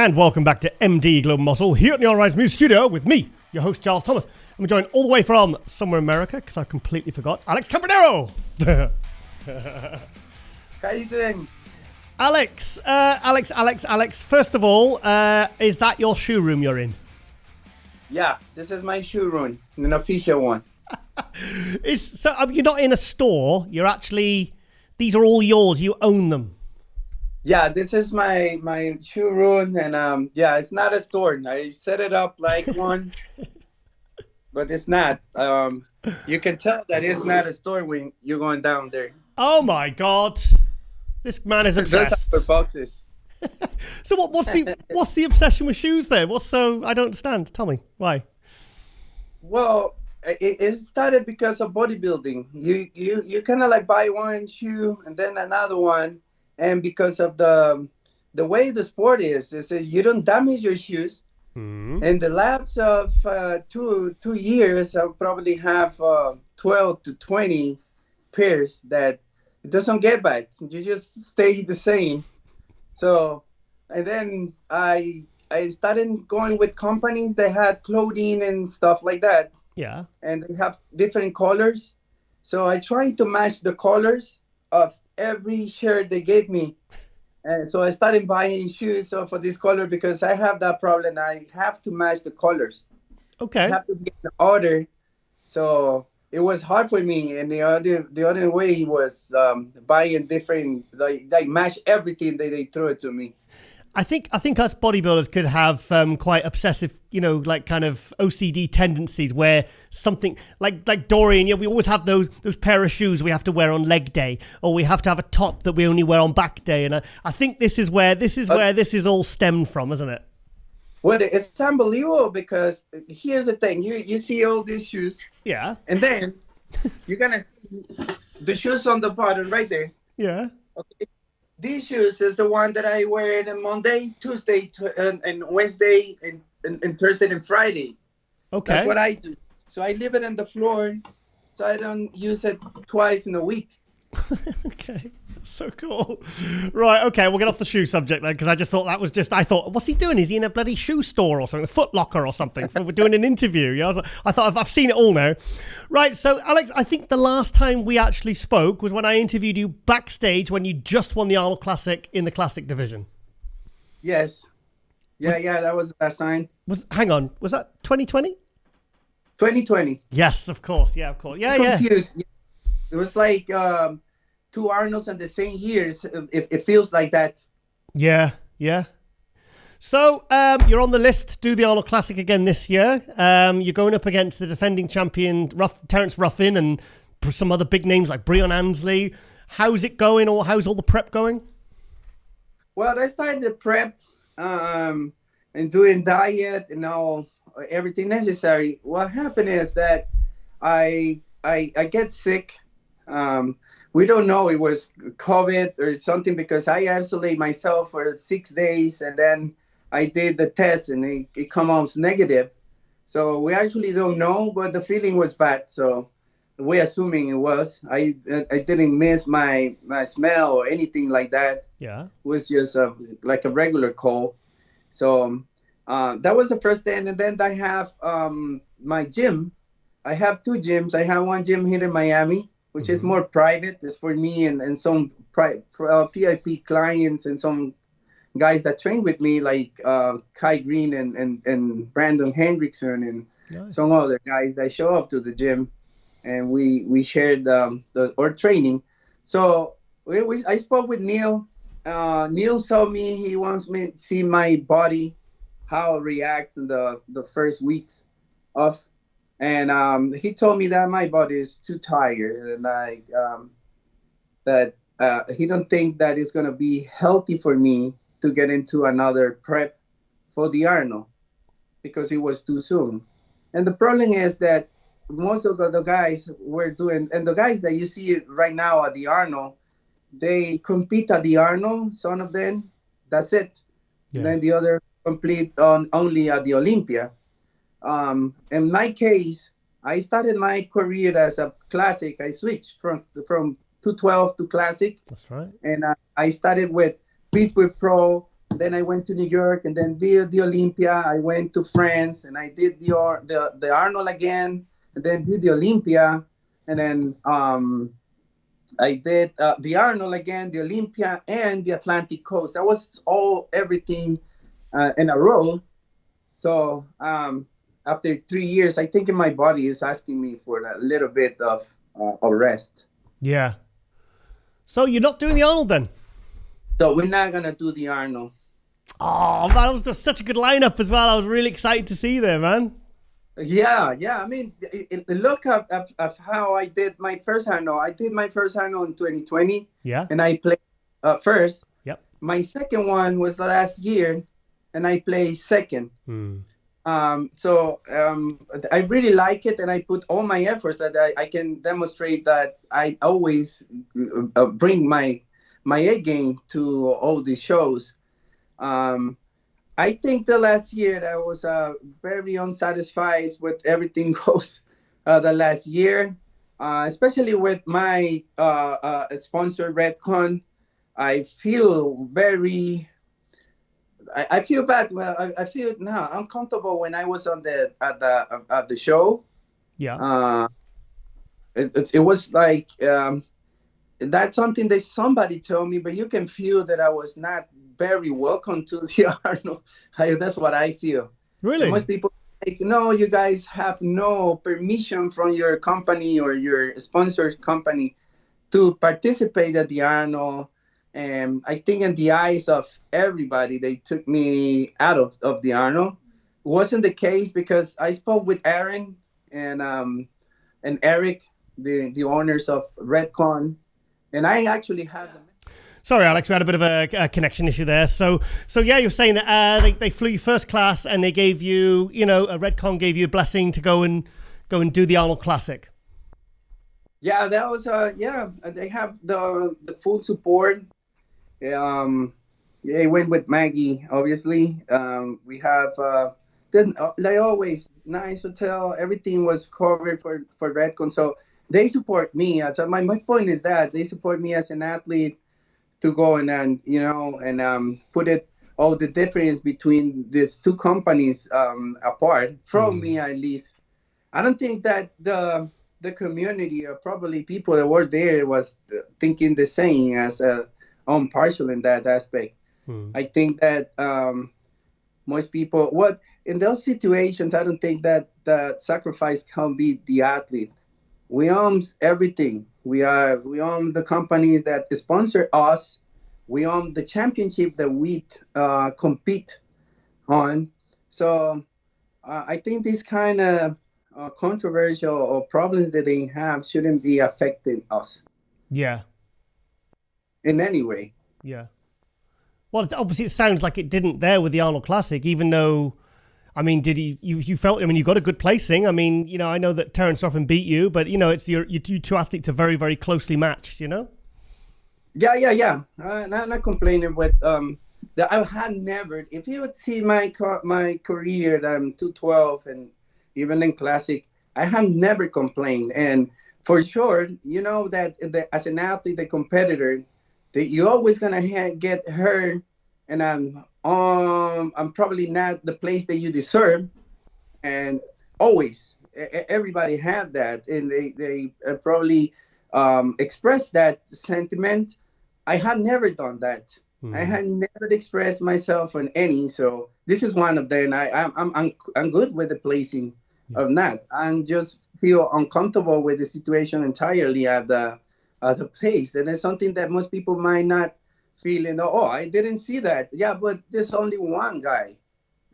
And welcome back to MD Global Muscle here at the All Rise Music Studio with me, your host, Giles Thomas. I'm joined all the way from somewhere in America, because I completely forgot, Alex Cambronero. How you doing? Alex, first of all, is that your shoe room you're in? Yeah, this is my shoe room, an official one. You're not in a store, you're actually, these are all yours, you own them. Yeah, this is my shoe room, and yeah, it's not a store. I set it up like one, but it's not. You can tell that it's not a store when you're going down there. Oh my God, this man is obsessed. Those are boxes. So what's the obsession with shoes there? I don't understand. Tell me why. Well, it started because of bodybuilding. You kind of like buy one shoe and then another one. And because of the way the sport is that you don't damage your shoes. Mm-hmm. In the lapse of 2 years, I'll probably have 12 to 20 pairs that it doesn't get bad. You just stay the same. So, and then I started going with companies that had clothing and stuff like that. Yeah. And they have different colors. So I tried to match the colors of every shirt they gave me, and so I started buying shoes for this color because I have that problem. I have to match the colors. Okay. I have to get the order, so it was hard for me. And the other way was buying different, like match everything they threw it to me. I think us bodybuilders could have quite obsessive, like kind of OCD tendencies where something like Dorian, we always have those pair of shoes we have to wear on leg day, or we have to have a top that we only wear on back day. And I think this is where this is all stemmed from, isn't it? Well, it's unbelievable because here's the thing: you see all these shoes, yeah, and then you're gonna see the shoes on the bottom right there, yeah. Okay. These shoes is the one that I wear on Monday, Tuesday, and Wednesday, and Thursday and Friday. Okay. That's what I do. So I leave it on the floor, so I don't use it twice in a week. Okay. So cool. Right, okay, we'll get off the shoe subject then, because I just thought I thought, what's he doing? Is he in a bloody shoe store or something? A Foot Locker or something? We're doing an interview. Yeah, I thought I've seen it all now. Right, so Alex, I think the last time we actually spoke was when I interviewed you backstage when you just won the Arnold Classic in the Classic division. Yes. Yeah, that was the last time. Hang on, was that 2020? 2020. Yes, of course. Yeah, of course. Yeah, yeah. Confused. It was like 2 Arnolds in the same years. It feels like that. Yeah. So you're on the list to do the Arnold Classic again this year. You're going up against the defending champion Terence Ruffin and some other big names like Breon Ansley. How's it going, or how's all the prep going? Well, I started the prep and doing diet and everything necessary. What happened is that I get sick. We don't know it was COVID or something because I isolate myself for 6 days, and then I did the test and it come out negative. So we actually don't know, but the feeling was bad. So we're assuming it was. I didn't miss my smell or anything like that. Yeah. It was just like a regular cold. So that was the first day. And then I have my gym. I have 2 gyms. I have one gym here in Miami, which is more private. It's for me and some PIP clients and some guys that train with me, like Kai Green and Brandon Hendrickson and some other guys that show up to the gym, and we shared our training. So I spoke with Neil. Neil saw me. He wants me to see my body, how I react in the first weeks of. And he told me that my body is too tired, and that he don't think that it's gonna be healthy for me to get into another prep for the Arnold because it was too soon. And the problem is that most of the guys were doing, and the guys that you see right now at the Arnold, they compete at the Arnold. Some of them, that's it. Yeah. And then the other complete only at the Olympia. In my case, I started my career as a classic. I switched from 212 to classic. That's right. And I started with Pittsburgh Pro, then I went to New York, and then did the Olympia. I went to France, and I did the Arnold again, and then did the Olympia, and then I did the Arnold again, the Olympia, and the Atlantic Coast. That was everything in a row. So after 3 years, I think my body is asking me for a little bit of rest. Yeah. So you're not doing the Arnold then? So we're not going to do the Arnold. Oh, man, that was just such a good lineup as well. I was really excited to see there, man. Yeah. I mean, look of how I did my first Arnold. I did my first Arnold in 2020. Yeah. And I played first. Yep. My second one was the last year, and I played second. So I really like it, and I put all my efforts that I can demonstrate that I always bring my A game to all these shows. I think the last year I was very unsatisfied with everything goes the last year, especially with my sponsor Redcon. I feel I feel bad. Well, I feel now uncomfortable when I was on at the show. Yeah. It was like that's something that somebody told me, but you can feel that I was not very welcome to the Arnold. That's what I feel. Really? And most people like, no, you guys have no permission from your company or your sponsored company to participate at the Arnold. And I think in the eyes of everybody, they took me out of the Arnold. It wasn't the case because I spoke with Aaron and Eric, the owners of Redcon, and I actually had them. Sorry, Alex, we had a bit of a connection issue there. So yeah, you're saying that they flew you first class and they gave you, Redcon gave you a blessing to go and do the Arnold Classic. Yeah, that was they have the full support. It went with Maggie, obviously. We have then like always, nice hotel. Everything was covered for Redcon, so they support me. So my point is that they support me as an athlete to go and put it all the difference between these two companies apart from me, at least. I don't think that the community or probably people that were there was thinking the same as partial in that aspect. I think that most people, in those situations, I don't think that the sacrifice can be the athlete. We own everything. We own the companies that sponsor us. We own the championship that we compete on. So I think this kind of controversial or problems that they have shouldn't be affecting us. Yeah. In any way. Yeah. Well, obviously it sounds like it didn't there with the Arnold Classic, even though, I mean, you felt, I mean, you got a good placing. I mean, I know that Terence Ruffin beat you, but, it's you two athletes are very, very closely matched, Yeah. Not complaining with, I had never, if you would see my career, I'm 212 and even in Classic, I have never complained. And for sure, that as an athlete, a competitor, that you're always gonna get hurt, and I'm probably not the place that you deserve, and always everybody have that, and they probably express that sentiment. I had never done that. I had never expressed myself on any, so this is one of them. I'm good with the placing of that. I just feel uncomfortable with the situation entirely at the place, and it's something that most people might not feel. I didn't see that. Yeah, but there's only one guy.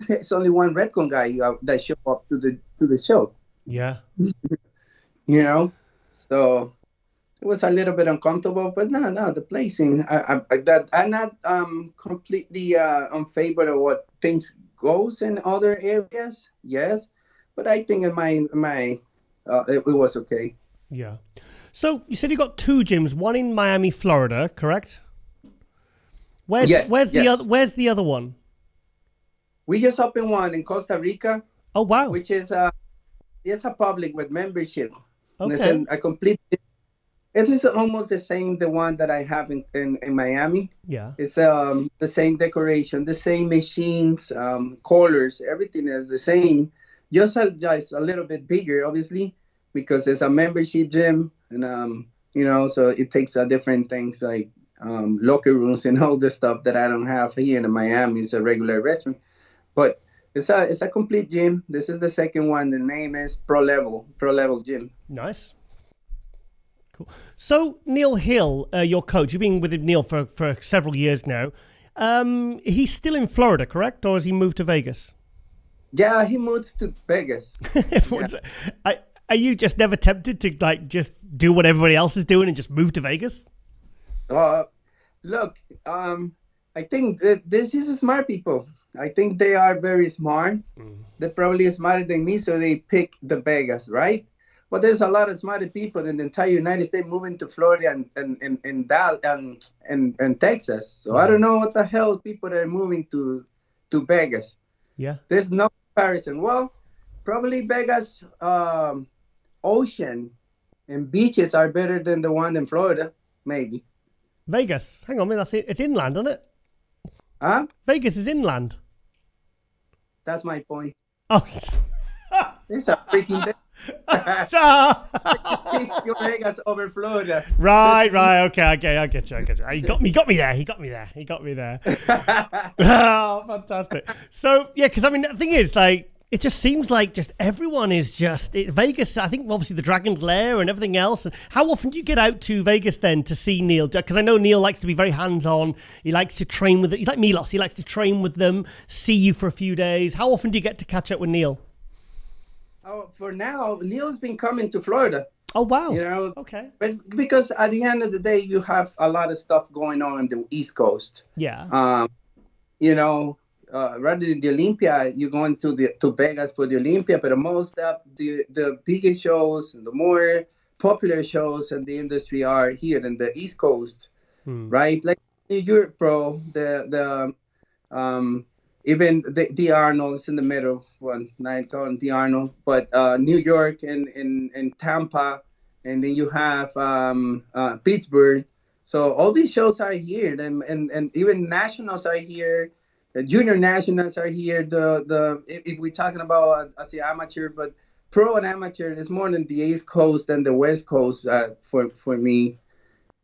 It's only one Redcon guy that showed up to the show. Yeah. So it was a little bit uncomfortable, but no, the placing. I'm not completely in favor of what things goes in other areas. Yes, but I think in my it was okay. Yeah. So you said you got two gyms, one in Miami, Florida, correct? Where's the other one? We just opened one in Costa Rica. Oh wow! Which is it's a public with membership. Okay. It's a complete. It is almost the same, the one that I have in Miami. Yeah. It's the same decoration, the same machines, colors, everything is the same. Just a little bit bigger, obviously, because it's a membership gym, and so it takes different things like locker rooms and all the stuff that I don't have here in Miami. It's a regular restaurant, but it's a complete gym. This is the second one. The name is Pro Level Gym. Nice. Cool. So Neil Hill, your coach, you've been with Neil for several years now. He's still in Florida, correct? Or has he moved to Vegas? Yeah, he moved to Vegas. Yeah. Are you just never tempted to just do what everybody else is doing and just move to Vegas? Look, I think this is smart people. I think they are very smart. They're probably smarter than me, so they pick the Vegas, right? But there's a lot of smarter people in the entire United States moving to Florida and Texas. So I don't know what the hell people are moving to Vegas. Yeah. There's no comparison. Well, probably Vegas ocean and beaches are better than the one in Florida, maybe. Vegas. Hang on a minute, that's it. It's inland, isn't it? Huh? Vegas is inland. That's my point. Oh. It's a freaking thing. Vegas over Florida. Right. Okay, I get you. He got me there. Oh, fantastic. So, yeah, because, I mean, the thing is, it just seems like just everyone is Vegas, I think, obviously, the Dragon's Lair and everything else. And how often do you get out to Vegas, then, to see Neil? Because I know Neil likes to be very hands-on. He likes to train with it. He's like Milos. He likes to train with them, see you for a few days. How often do you get to catch up with Neil? Oh, for now, Neil's been coming to Florida. Oh, wow. Okay. But because at the end of the day, you have a lot of stuff going on the East Coast. Yeah. Rather than the Olympia, you're going to Vegas for the Olympia, but most of the biggest shows and the more popular shows in the industry are here in the East Coast, right? Like New York Pro, even the Arnold is in the middle one night called the Arnold, but New York and Tampa, and then you have Pittsburgh. So all these shows are here, and even nationals are here. The junior nationals are here. If we're talking about as the amateur, but pro and amateur is more than the East Coast than the West Coast for me.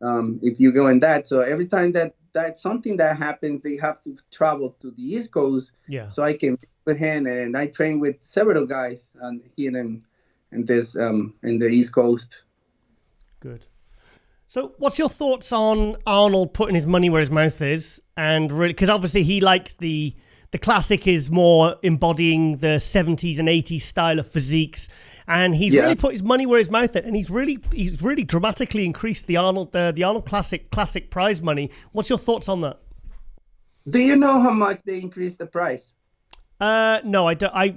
If you go in that, so every time that's something that happens, they have to travel to the East Coast. Yeah. So I can with him, and I train with several guys here in the East Coast. Good. So, what's your thoughts on Arnold putting his money where his mouth is, and really, because obviously he likes the classic is more embodying the 70s and 80s style of physiques, and he's really put his money where his mouth is, and he's really dramatically increased the Arnold Classic prize money. What's your thoughts on that? Do you know how much they increased the price? No, I don't. I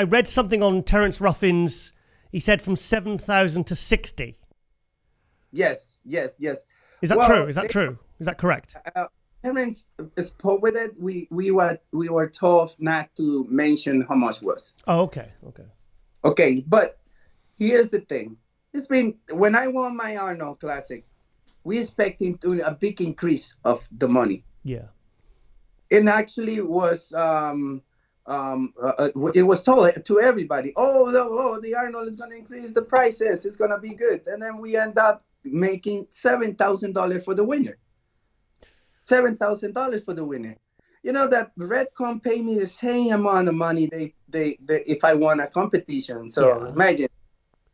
read something on Terence Ruffin's. He said from 7,000 to 60. Yes. Is that true? Is that true? Is that correct? Terence spoke with it. We were told not to mention how much was. Oh, okay. But here's the thing. It's been when I won my Arnold Classic, we expecting a big increase of the money. Yeah. It actually was it was told to everybody, the Arnold is going to increase the prices. It's going to be good. And then we end up making $7,000 for the winner. $7,000 for the winner. You know that Redcon paid me the same amount of money they if I won a competition. So imagine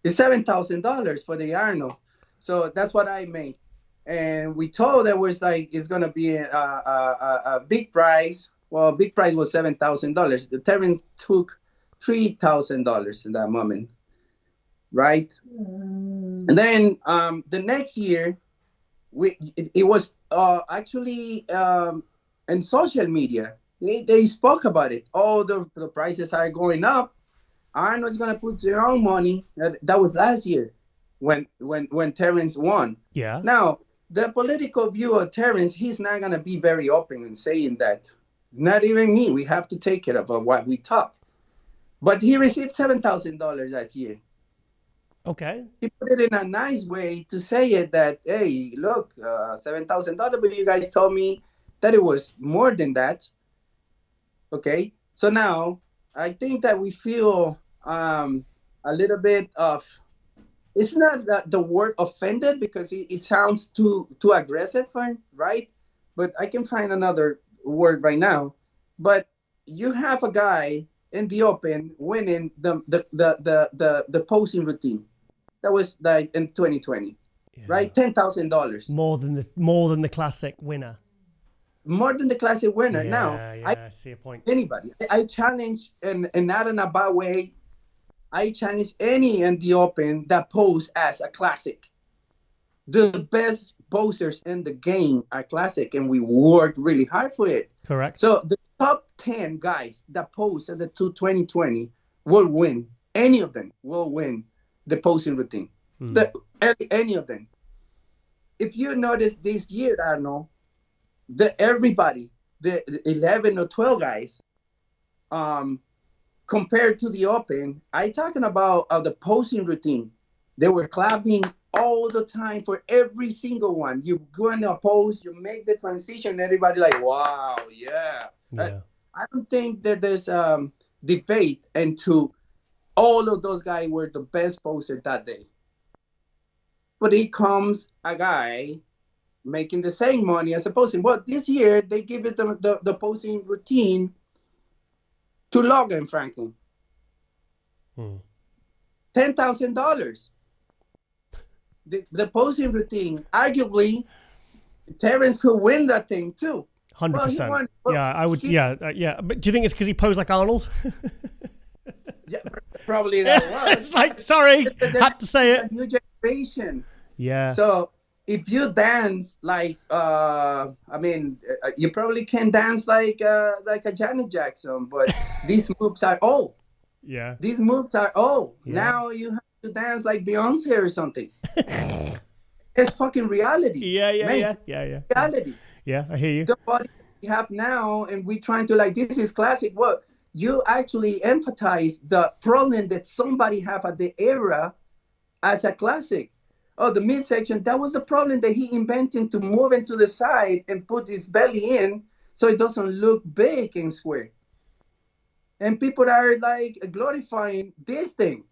it's $7,000 for the Arnold. So that's what I made. And we told that was it's gonna be a big prize. Well, big prize was $7,000. The Terence took $3,000 in that moment, right? And then the next year, it was actually in social media. They spoke about it. Oh, the prices are going up. Arnold's gonna put their own money. That was last year when Terence won. Yeah. Now the political view of Terence, he's not gonna be very open in saying that. Not even me. We have to take care of what we talk. But he received $7,000 that year. Okay. He put it in a nice way to say it that, hey, look, $7,000, but you guys told me that it was more than that. Okay. So now I think that we feel a little bit of, it's not the word offended because it sounds too aggressive, right? But I can find another word right now. But you have a guy in the open winning the posing routine. That was like in 2020, right? $10,000. More than the classic winner. More than the classic winner. Yeah, Now, I see a point. Anybody, I challenge, and not in a bad way, I challenge any in the open that pose as a classic. The best posers in the game are classic, and we worked really hard for it. Correct. So the top 10 guys that pose at the 2020 will win. Any of them will win the posing routine. Any of them. If you notice this year, Arnold, everybody, the 11 or 12 guys, compared to the open, I talking about the posing routine. They were clapping all the time for every single one. You go in a pose, you make the transition, everybody like, wow, yeah. I don't think that there's debate into all of those guys were the best poser that day. But it comes a guy making the same money as a posing. Well, this year they give it the posing routine to Logan Franklin. $10,000. The posing routine, arguably, Terrence could win that thing too. 100%. Yeah, I would. Yeah. But do you think it's because he posed like Arnold? Yeah, probably that was. It's like, sorry, had to say it. A new generation. Yeah. So if you dance like, you probably can dance like a Janet Jackson, but these moves are old. Yeah. These moves are old. Yeah. Now you have to dance like Beyonce or something. It's fucking reality. Yeah. Reality. Yeah, I hear you. The body we have now, and we're trying to like, this is classic. What you actually emphasize the problem that somebody have at the era as a classic. Oh, the midsection, that was the problem that he invented, to move it to the side and put his belly in so it doesn't look big and square. And people are like glorifying this thing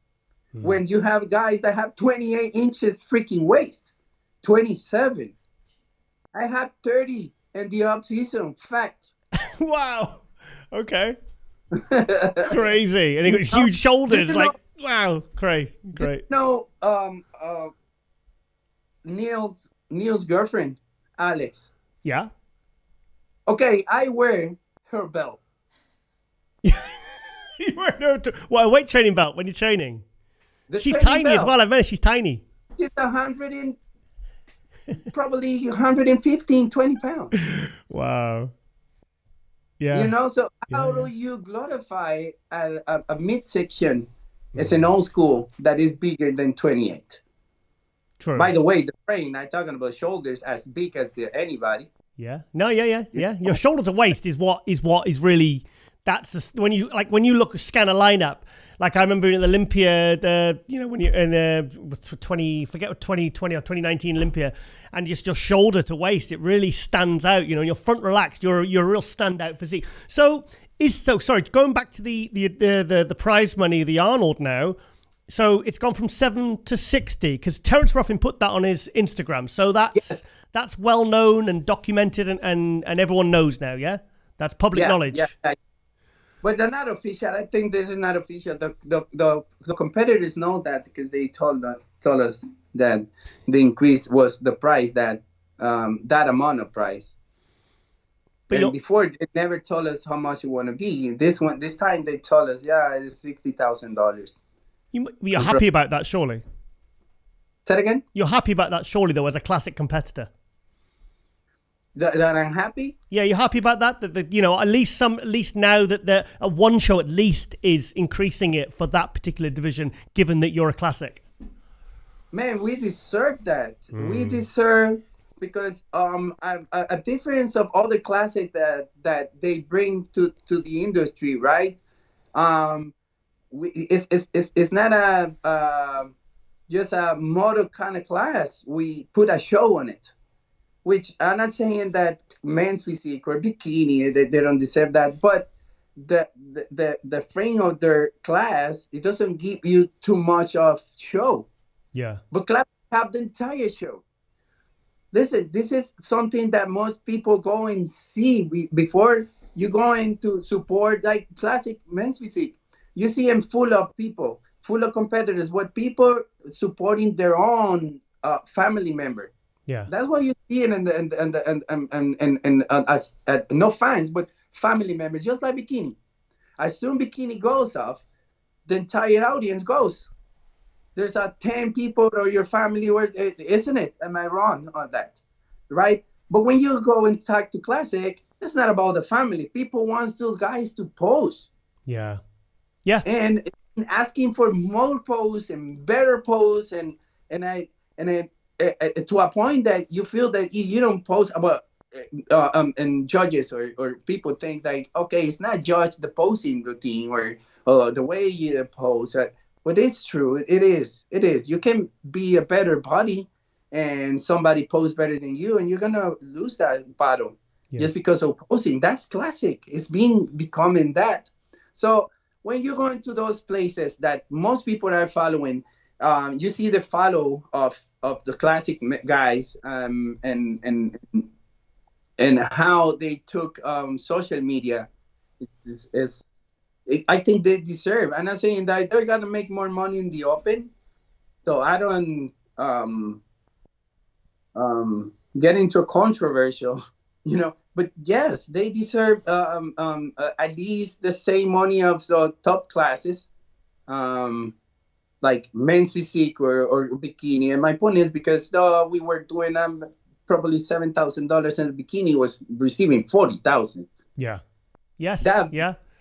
when you have guys that have 28 inches freaking waist, 27. I have 30 in the off season. Fact. Wow. Okay. Crazy. And he got huge shoulders. Like, wow. Great. No, Neil's girlfriend, Alex. Yeah. Okay, I wear her belt. You wear a weight training belt when you're training. She's tiny as well. I've met her. She's tiny. She's probably 115, 20 pounds. Wow. Yeah. You know, so how do you glorify a midsection as an old school that is bigger than 28? True. By the way, the frame, I'm talking about shoulders as big as anybody. Yeah. No, yeah. Your shoulder to waist is what is really, that's just, when you scan a lineup. Like I remember in the Olympia, when you're in the 2020 or 2019 Olympia, and just your shoulder to waist, it really stands out. You know, and you're front relaxed. You're a real standout physique. So sorry, going back to the prize money, the Arnold now. So it's gone from 7 to 60 because Terence Ruffin put that on his Instagram. So that's well known and documented, and everyone knows now. Yeah, that's public knowledge. Yeah. But they're not official. I think this is not official. The competitors know that because they told us that the increase was the price that amount of price. But before they never told us how much it want to be. This time they told us, it is $60,000. You're happy about that, surely? Say it again? You're happy about that, surely, though, as a classic competitor? That I'm happy? Yeah, you're happy about that? That at least now that a one show at least is increasing it for that particular division, given that you're a classic. Man, we deserve that. We deserve, because a difference of other classic that they bring to the industry, right? It's not just a model kind of class. We put a show on it, which I'm not saying that men's physique or bikini, they don't deserve that, but the frame of their class, it doesn't give you too much of show. Yeah. But class have the entire show. Listen, this is something that most people go and see before you go into support, like classic men's physique. You see them full of people, full of competitors, with people supporting their own family member. Yeah, that's what you see in no fans, but family members, just like bikini. As soon bikini goes off, the entire audience goes. There's 10 people or your family, isn't it? Am I wrong on that? Right? But when you go and talk to classic, it's not about the family. People want those guys to pose. Yeah. Yeah. And asking for more pose and better pose and to a point that you feel that you don't pose about and judges or people think like, okay, it's not judge the posing routine or the way you pose. But it's true. It is. You can be a better body and somebody pose better than you, and you're going to lose that battle just because of posing. That's classic. It's becoming that. So when you go into those places that most people are following, you see the follow of the classic guys and how they took social media. I think they deserve. I'm not saying that they're gonna make more money in the open, so I don't get into a controversial, But yes, they deserve at least the same money of the top classes, like men's physique or bikini. And my point is because we were doing probably $7,000 and the bikini was receiving 40,000. Yeah. Yes. That's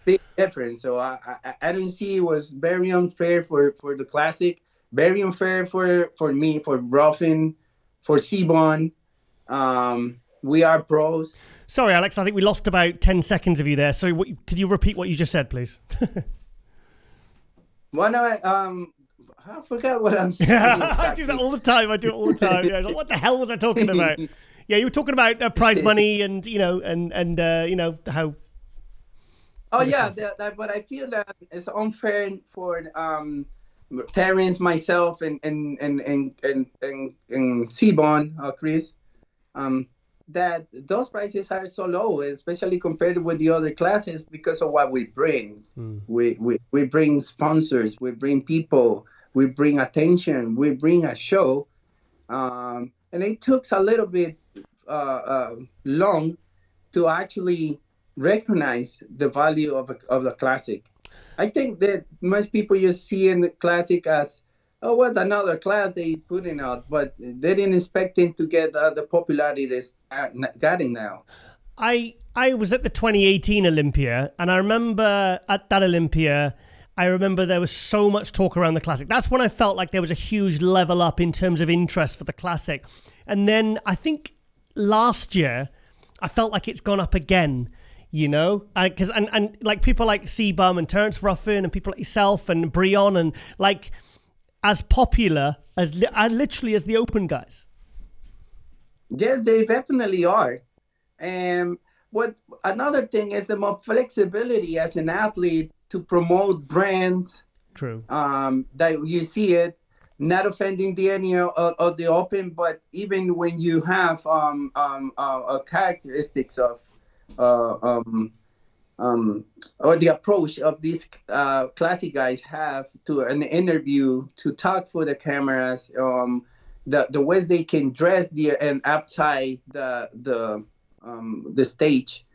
big difference. So I don't see it was very unfair for the classic, very unfair for me, for Ruffin, for Seaborn. We are pros. Sorry, Alex, I think we lost about 10 seconds of you there. So could you repeat what you just said, please? I forgot what I'm saying. Exactly. I do that all the time. Yeah, like, what the hell was I talking about? Yeah, you were talking about prize money and, how... Oh, yeah, but I feel that it's unfair for Terrence, myself, and Seaborn, Chris, that those prices are so low, especially compared with the other classes, because of what we bring. We bring sponsors, we bring people, we bring attention, we bring a show, and it took a little bit long to actually recognize the value of the classic. I think that most people just see in the classic as, oh, what another class they putting out, but they didn't expect him to get the popularity that's getting now. I was at the 2018 Olympia, and I remember at that Olympia, there was so much talk around the classic. That's when I felt like there was a huge level up in terms of interest for the classic. And then I think last year, I felt like it's gone up again. Because and like people like C-Bum and Terence Ruffin and people like yourself and Breon and like as popular as literally as the open guys. Yeah, they definitely are. And what another thing is the more flexibility as an athlete to promote brands. True. That you see it, not offending any of the open, but even when you have characteristics of or the approach of these classic guys have to an interview, to talk for the cameras, the ways they can dress and outside the stage.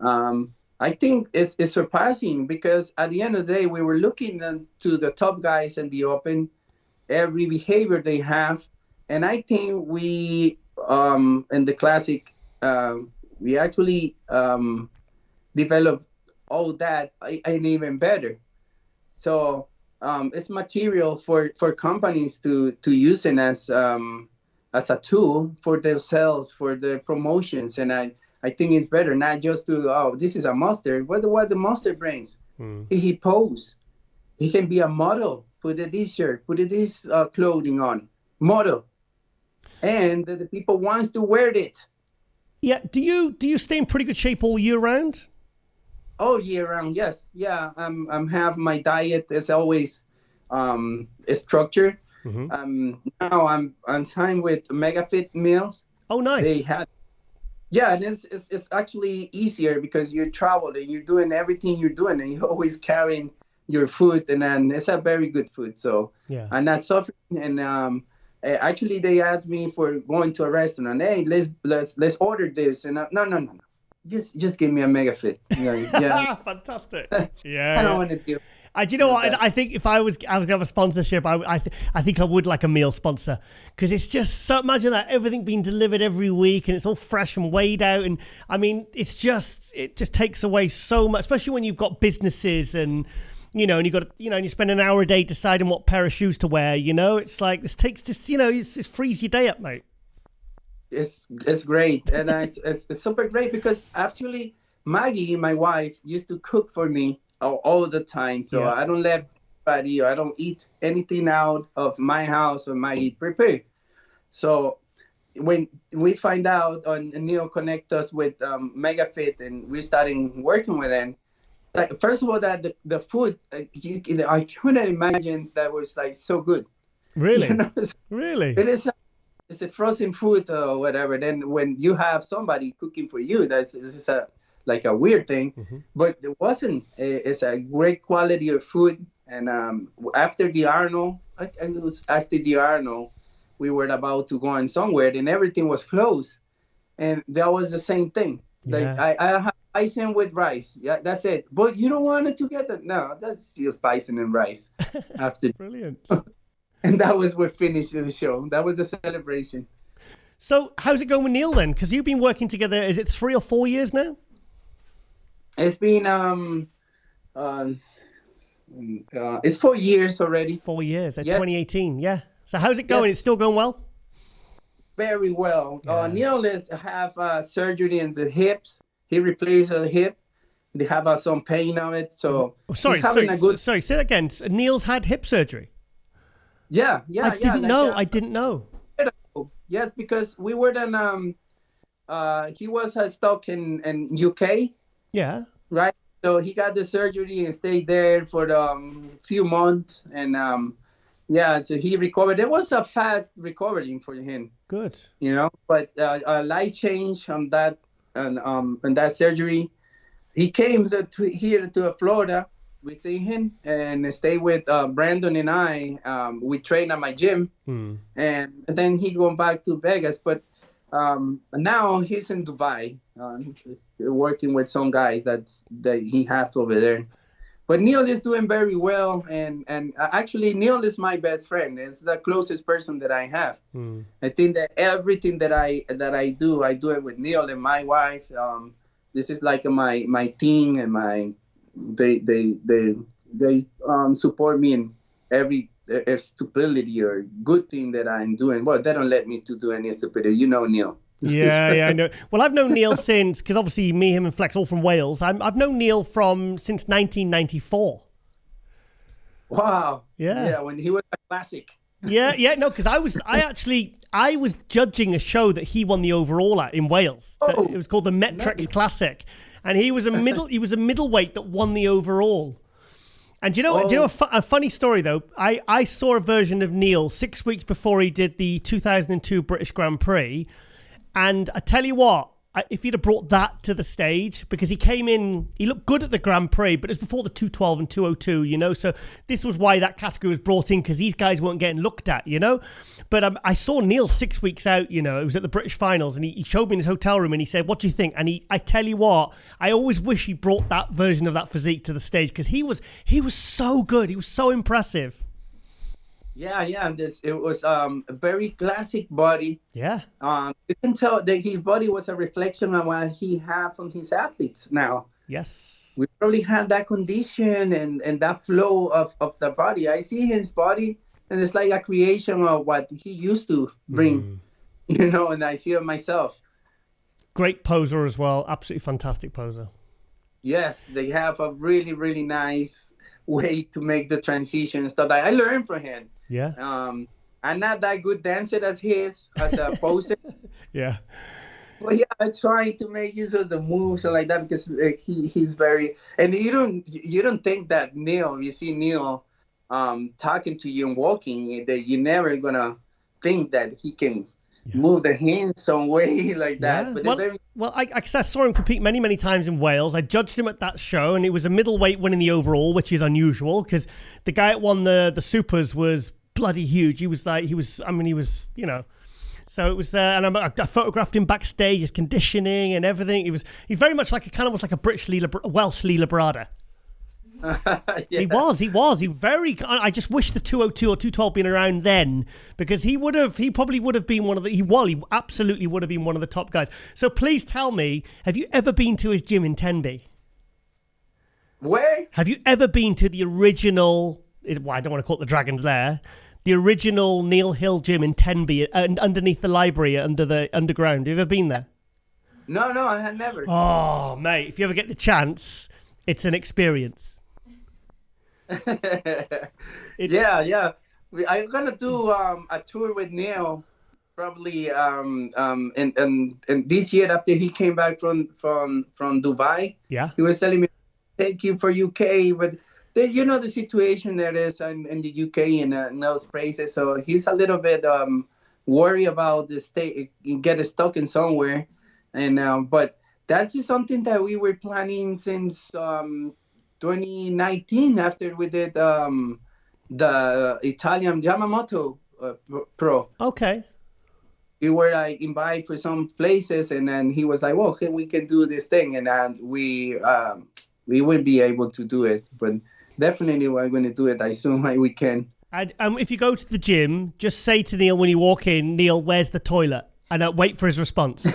I think it's surpassing, because at the end of the day, we were looking to the top guys in the open, every behavior they have, and I think we in the classic. We actually developed all that and even better. So it's material for companies to use it as a tool for their sales, for their promotions. And I think it's better not just to, this is a monster. What the monster brings? He pose. He can be a model. put this shirt, put this clothing on, model, and the people wants to wear it. Yeah. Do you stay in pretty good shape all year round? Oh, year round, yes. Yeah, I'm have my diet is always structured. Now I'm signed with MegaFit meals. Oh, nice. They had, yeah, and it's actually easier because you travel and you're doing everything you're doing, and you're always carrying your food, and then it's a very good food. So yeah, I'm not suffering. And actually, they asked me for going to a restaurant. Hey, let's order this, and no. Just give me a MegaFit. Yeah. Fantastic. Yeah. I don't want to do. Do you know what? I think if I was going to have a sponsorship, I think I would like a meal sponsor, because it's just so, imagine that, everything being delivered every week and it's all fresh and weighed out, and I mean it just takes away so much, especially when you've got businesses and and you got and you spend an hour a day deciding what pair of shoes to wear. It's like this takes this it frees your day up, mate. It's great, and it's super great because actually Maggie, my wife, used to cook for me all the time. So I don't let anybody, or I don't eat anything out of my house or Maggie prepare. So when we find out on Neil connect us with MegaFit, and we started working with them, like, first of all, that the food, I couldn't imagine that was like so good. Really? Really? It is. It's a frozen food or whatever. Then when you have somebody cooking for you, this is like a weird thing, but it wasn't. It's a great quality of food. And after the Arnold, we were about to go on somewhere, and everything was closed, and that was the same thing. Like I have bison with rice. Yeah, that's it. But you don't want it together. No, that's just bison and rice. After brilliant. And that was what finished the show. That was the celebration. So how's it going with Neil then? Because you've been working together, is it 3 or 4 years now? It's been it's 4 years already. 4 years, 2018, yeah. So how's it going? It's still going well? Very well. Neil have surgery in the hips. He replaced a hip. They have some pain on it. So sorry, say that again. Neil's had hip surgery. Yeah. I didn't know. Yes, because we were then he was stuck in UK. Yeah. Right. So he got the surgery and stayed there for few months, and so he recovered. It was a fast recovery for him. Good. But a life change on that and that surgery. He came here to Florida. We see him and stay with Brandon and I. We train at my gym, and then he going back to Vegas. But now he's in Dubai, working with some guys that he has over there. But Neil is doing very well, and actually Neil is my best friend. It's the closest person that I have. I think that everything that I do it with Neil and my wife. This is like my team, and they support me in every stupidity or good thing that I'm doing. Well, they don't let me to do any stupidity. Neil. Yeah, I know. Well, I've known Neil since, because obviously me, him, and Flex all from Wales. I've known Neil since 1994. Wow. Yeah, when he was a classic. No, because I was judging a show that he won the overall at in Wales. It was called the Maxx Classic, and he was a middleweight that won the overall. And do you know a funny story though? I saw a version of Neil 6 weeks before he did the 2002 British Grand Prix, and I tell you what, if he'd have brought that to the stage, because he came in, he looked good at the Grand Prix, but it was before the 212 and 202, so this was why that category was brought in, because these guys weren't getting looked at, But I saw Neil 6 weeks out, it was at the British finals, and he showed me in his hotel room, and he said, "What do you think?" And I tell you what, I always wish he brought that version of that physique to the stage, because he was so good, he was so impressive. Yeah, it was a very classic body. Yeah. You can tell that his body was a reflection of what he had from his athletes now. Yes. We probably had that condition and that flow of the body. I see his body, and it's like a creation of what he used to bring, and I see it myself. Great poser as well. Absolutely fantastic poser. Yes, they have a really, really nice way to make the transition and stuff. I learned from him. Yeah. I'm not that good dancer as he is, as a poser. Yeah. But yeah, I try to make use of the moves and like that because he's very. And you don't think that Neil, you see Neil talking to you and walking, that you're never gonna think that he can move the hands some way like that. But I saw him compete many, many times in Wales. I judged him at that show, and it was a middleweight winning the overall, which is unusual because the guy that won the supers was bloody huge. He was, you know. So it was, and I photographed him backstage, his conditioning and everything. He's very much like a British Welsh Lee Labrada. Yeah. He was. I just wish the 202 or 212 been around then, because he probably would have been he absolutely would have been one of the top guys. So please tell me, have you ever been to his gym in Tenby? Where? Have you ever been to the original, I don't want to call it the Dragon's Lair, the original Neil Hill gym in Tenby, underneath the library, under the underground? Have you ever been there? No, I had never. Oh, mate, if you ever get the chance, it's an experience. Yeah. I'm gonna do a tour with Neil probably in this year after he came back from Dubai. Yeah. He was telling me, thank you for UK, but the situation there is in the UK and those places. So he's a little bit worried about the state, get stuck in somewhere. And but that's just something that we were planning since 2019 after we did the Italian Yamamoto Pro. Okay. We were like invited for some places, and then he was like, "Well, okay, we can do this thing," and we will be able to do it, but definitely we're going to do it as soon as we can. And if you go to the gym, just say to Neil when you walk in, "Neil, where's the toilet?" And wait for his response.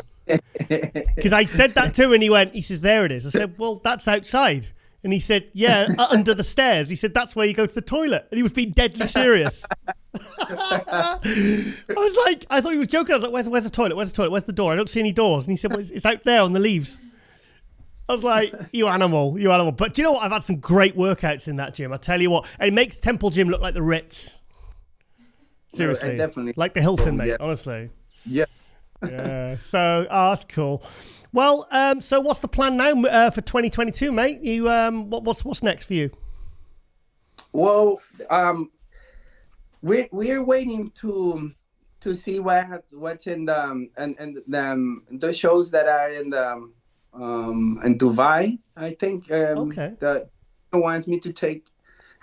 Because I said that to him, and he says, "There it is." I said, "Well, that's outside." And he said, "Yeah, under the stairs." He said, "That's where you go to the toilet." And he was being deadly serious. I was like, I thought he was joking. I was like, where's the toilet? Where's the toilet? Where's the door? I don't see any doors. And he said, well, it's out there on the leaves. I was like, you animal. But do you know what? I've had some great workouts in that gym. I tell you what. And it makes Temple Gym look like the Ritz. Seriously. No, definitely. Like the Hilton, mate, honestly. Yeah. Yeah. So, that's cool. Well, so what's the plan now for 2022, mate? You, what's next for you? Well, we're waiting to see what's in the shows that are in Dubai. I think okay. That wants me to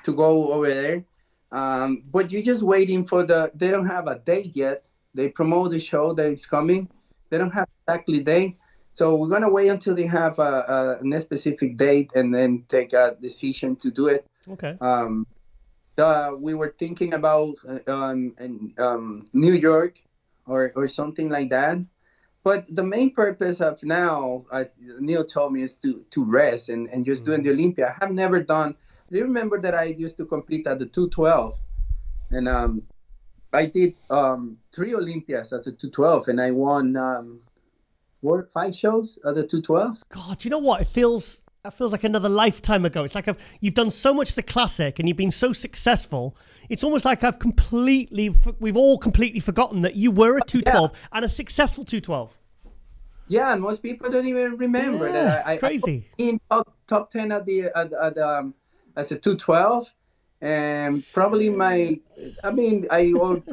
go over there. But you're just waiting for they don't have a date yet. They promote the show that it's coming. They don't have exactly date. So we're gonna wait until they have a specific date and then take a decision to do it. Okay. We were thinking about New York or something like that. But the main purpose of now, as Neil told me, is to rest and just doing the Olympia. I have never done. Do you remember that I used to compete at the 212, and I did 3 Olympias as a 212, and I won 4 or 5 shows at the 212. God, you know what? That feels like another lifetime ago. It's like you've done so much the classic and you've been so successful. It's almost like we've all completely forgotten that you were a 212 and a successful 212. Yeah, and most people don't even remember that. I crazy. In top 10 as a 212. And probably I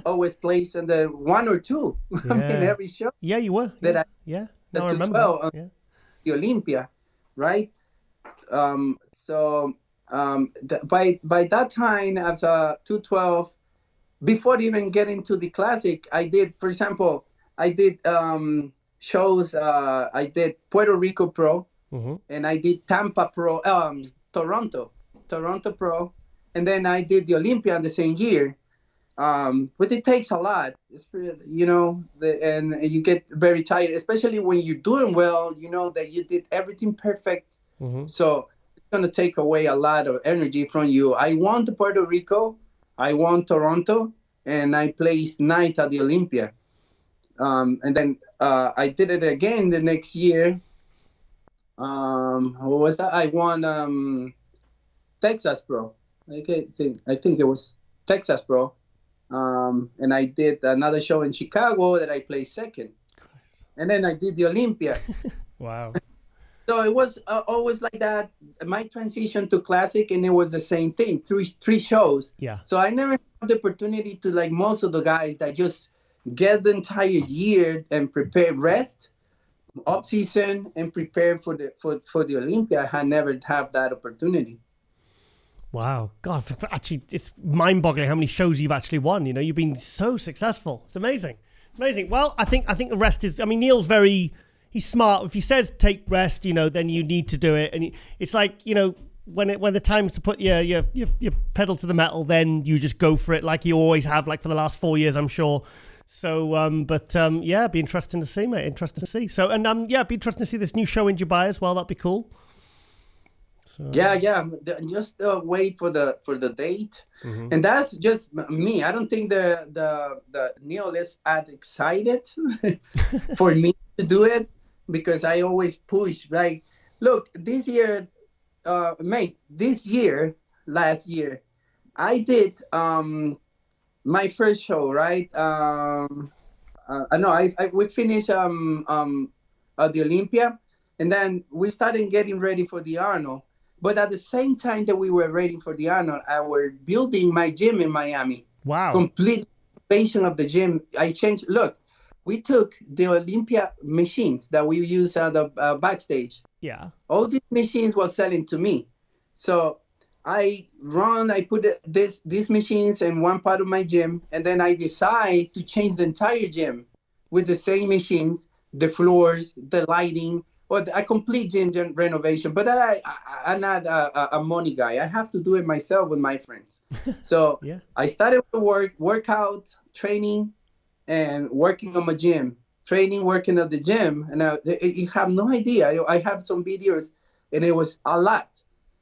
always place in the 1 or 2. Yeah. I mean, every show. Yeah, you were. That yeah. The No, 212 on the Olympia, right? By that time, after 212, before even getting to the classic, I did, for example, shows. I did Puerto Rico Pro, and I did Tampa Pro, Toronto Pro. And then I did the Olympia the same year. But it takes a lot, and you get very tired, especially when you're doing well, that you did everything perfect. So it's going to take away a lot of energy from you. I won the Puerto Rico, I won Toronto, and I placed 9th at the Olympia. And then I did it again the next year. What was that? I won Texas Pro. I think it was Texas Pro. And I did another show in Chicago that I placed second. And then I did the Olympia. Wow. So it was always like that. My transition to classic, and it was the same thing. Three shows. Yeah. So I never had the opportunity to, like most of the guys that just get the entire year and prepare, rest, off season, and prepare for the Olympia. I had never had that opportunity. Wow. God, actually, it's mind-boggling how many shows you've actually won. You know, you've been so successful. It's amazing. Amazing. Well, I think the rest is, I mean, Neil's he's smart. If he says take rest, you know, then you need to do it. And it's like, you know, when the time's to put your pedal to the metal, then you just go for it like you always have, like for the last 4 years, I'm sure. So, yeah, be interesting to see, mate. Interesting to see. So, and yeah, be interesting to see this new show in Dubai as well. That'd be cool. So. Yeah. Just wait for the date, and that's just me. I don't think the Neil is as excited for me to do it, because I always push. Like, look, this year, last year, I did my first show, right? We finished the Olympia, and then we started getting ready for the Arnold. But at the same time that we were ready for the Arnold, I was building my gym in Miami. Wow. Complete renovation of the gym. I changed. Look, we took the Olympia machines that we use at the backstage. All these machines were selling to me. So I put these machines in one part of my gym, and then I decide to change the entire gym with the same machines, the floors, the lighting, or a complete gym renovation. But I'm not a money guy. I have to do it myself with my friends. So yeah. I started with workout, training, and working on my gym. Training, working at the gym. And you have no idea. I have some videos, and it was a lot.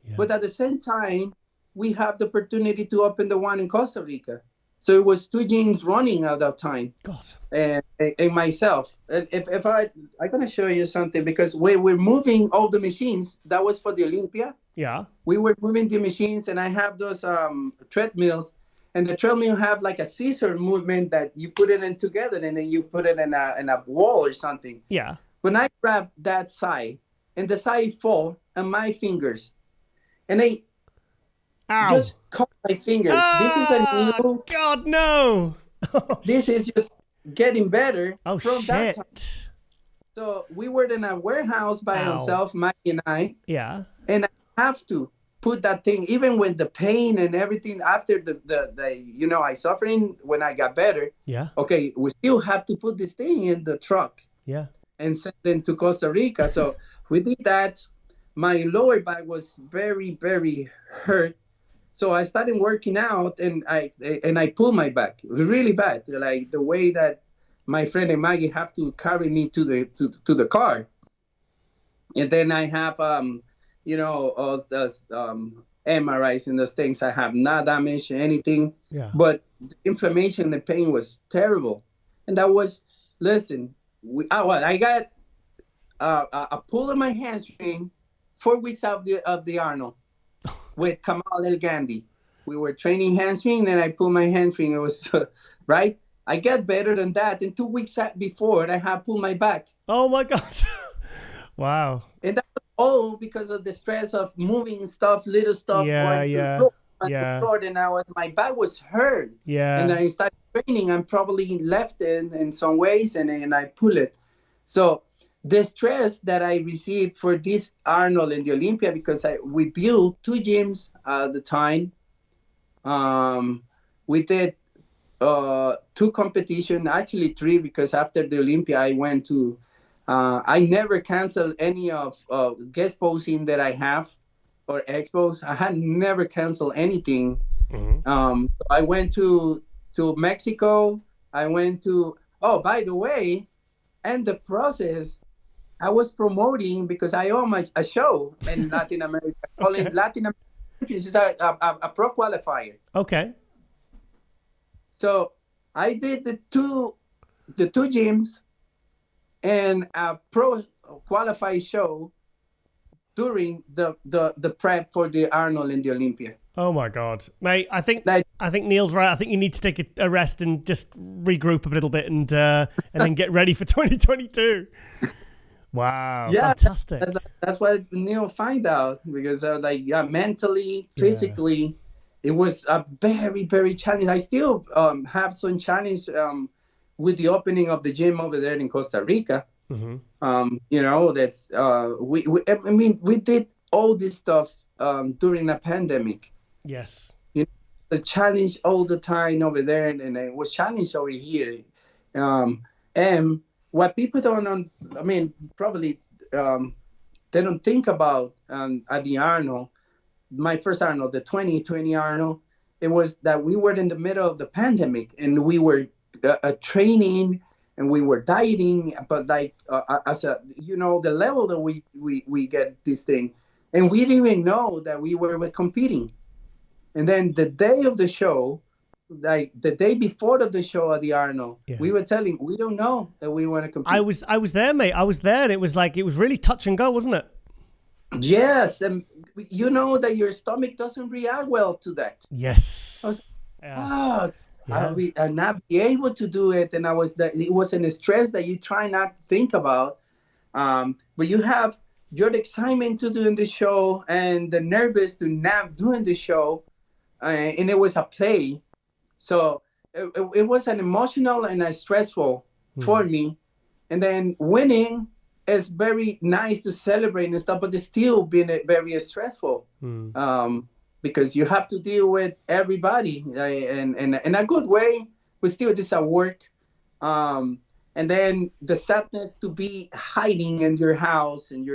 Yeah. But at the same time, we have the opportunity to open the one in Costa Rica. So it was 2 gyms running at that time. God. And myself. If I'm going to show you something, because we were moving all the machines. That was for the Olympia. Yeah. We were moving the machines, and I have those treadmills. And the treadmill have like a scissor movement that you put it in together, and then you put it in a wall or something. Yeah. When I grab that side, and the side fall on my fingers, and I just caught my fingers. This is a new... God, no! This is just getting better from shit. That time. So we were in a warehouse by ourselves, Mike and I. Yeah. And I have to put that thing, even with the pain and everything, after the I suffering when I got better. Yeah. Okay, we still have to put this thing in the truck. Yeah. And send it to Costa Rica. So we did that. My lower back was very, very hurt. So I started working out, and I pulled my back. It was really bad, like the way that my friend and Maggie have to carry me to the car. And then I have all those MRIs and those things. I have not damaged anything. Yeah. But the inflammation, the pain was terrible. And that was, listen, I got a pull in my hamstring 4 weeks of the Arnold. With Kamal El Gandhi. We were training hamstring, and I pulled my hamstring. It was, right? I get better than that. And 2 weeks before, I had pulled my back. Oh, my God. Wow. And that was all because of the stress of moving stuff, little stuff. The floor, and my back was hurt. Yeah. And I started training. I'm probably left in some ways, and I pull it. So the stress that I received for this Arnold and the Olympia, because we built 2 gyms at the time. We did 2 competitions, actually 3, because after the Olympia, I went to, I never canceled any of guest posing that I have or expos. I had never canceled anything. Mm-hmm. I went to Mexico. I went to, by the way, and the process, I was promoting, because I own a show in Latin America. Okay. Latin America is a pro qualifier. Okay. So I did the two gyms and a pro qualified show during the prep for the Arnold and the Olympia. Oh my God, mate! I think Like- Neil's right. I think you need to take a rest and just regroup a little bit and then get ready for 2022. Wow, Yeah, fantastic! That's what Neil find out, because mentally, physically, it was a very, very challenging. I still have some challenge with the opening of the gym over there in Costa Rica. Mm-hmm. That's we did all this stuff during the pandemic. Yes. The challenge all the time over there, and it was challenged over here. And what people probably they don't think about at the Arnold, my first Arnold, the 2020 Arnold, it was that we were in the middle of the pandemic, and we were training and we were dieting, but as a the level that we get this thing, and we didn't even know that we were competing. And then the day of the show, like the day before of the show at the Arnold, we were telling, we don't know that we want to compete. I was there, mate. I was there, and it was really touch and go, wasn't it? Yes, and you know that your stomach doesn't react well to that. Yes. I'll not be able to do it, and it was a stress that you try not to think about. But you have your excitement to doing the show and the nervous to not doing the show, and it was a play, so it was an emotional and a stressful for me. And then winning is very nice to celebrate and stuff, but it's still been very stressful because you have to deal with everybody in a good way, but still this is work. And then the sadness to be hiding in your house and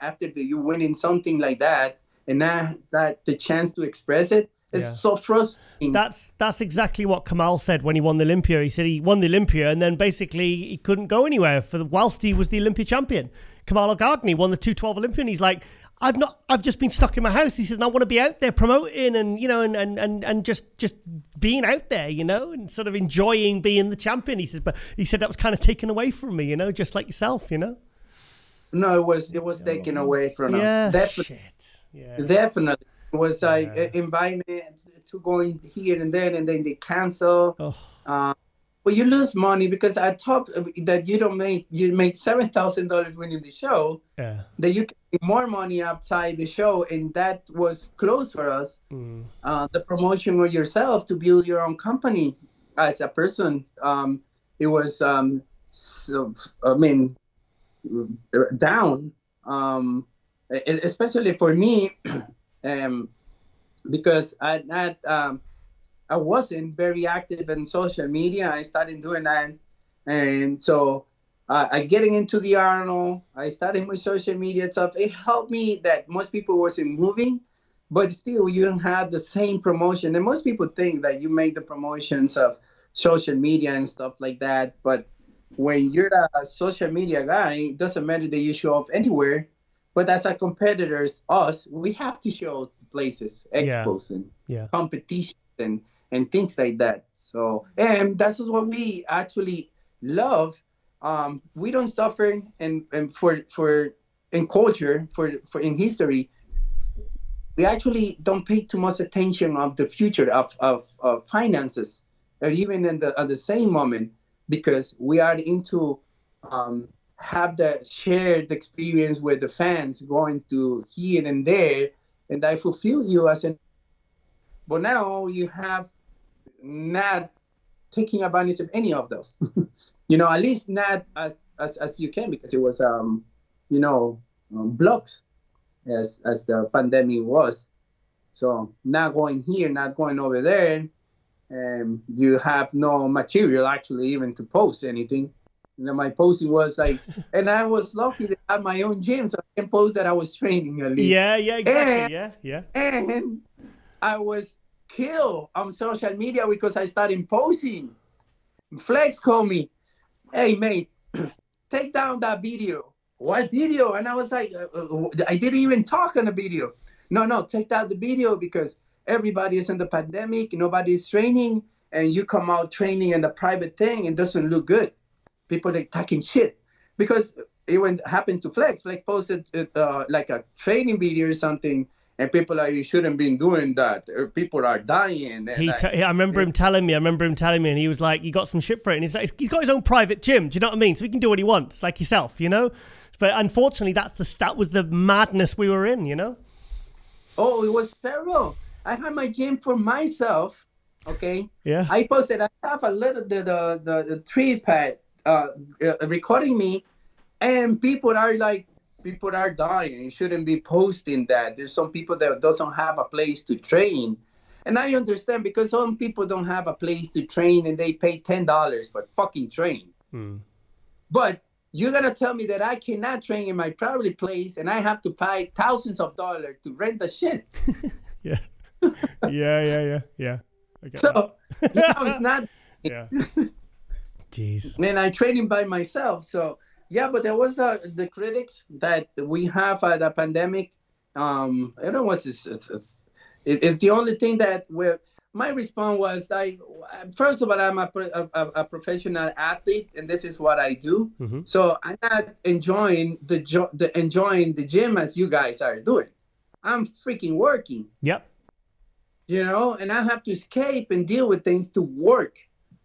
after you winning something like that, and not that the chance to express it is so frustrating. That's exactly what Kamal said when he won the Olympia. He said he won the Olympia and then basically he couldn't go anywhere whilst he was the Olympia champion. Kamal Ogagni won the 212 Olympia, and he's like, I've just been stuck in my house. He says, and I want to be out there promoting and and just being out there, and sort of enjoying being the champion. He says, but he said that was kind of taken away from me, just like yourself, No, it was taken away from us. Definitely. Definitely. It was invite me to going here and there, and then they cancel. But you lose money, because I thought that you make $7,000 winning the show. That you can make more money outside the show, and that was close for us. The promotion of yourself to build your own company as a person. It was down, especially for me. Because I wasn't very active in social media. I started doing that, and so I getting into the Arnold. I started my social media stuff. It helped me that most people wasn't moving, but still you don't have the same promotion. And most people think that you make the promotions of social media and stuff like that, but when you're a social media guy, it doesn't matter that you show up anywhere. But as a competitors, we have to show places, expos and competition and things like that. So, and that's what we actually love. We don't suffer for in culture, for in history. We actually don't pay too much attention of the future of finances, or even at the same moment, because we are into have the shared experience with the fans going to here and there, and I fulfill you as an. But now you have not taking advantage of any of those. At least not as you can, because it was blocks as the pandemic was. So not going here, not going over there, and you have no material actually even to post anything. My posting was like, and I was lucky to have my own gym, so I can post that I was training at least. Yeah, exactly. And I was killed on social media because I started posting. Flex called me, hey, mate, take down that video. What video? And I was like, I didn't even talk on the video. No, take down the video because everybody is in the pandemic, nobody's training, and you come out training in the private thing, it doesn't look good. People are talking shit, because even happened to Flex. Flex posted like a training video or something, and people are, you shouldn't be doing that. Or people are dying. And I remember him telling me, and he was like, you got some shit for it. And he's like, he's got his own private gym. Do you know what I mean? So he can do what he wants, like yourself, you know? But unfortunately, that was the madness we were in, you know? Oh, it was terrible. I had my gym for myself. Okay. Yeah. I posted. I have a little the tree pad recording me, and people are dying. You shouldn't be posting that. There's some people that doesn't have a place to train, and I understand because some people don't have a place to train and they pay $10 for fucking train. But you're gonna tell me that I cannot train in my private place and I have to pay thousands of dollars to rent the shit? Yeah. Yeah. So it's not. Yeah. Jeez. And I training by myself. So yeah, but there was the critics that we have the pandemic. I don't know what's this. It's the only thing that my response was first of all, I'm a professional athlete and this is what I do. So I'm not enjoying the gym as you guys are doing. I'm freaking working. Yep. You know, and I have to escape and deal with things to work,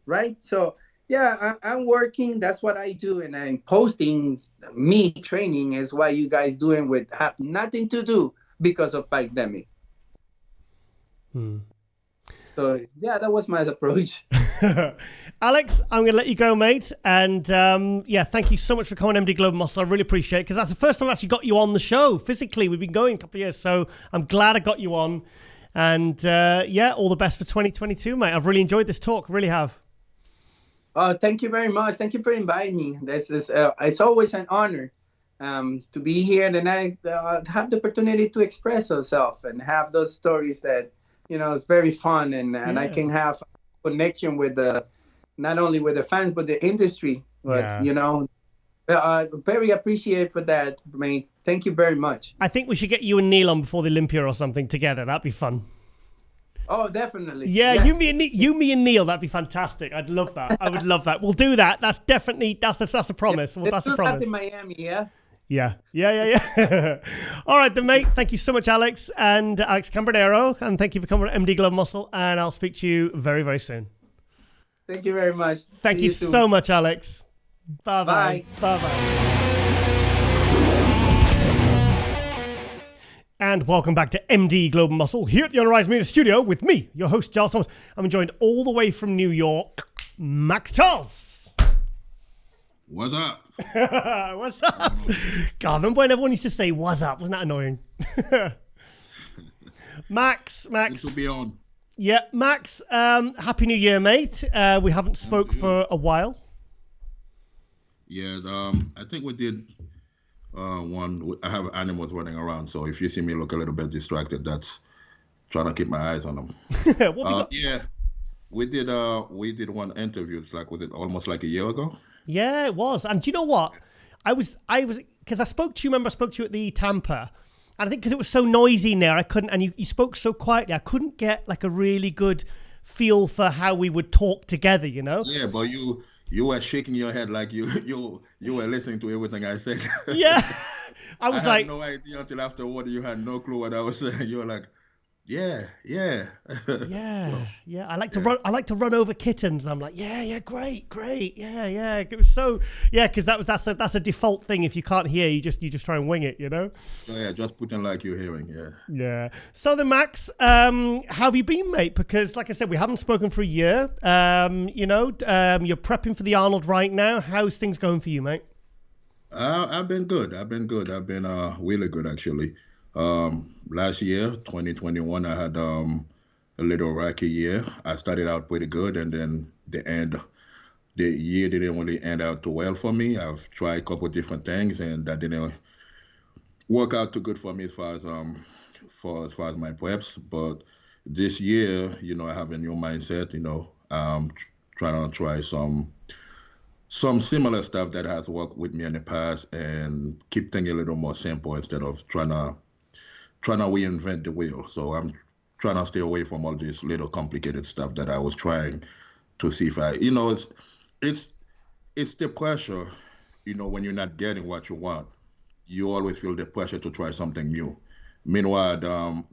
right? So yeah, I'm working. That's what I do, and I'm posting me training is what you guys doing with have nothing to do because of pandemic. So yeah, that was my approach. Alex, I'm going to let you go, mate. And yeah, thank you so much for coming on MD Global Muscle. I really appreciate it because that's the first time I actually got you on the show physically. We've been going a couple of years, so I'm glad I got you on. And yeah, all the best for 2022, mate. I've really enjoyed this talk, really have. Thank you very much. Thank you for inviting me. It's always an honor to be here, and I have the opportunity to express myself and have those stories that, you know, it's very fun, and I can have a connection with not only with the fans but the industry. But you know, very appreciative for that, mate. Thank you very much. I think we should get you and Neil on before the Olympia or something together. That'd be fun. Oh, definitely. Yeah, yes. you, me, and Neil. That'd be fantastic. I'd love that. I would love that. We'll do that. That's definitely that's a promise. Yeah, well, that's a promise. That in Miami, yeah. Yeah. All right, then, mate. Thank you so much, Alex and Alex Cambronero, and thank you for coming to MD Global Muscle. And I'll speak to you very, very soon. Thank you very much. Thank you so much, Alex. Bye. And welcome back to MD Global Muscle here at the Unrise Media Studio with me, your host, Giles Thomas. I'm joined all the way from New York, Maxx Charles. What's up? What's up? God, remember when everyone used to say, what's up? Wasn't that annoying? Max. Good to be on. Yeah, Max, Happy New Year, mate. We haven't spoke for a while. Yeah, I think we did one. I have animals running around, so if you see me look a little bit distracted, that's trying to keep my eyes on them. Yeah, we did one interview. It's like, was it almost like a year ago? Yeah, it was. And do you know what? I was because I spoke to you. Remember, I spoke to you at the Tampa, and I think because it was so noisy in there, I couldn't. And you spoke so quietly, I couldn't get like a really good feel for how we would talk together. You know? Yeah, but you were shaking your head like you were listening to everything I said. Yeah, I had no idea until afterward. You had no clue what I was saying. You were like, yeah. I like to run over kittens. I'm like, yeah, great, yeah. It was so, because that's a default thing. If you can't hear, you just try and wing it, you know. Oh, yeah, just pretend like you're hearing. Yeah. So then, Max, how have you been, mate? Because like I said, we haven't spoken for a year. You're prepping for the Arnold right now. How's things going for you, mate? I've been good. I've been really good, actually. Last year, 2021, I had a little rocky year. I started out pretty good, and then the year didn't really end out too well for me. I've tried a couple of different things, and that didn't work out too good for me as far as my preps. But this year, I have a new mindset. Trying to try some similar stuff that has worked with me in the past, and keep things a little more simple instead of trying to reinvent the wheel. So I'm trying to stay away from all this little complicated stuff that I was trying to see if I, it's the pressure when you're not getting what you want, you always feel the pressure to try something new. Meanwhile,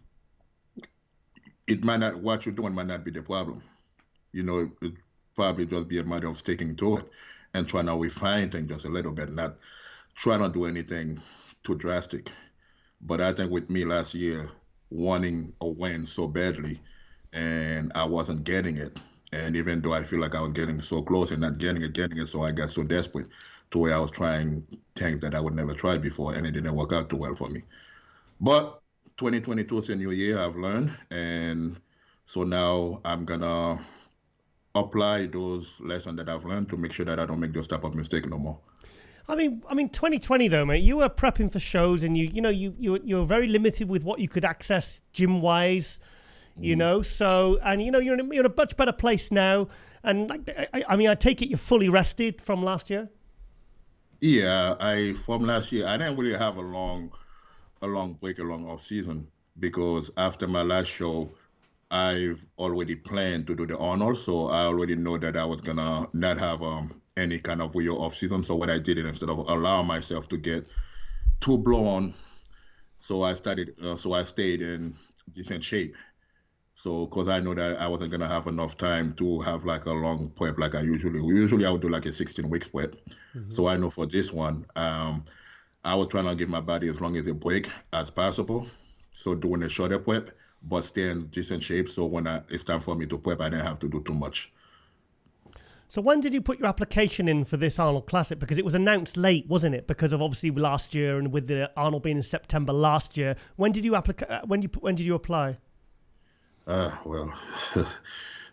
it might not, what you're doing might not be the problem. It probably just be a matter of sticking to it and trying to refine things just a little bit, not trying to do anything too drastic. But I think with me last year, wanting a win so badly, and I wasn't getting it. And even though I feel like I was getting so close and not getting it, so I got so desperate to where I was trying things that I would never try before, and it didn't work out too well for me. But 2022 is a new year, I've learned, and so now I'm gonna apply those lessons that I've learned to make sure that I don't make those type of mistakes no more. I mean, 2020 though, mate. You were prepping for shows, and you were very limited with what you could access gym wise. So you're in a much better place now. And I take it you're fully rested from last year. Yeah, from last year I didn't really have a long break, a long off season, because after my last show, I've already planned to do the Arnold, so I already know that I was gonna not have any kind of real off season. So what I did, instead of allowing myself to get too blown, so I stayed in decent shape. So, because I know that I wasn't gonna have enough time to have like a long prep like I usually. Usually I would do like a 16 weeks prep. Mm-hmm. So I know for this one, I was trying to give my body as long as a break as possible. So doing a shorter prep, but stay in decent shape. So when it's time for me to prep, I didn't have to do too much. So when did you put your application in for this Arnold Classic? Because it was announced late, wasn't it? Because of obviously last year, and with the Arnold being in September last year. When did you when did you apply? Well,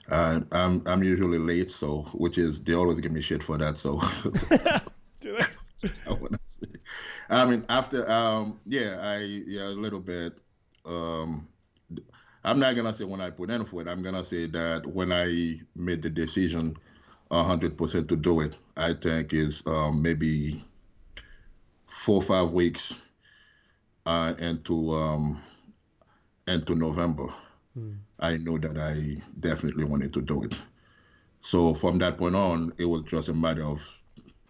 I'm usually late, so they always give me shit for that. So, do they? I mean, after a little bit. I'm not gonna say when I put in for it. I'm gonna say that when I made the decision 100% to do it, I think is maybe 4 or 5 weeks into November. I know that I definitely wanted to do it. So from that point on, it was just a matter of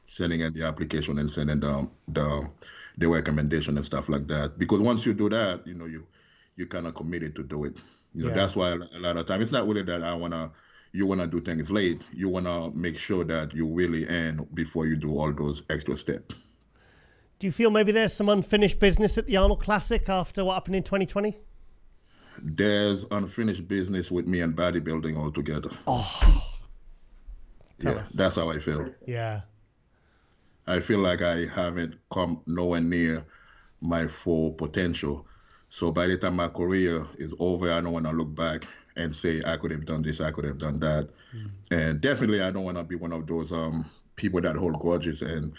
sending in the application and sending the recommendation and stuff like that. Because once you do that, you kind of committed to do it. That's why a lot of time it's not really that you wanna do things late. You wanna make sure that you really end before you do all those extra steps. Do you feel maybe there's some unfinished business at the Arnold Classic after what happened in 2020? There's unfinished business with me and bodybuilding altogether. Oh, that's how I feel. Yeah, I feel like I haven't come nowhere near my full potential. So by the time my career is over, I don't want to look back and say I could have done this, I could have done that. And definitely I don't want to be one of those people that hold grudges and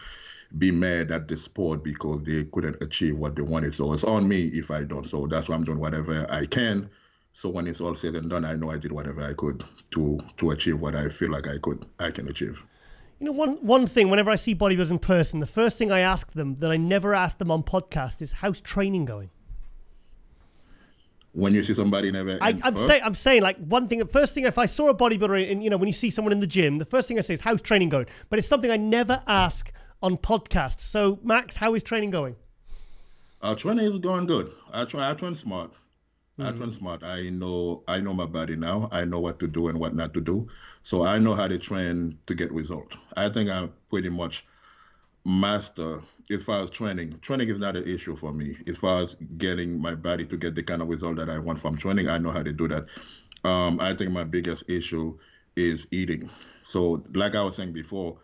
be mad at the sport because they couldn't achieve what they wanted. So it's on me if I don't. So that's why I'm doing whatever I can. So when it's all said and done, I know I did whatever I could to achieve what I feel like I can achieve. One thing, whenever I see bodybuilders in person, the first thing I ask them that I never ask them on podcast is, how's training going? When you see somebody never, I'm saying like one thing. First thing, if I saw a bodybuilder, and when you see someone in the gym, the first thing I say is, how's training going? But it's something I never ask on podcasts. So Max, how is training going? Training is going good. I train smart. I train smart. I know my body now. I know what to do and what not to do. So I know how to train to get result. I think I pretty much master as far as training. Training is not an issue for me. As far as getting my body to get the kind of result that I want from training, I know how to do that. I think my biggest issue is eating. So like I was saying before,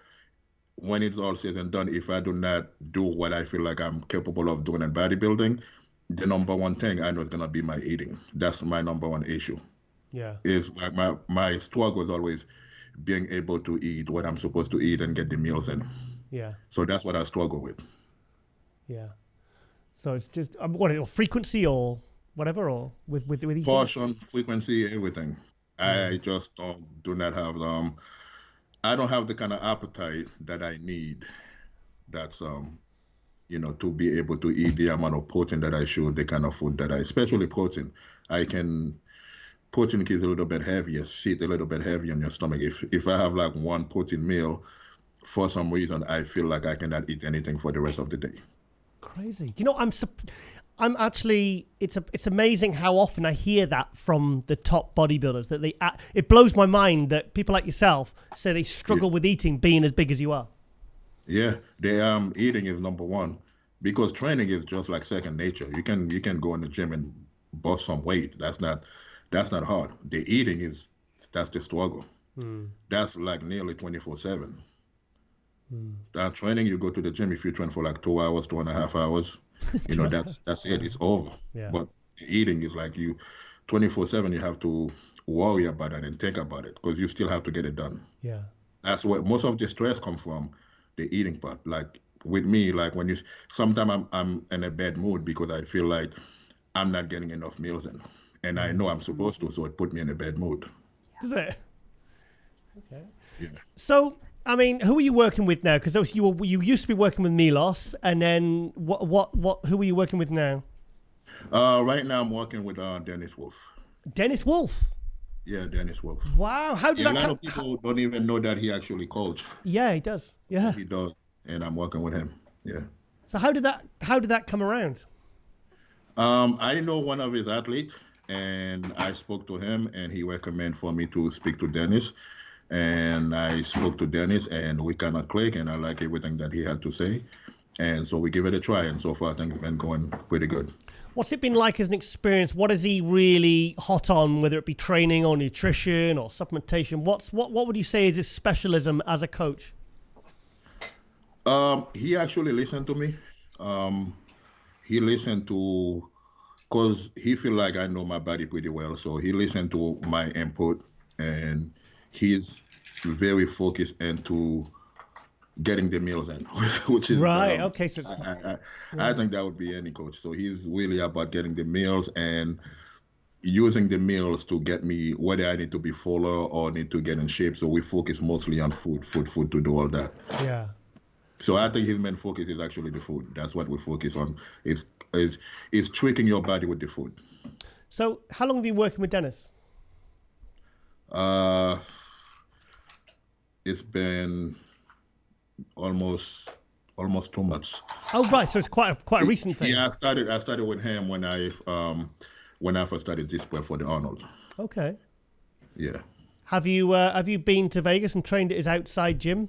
when it's all said and done, if I do not do what I feel like I'm capable of doing in bodybuilding, the number one thing I know is gonna be my eating. That's my number one issue. Yeah. Is like my struggle is always being able to eat what I'm supposed to eat and get the meals in. Yeah. So that's what I struggle with. Yeah. So it's just frequency or whatever, or with eating? Portion, frequency, everything. I just do not have I don't have the kind of appetite that I need. That's to be able to eat the amount of protein that I should, the kind of food that especially protein. Protein is a little bit heavier, sit a little bit heavy on your stomach. If I have like one protein meal for some reason, I feel like I cannot eat anything for the rest of the day. Crazy. You know, I'm actually, it's amazing how often I hear that from the top bodybuilders, that it blows my mind that people like yourself say they struggle with eating being as big as you are. Yeah, the eating is number one, because training is just like second nature. You can go in the gym and bust some weight. That's not hard. The eating that's the struggle. That's like nearly 24/7. That training, you go to the gym, if you train for like 2 hours, 2.5 hours, you know, that's it. It's over. Yeah. But eating is like 24/7. You have to worry about it and think about it, because you still have to get it done. Yeah. That's where most of the stress comes from, the eating part. Like with me, like sometimes I'm in a bad mood because I feel like I'm not getting enough meals in, and I know I'm supposed to, so it put me in a bad mood. Does it? Okay. Yeah. So, I mean, who are you working with now? Because you used to be working with Milos, and then who are you working with now? Right now I'm working with Dennis Wolf. Dennis Wolf. Yeah, Dennis Wolf. Wow, how did that? A lot of people don't even know that he actually coached. Yeah, he does. Yeah, he does, and I'm working with him. Yeah. So how did that come around? I know one of his athletes, and I spoke to him, and he recommended for me to speak to Dennis. And I spoke to Dennis, and we kind of clicked, and I like everything that he had to say. And so we give it a try, and so far things have been going pretty good. What's it been like as an experience? What is he really hot on, whether it be training or nutrition or supplementation? What would you say is his specialism as a coach? He actually listened to me. He listened to, because he feel like I know my body pretty well, so he listened to my input, and he's very focused into getting the meals in, which is right. Okay, so I think that would be any coach. So he's really about getting the meals and using the meals to get me whether I need to be fuller or need to get in shape. So we focus mostly on food to do all that. Yeah. So I think his main focus is actually the food. That's what we focus on. It's tweaking your body with the food. So how long have you been working with Dennis? It's been almost 2 months. Oh right, so it's quite a recent thing. Yeah, I started with him when I first started this prep for the Arnold. Okay. Yeah. Have you been to Vegas and trained at his outside gym?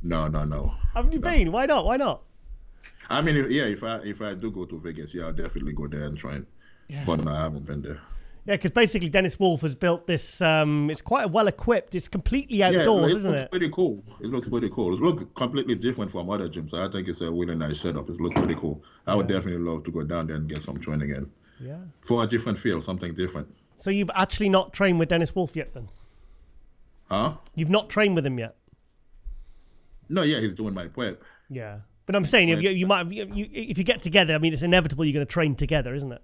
No. Haven't you been? Why not? I mean, if I do go to Vegas, yeah, I'll definitely go there and train. Yeah. But no, I haven't been there. Yeah, because basically Dennis Wolf has built this. It's quite well equipped. It's completely outdoors, isn't it? It looks pretty cool. It looks completely different from other gyms. So I think it's a really nice setup. It looks pretty cool. I would definitely love to go down there and get some training in. Yeah. For a different feel, something different. So you've actually not trained with Dennis Wolf yet, then? Huh? You've not trained with him yet? No, yeah, he's doing my prep. Yeah, but I'm saying if you get together, I mean, it's inevitable you're going to train together, isn't it?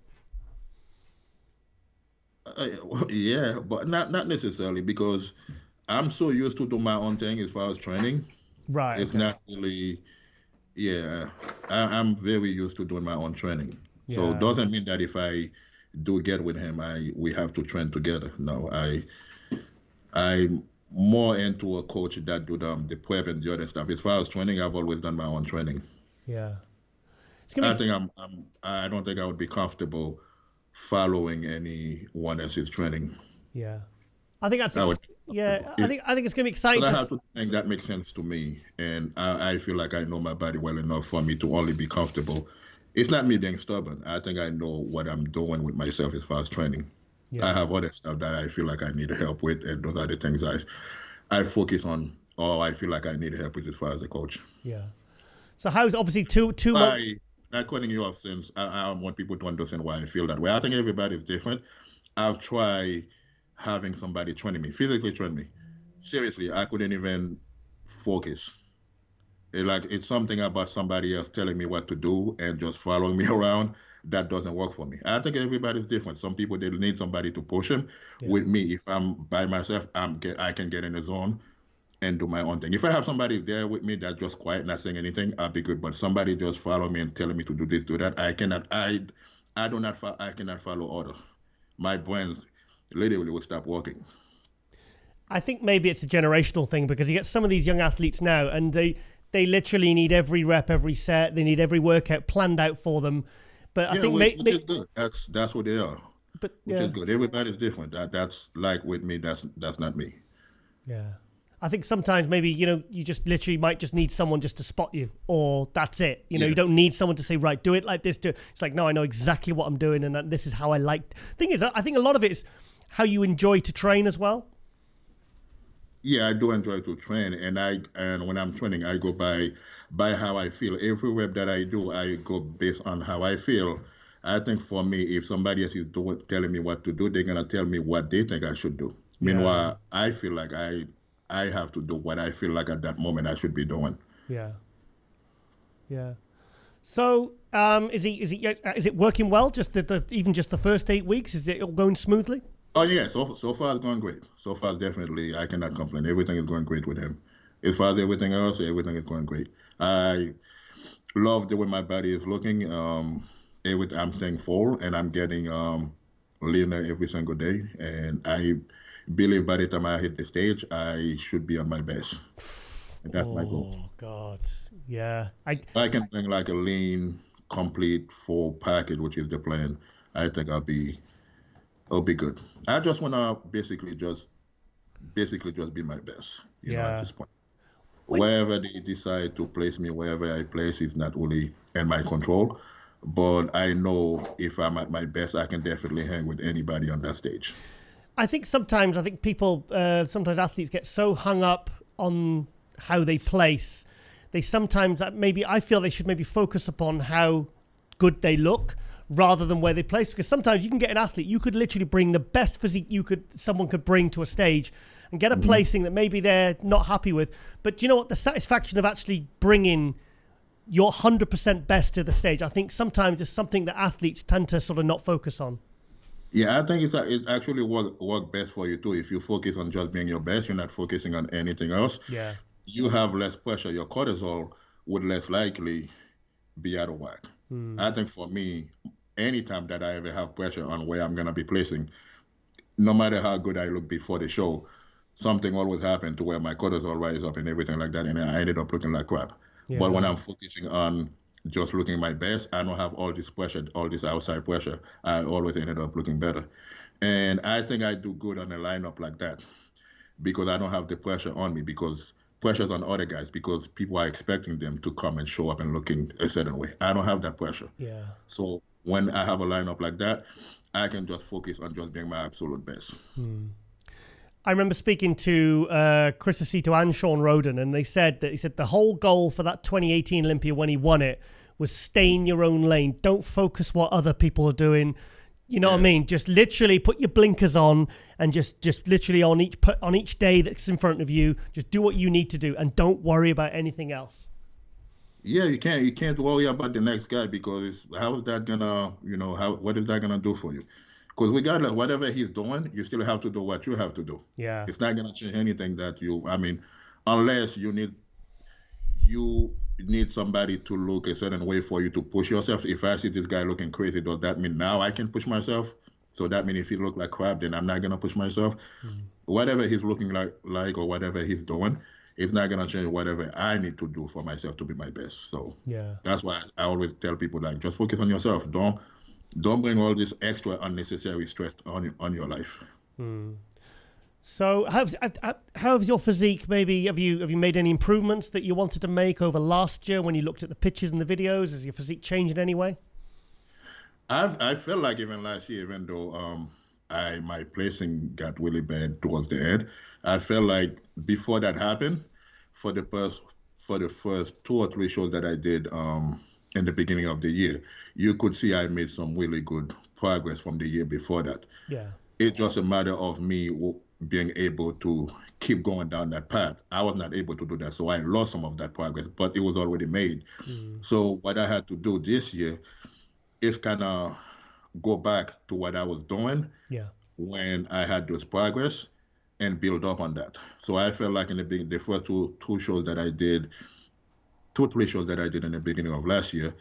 Yeah, but not necessarily, because I'm so used to do my own thing as far as training. Right. It's not really. Yeah, I'm very used to doing my own training. Yeah. So it doesn't mean that if I do get with him, we have to train together. No, I'm more into a coach that do the prep and the other stuff. As far as training, I've always done my own training. Yeah. I don't think I would be comfortable following anyone else's training. Yeah. I think that's I think it's gonna be exciting. But I have to think that makes sense to me, and I feel like I know my body well enough for me to only be comfortable. It's not me being stubborn. I think I know what I'm doing with myself as far as training. Yeah. I have other stuff that I feel like I need help with, and those are the things I focus on, or I feel like I need help with as far as a coach. Yeah. So how's obviously two months? Not cutting you off, since I want people to understand why I feel that way. I think everybody's different. I've tried having somebody physically train me. Seriously, I couldn't even focus. It's something about somebody else telling me what to do and just following me around that doesn't work for me. I think everybody's different. Some people, they need somebody to push them. Yeah. With me, if I'm by myself, I can get in the zone and do my own thing. If I have somebody there with me that's just quiet, not saying anything, I'll be good. But somebody just follow me and telling me to do this, do that, I cannot follow order. My brain literally will stop working. I think maybe it's a generational thing, because you get some of these young athletes now and they literally need every rep, every set. They need every workout planned out for them. But I think which is good. That's what they are. But which is good. Everybody's different. That's like with me. That's not me. Yeah. I think sometimes maybe, you just literally might just need someone just to spot you, or that's it. You don't need someone to say, right, do it like this. It's like, no, I know exactly what I'm doing, and this is how I like. Thing is, I think a lot of it is how you enjoy to train as well. Yeah, I do enjoy to train, and when I'm training, I go by how I feel. Every rep that I do, I go based on how I feel. I think for me, if somebody else is telling me what to do, they're gonna tell me what they think I should do. Meanwhile, I feel like I have to do what I feel like at that moment I should be doing. Yeah. Yeah. So, is it working well? Just even just the first 8 weeks, is it all going smoothly? Oh yeah, so far it's going great. So far, definitely, I cannot complain. Everything is going great with him. As far as everything else, everything is going great. I love the way my body is looking. I'm staying full, and I'm getting leaner every single day. And I believe by the time I hit the stage, I should be on my best. And that's my goal. Oh God, yeah. I can bring like a lean, complete, full package, which is the plan. I think I'll be good. I just want to basically just be my best, at this point. Wherever they decide to place me, wherever I place is not really in my control. But I know if I'm at my best, I can definitely hang with anybody on that stage. I think sometimes people, sometimes athletes get so hung up on how they place. They sometimes, I feel they should maybe focus upon how good they look, rather than where they place, because sometimes you can get an athlete, you could literally bring the best physique someone could bring to a stage and get a placing that maybe they're not happy with. But you know what? The satisfaction of actually bringing your 100% best to the stage, I think sometimes is something that athletes tend to sort of not focus on. Yeah, I think it actually work best for you too. If you focus on just being your best, you're not focusing on anything else. Yeah. You have less pressure. Your cortisol would less likely be out of whack. I think for me, anytime that I ever have pressure on where I'm going to be placing, no matter how good I look before the show, something always happens to where my cortisol rises up and everything like that, and then I ended up looking like crap. Yeah. But when I'm focusing on just looking my best, I don't have all this pressure, all this outside pressure. I always ended up looking better. And I think I do good on a lineup like that because I don't have the pressure on me, because pressure's on other guys, because people are expecting them to come and show up and looking a certain way. I don't have that pressure. Yeah. So when I have a lineup like that, I can just focus on just being my absolute best. I remember speaking to Chris Aceto and Shawn Rhoden, and he said the whole goal for that 2018 Olympia when he won it was stay in your own lane. Don't focus what other people are doing. You know what I mean? Just literally put your blinkers on and just literally on each day that's in front of you, just do what you need to do and don't worry about anything else. Yeah, you can't worry about the next guy, because how is that gonna, what is that gonna do for you? Because regardless, whatever he's doing, you still have to do what you have to do. Yeah. It's not gonna change anything unless you need somebody to look a certain way for you to push yourself. If I see this guy looking crazy, does that mean now I can push myself? So that means if he look like crap, then I'm not gonna push myself. Whatever he's looking like or whatever he's doing, it's not gonna change whatever I need to do for myself to be my best. So that's why I always tell people, like, just focus on yourself. Don't bring all this extra unnecessary stress on your life. So how's your physique? Maybe have you made any improvements that you wanted to make over last year when you looked at the pictures and the videos? Has your physique changed in any way? I felt like even last year, even though my placing got really bad towards the end, I felt like before that happened, for the first 2 or 3 shows that I did in the beginning of the year, you could see I made some really good progress from the year before that. Yeah. It's just a matter of me being able to keep going down that path. I was not able to do that, so I lost some of that progress, but it was already made. So what I had to do this year is kind of go back to what I was doing when I had those progress and build up on that. So I felt like in the first 2 shows that I did, 2-3 shows that I did in the beginning of last year,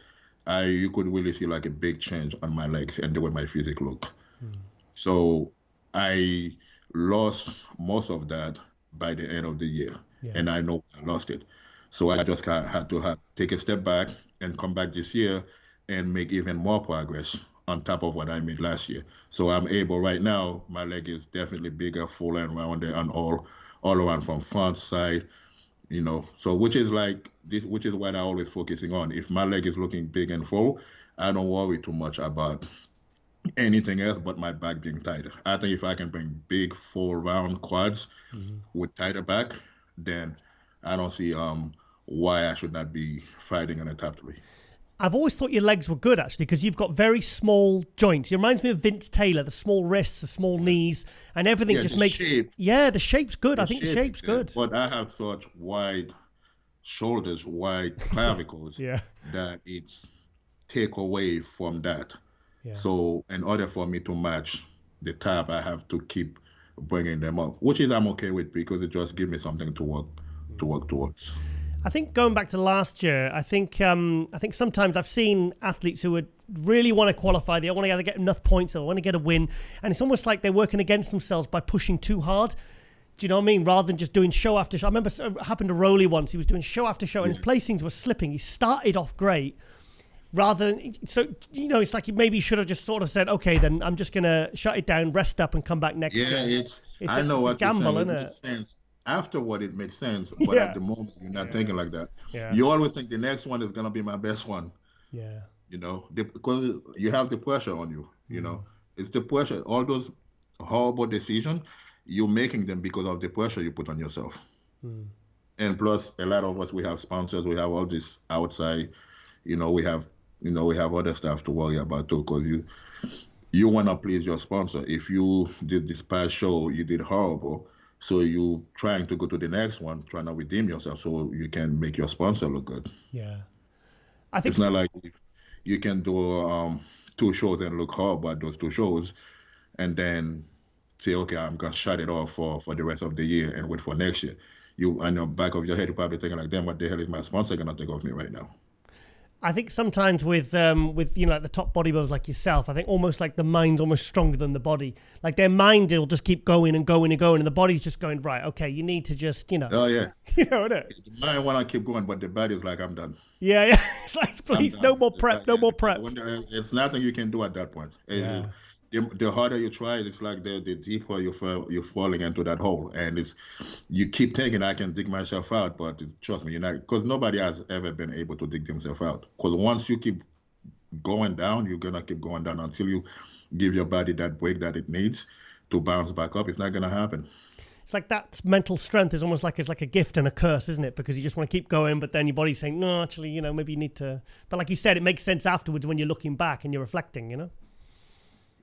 you could really see like a big change on my legs and the way my physique looked. So I lost most of that by the end of the year, and I know I lost it. So I just had to take a step back and come back this year and make even more progress on top of what I made last year. So I'm able right now, my leg is definitely bigger, full and rounded, and all around from front, side, so which is what I always focusing on. If my leg is looking big and full, I don't worry too much about anything else but my back being tighter. I think if I can bring big, full, round quads with tighter back, then I don't see why I should not be fighting in the top 3. I've always thought your legs were good, actually, because you've got very small joints. It reminds me of Vince Taylor, the small wrists, the small knees, and everything just makes... Shape. Yeah, the shape's good. I think the shape's good. But I have such wide shoulders, wide clavicles, that it's take away from that. Yeah. So in order for me to match the top, I have to keep bringing them up, which is I'm okay with because it just gives me something to work towards. I think going back to last year, I think sometimes I've seen athletes who would really want to qualify. They want to either get enough points or they want to get a win. And it's almost like they're working against themselves by pushing too hard. Do you know what I mean? Rather than just doing show after show. I remember it happened to Rowley once. He was doing show after show and his placings were slipping. He started off great. It's like maybe you should have just sort of said, okay, then I'm just going to shut it down, rest up and come back next year. It's a gamble, isn't it? Makes sense. Afterward, it makes sense, but at the moment, you're not thinking like that. Yeah. You always think the next one is going to be my best one. Yeah. Because you have the pressure on you, It's the pressure. All those horrible decisions, you're making them because of the pressure you put on yourself. And plus, a lot of us, we have sponsors, we have all this outside, we have other stuff to worry about too, because you want to please your sponsor. If you did this past show, you did horrible. So you trying to go to the next one, trying to redeem yourself so you can make your sponsor look good. Yeah. I think it's not like if you can do 2 shows and look horrible at those 2 shows and then say, okay, I'm going to shut it off for the rest of the year and wait for next year. You, on the back of your head, you're probably thinking like, damn, what the hell is my sponsor going to think of me right now? I think sometimes with like the top bodybuilders like yourself, I think almost like the mind's almost stronger than the body. Like their mind will just keep going and going and going, and the body's just going, right, okay, you need to just, Oh yeah. Innit? The mind want to keep going, but the body's like, I'm done. Yeah. It's like, please, no more prep, no more prep. It's nothing you can do at that point. Yeah. The harder you try, it's like the deeper you're falling into that hole, and you keep thinking I can dig myself out, but trust me, you're not, because nobody has ever been able to dig themselves out. Because once you keep going down, you're gonna keep going down until you give your body that break that it needs to bounce back up. It's not gonna happen. It's like that mental strength is almost like it's like a gift and a curse, isn't it? Because you just want to keep going, but then your body's saying, no, actually, maybe you need to. But like you said, it makes sense afterwards when you're looking back and you're reflecting,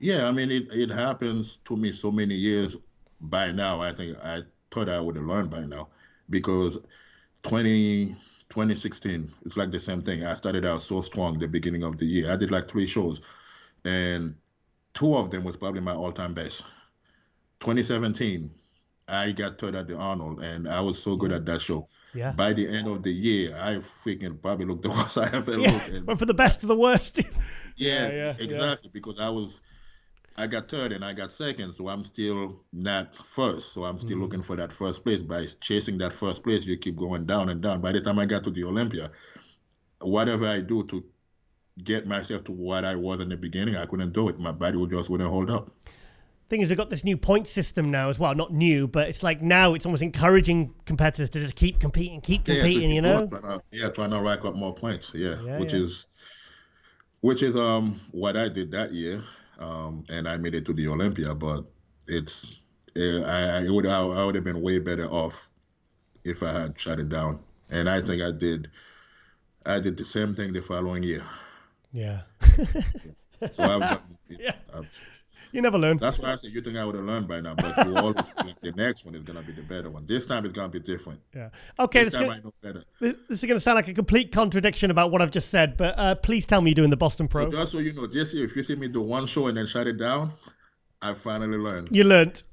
Yeah, I mean, it happens to me so many years by now. I think I thought I would have learned by now, because 2016, it's like the same thing. I started out so strong the beginning of the year. I did like 3 shows, and 2 of them was probably my all-time best. 2017, I got third at the Arnold, and I was so good at that show. Yeah. By the end of the year, I freaking probably looked the worst I ever looked. Went for the best of the worst. Yeah, exactly, because I got third and I got second, so I'm still not first. So I'm still looking for that first place. By chasing that first place, you keep going down and down. By the time I got to the Olympia, whatever I do to get myself to what I was in the beginning, I couldn't do it. My body just wouldn't hold up. Thing is, we've got this new point system now as well. Not new, but it's like now it's almost encouraging competitors to just keep competing, trying to rack up more points. Which is what I did that year. And I made it to the Olympia, but I would have been way better off if I had shut it down. And I think I did the same thing the following year. Yeah. So you never learn. That's why I said you think I would have learned by now, but you always think the next one is going to be the better one. This time it's going to be different. Yeah. Okay. This time I know better. This is going to sound like a complete contradiction about what I've just said, but please tell me you're doing the Boston Pro. So just so you know, this year, if you see me do 1 show and then shut it down, I finally learned. You learned.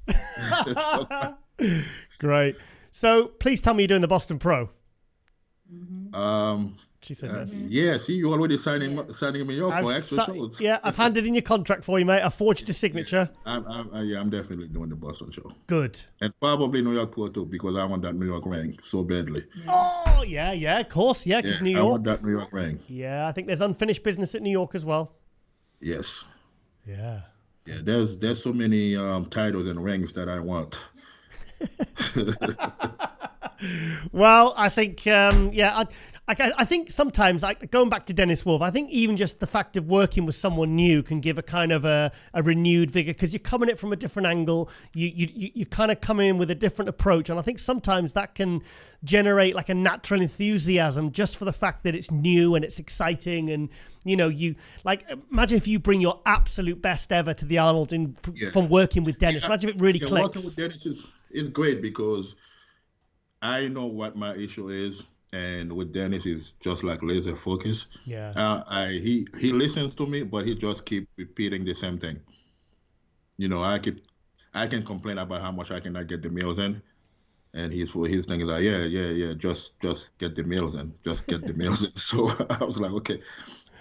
Great. So please tell me you're doing the Boston Pro. She says yes. Yeah, see, you already signing me up for extra shows. Yeah, I've handed in your contract for you, mate. I forged your signature. I'm definitely doing the Boston show. Good. And probably New York Pro too, because I want that New York ring so badly. Oh, yeah, of course. Yeah, because New York. I want that New York ring. Yeah, I think there's unfinished business at New York as well. Yes. Yeah. Yeah, there's so many titles and rings that I want. Well, I think, I think sometimes, like going back to Dennis Wolf, I think even just the fact of working with someone new can give a kind of a renewed vigor, because you're coming at it from a different angle. You kind of come in with a different approach, and I think sometimes that can generate like a natural enthusiasm just for the fact that it's new and it's exciting. And you like, imagine if you bring your absolute best ever to the Arnold from working with Dennis. Imagine if it really clicks. Working with Dennis is great, because I know what my issue is, and with Dennis is just like laser focus. Yeah. He listens to me, but he just keep repeating the same thing. I can complain about how much I cannot get the meals in, and his thing is like, yeah, just get the meals in, just get the meals in. So I was like, okay,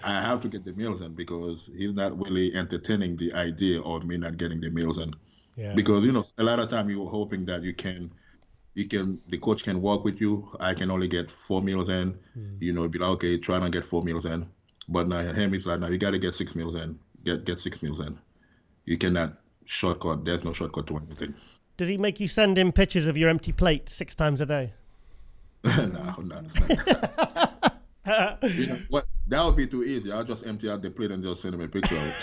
I have to get the meals in, because he's not really entertaining the idea of me not getting the meals in. Yeah. Because a lot of time you were hoping that the coach can work with you. I can only get 4 meals in. Be like, okay, try and get 4 meals in. But now him, it's like, now you got to get 6 meals in. Get 6 meals in. You cannot shortcut. There's no shortcut to anything. Does he make you send him pictures of your empty plate 6 times a day? No. What? That would be too easy. I'll just empty out the plate and just send him a picture of it.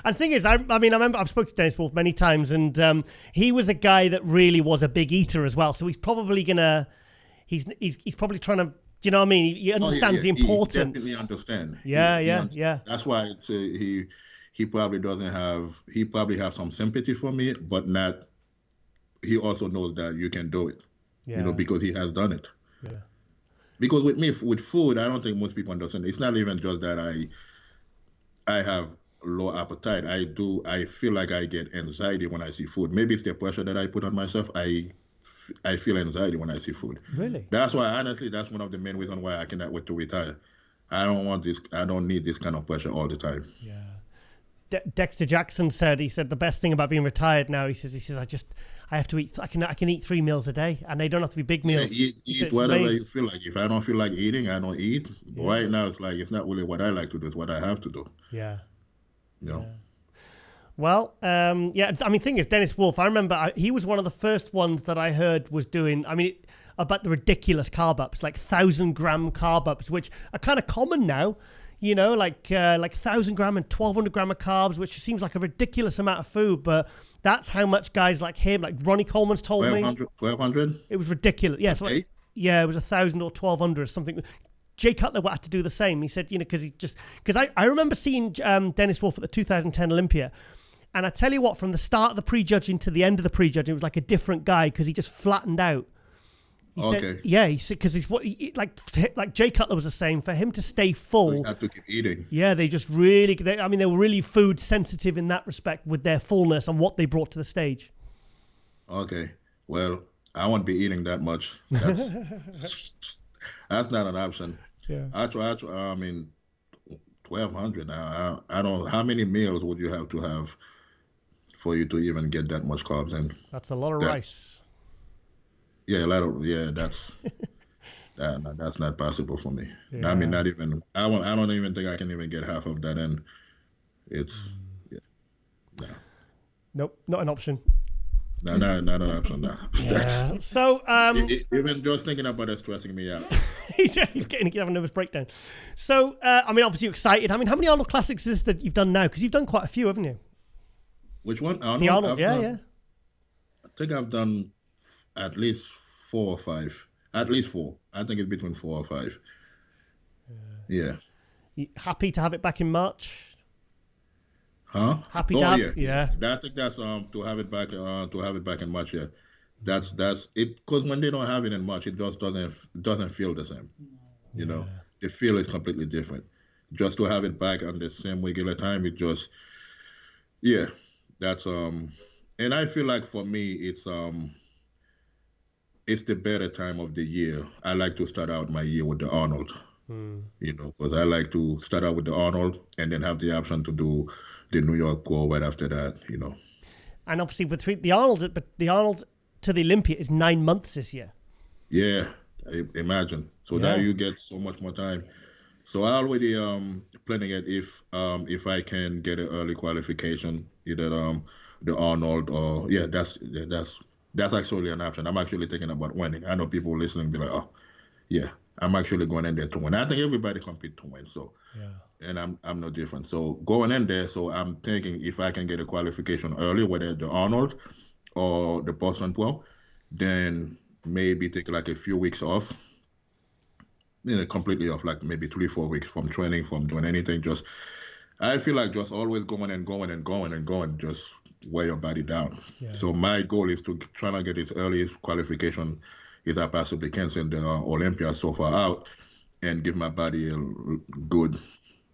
And the thing is, I remember I've spoken to Dennis Wolf many times, and he was a guy that really was a big eater as well. So he's probably he's probably trying to, do you know what I mean? He understands the importance. He definitely understand. Yeah. That's why he probably doesn't have. He probably have some sympathy for me, but not. He also knows that you can do it. Yeah. Because he has done it. Yeah. Because with me, with food, I don't think most people understand. It's not even just that I have low appetite. I feel like I get anxiety when I see food. Maybe it's the pressure that I put on myself. I feel anxiety when I see food. Really? That's why, honestly, that's one of the main reasons why I cannot wait to retire. I don't want this. I don't need this kind of pressure all the time. Yeah. Dexter Jackson said the best thing about being retired now, he says I have to eat. I can eat 3 meals a day, and they don't have to be big meals. Yeah, eat whatever you feel like. If I don't feel like eating, I don't eat. Yeah. Right now, it's like it's not really what I like to do. It's what I have to do. Yeah. Yeah. Well, thing is, Dennis Wolf, I remember he was one of the first ones that I heard was doing. About the ridiculous carb ups, like 1,000-gram carb ups, which are kind of common now. Like 1,000 gram and 1,200 gram of carbs, which seems like a ridiculous amount of food, but that's how much guys like him, like Ronnie Coleman's told 1,200? It was ridiculous. Yeah, okay. It was 1,000 or 1,200 or something. Jay Cutler had to do the same. He said, because I remember seeing Dennis Wolf at the 2010 Olympia, and I tell you what, from the start of the prejudging to the end of the prejudging, it was like a different guy because he just flattened out. He said, he said, because like Jay Cutler was the same. For him to stay full, he had to keep eating. Yeah, they just really, they were really food sensitive in that respect with their fullness and what they brought to the stage. Okay, well, I won't be eating that much. That's not an option. Yeah, I 1,200 now. I don't. How many meals would you have to have for you to even get that much carbs in? That's a lot of rice. Yeah, that's that's not possible for me. Yeah. Not even. I don't even think I can even get half of that in. It's no. Nope, not an option. No, not an option. No. Yeah. So even just thinking about it stressing me out. he's having a nervous breakdown. So obviously you're excited. How many Arnold Classics is that you've done now? Because you've done quite a few, haven't you? Which one? Arnold? The Arnold. Yeah. I think I've done at least 4 or 5. At least 4. I think it's between 4 or 5. Yeah. You happy to have it back in March? Huh? Happy to have it? Yeah. I think that's to have it back in March. Yeah. That's it. Because when they don't have it in March, it just doesn't feel the same. The feel is completely different. Just to have it back on the same regular time, it just that's and I feel like for me it's the better time of the year. I like to start out my year with the Arnold, because I like to start out with the Arnold and then have the option to do the New York Pro right after that. And obviously, between the Arnold to the Olympia is 9 months this year. Yeah, imagine. So now you get so much more time. So I already planning it if I can get an early qualification, either the Arnold or that's actually an option. I'm actually thinking about winning. I know people listening be like, oh, yeah, I'm actually going in there to win. I think everybody compete to win. So, and I'm no different. So going in there, so I'm thinking if I can get a qualification early, whether the Arnold or the Boston Pro, then maybe take like a few weeks off, completely off, like maybe 3-4 weeks from training, from doing anything. I feel like just always going and going and going and going, just wear your body down. Yeah. So my goal is to try to get as early qualification as I possibly can send the Olympia so far out and give my body a good,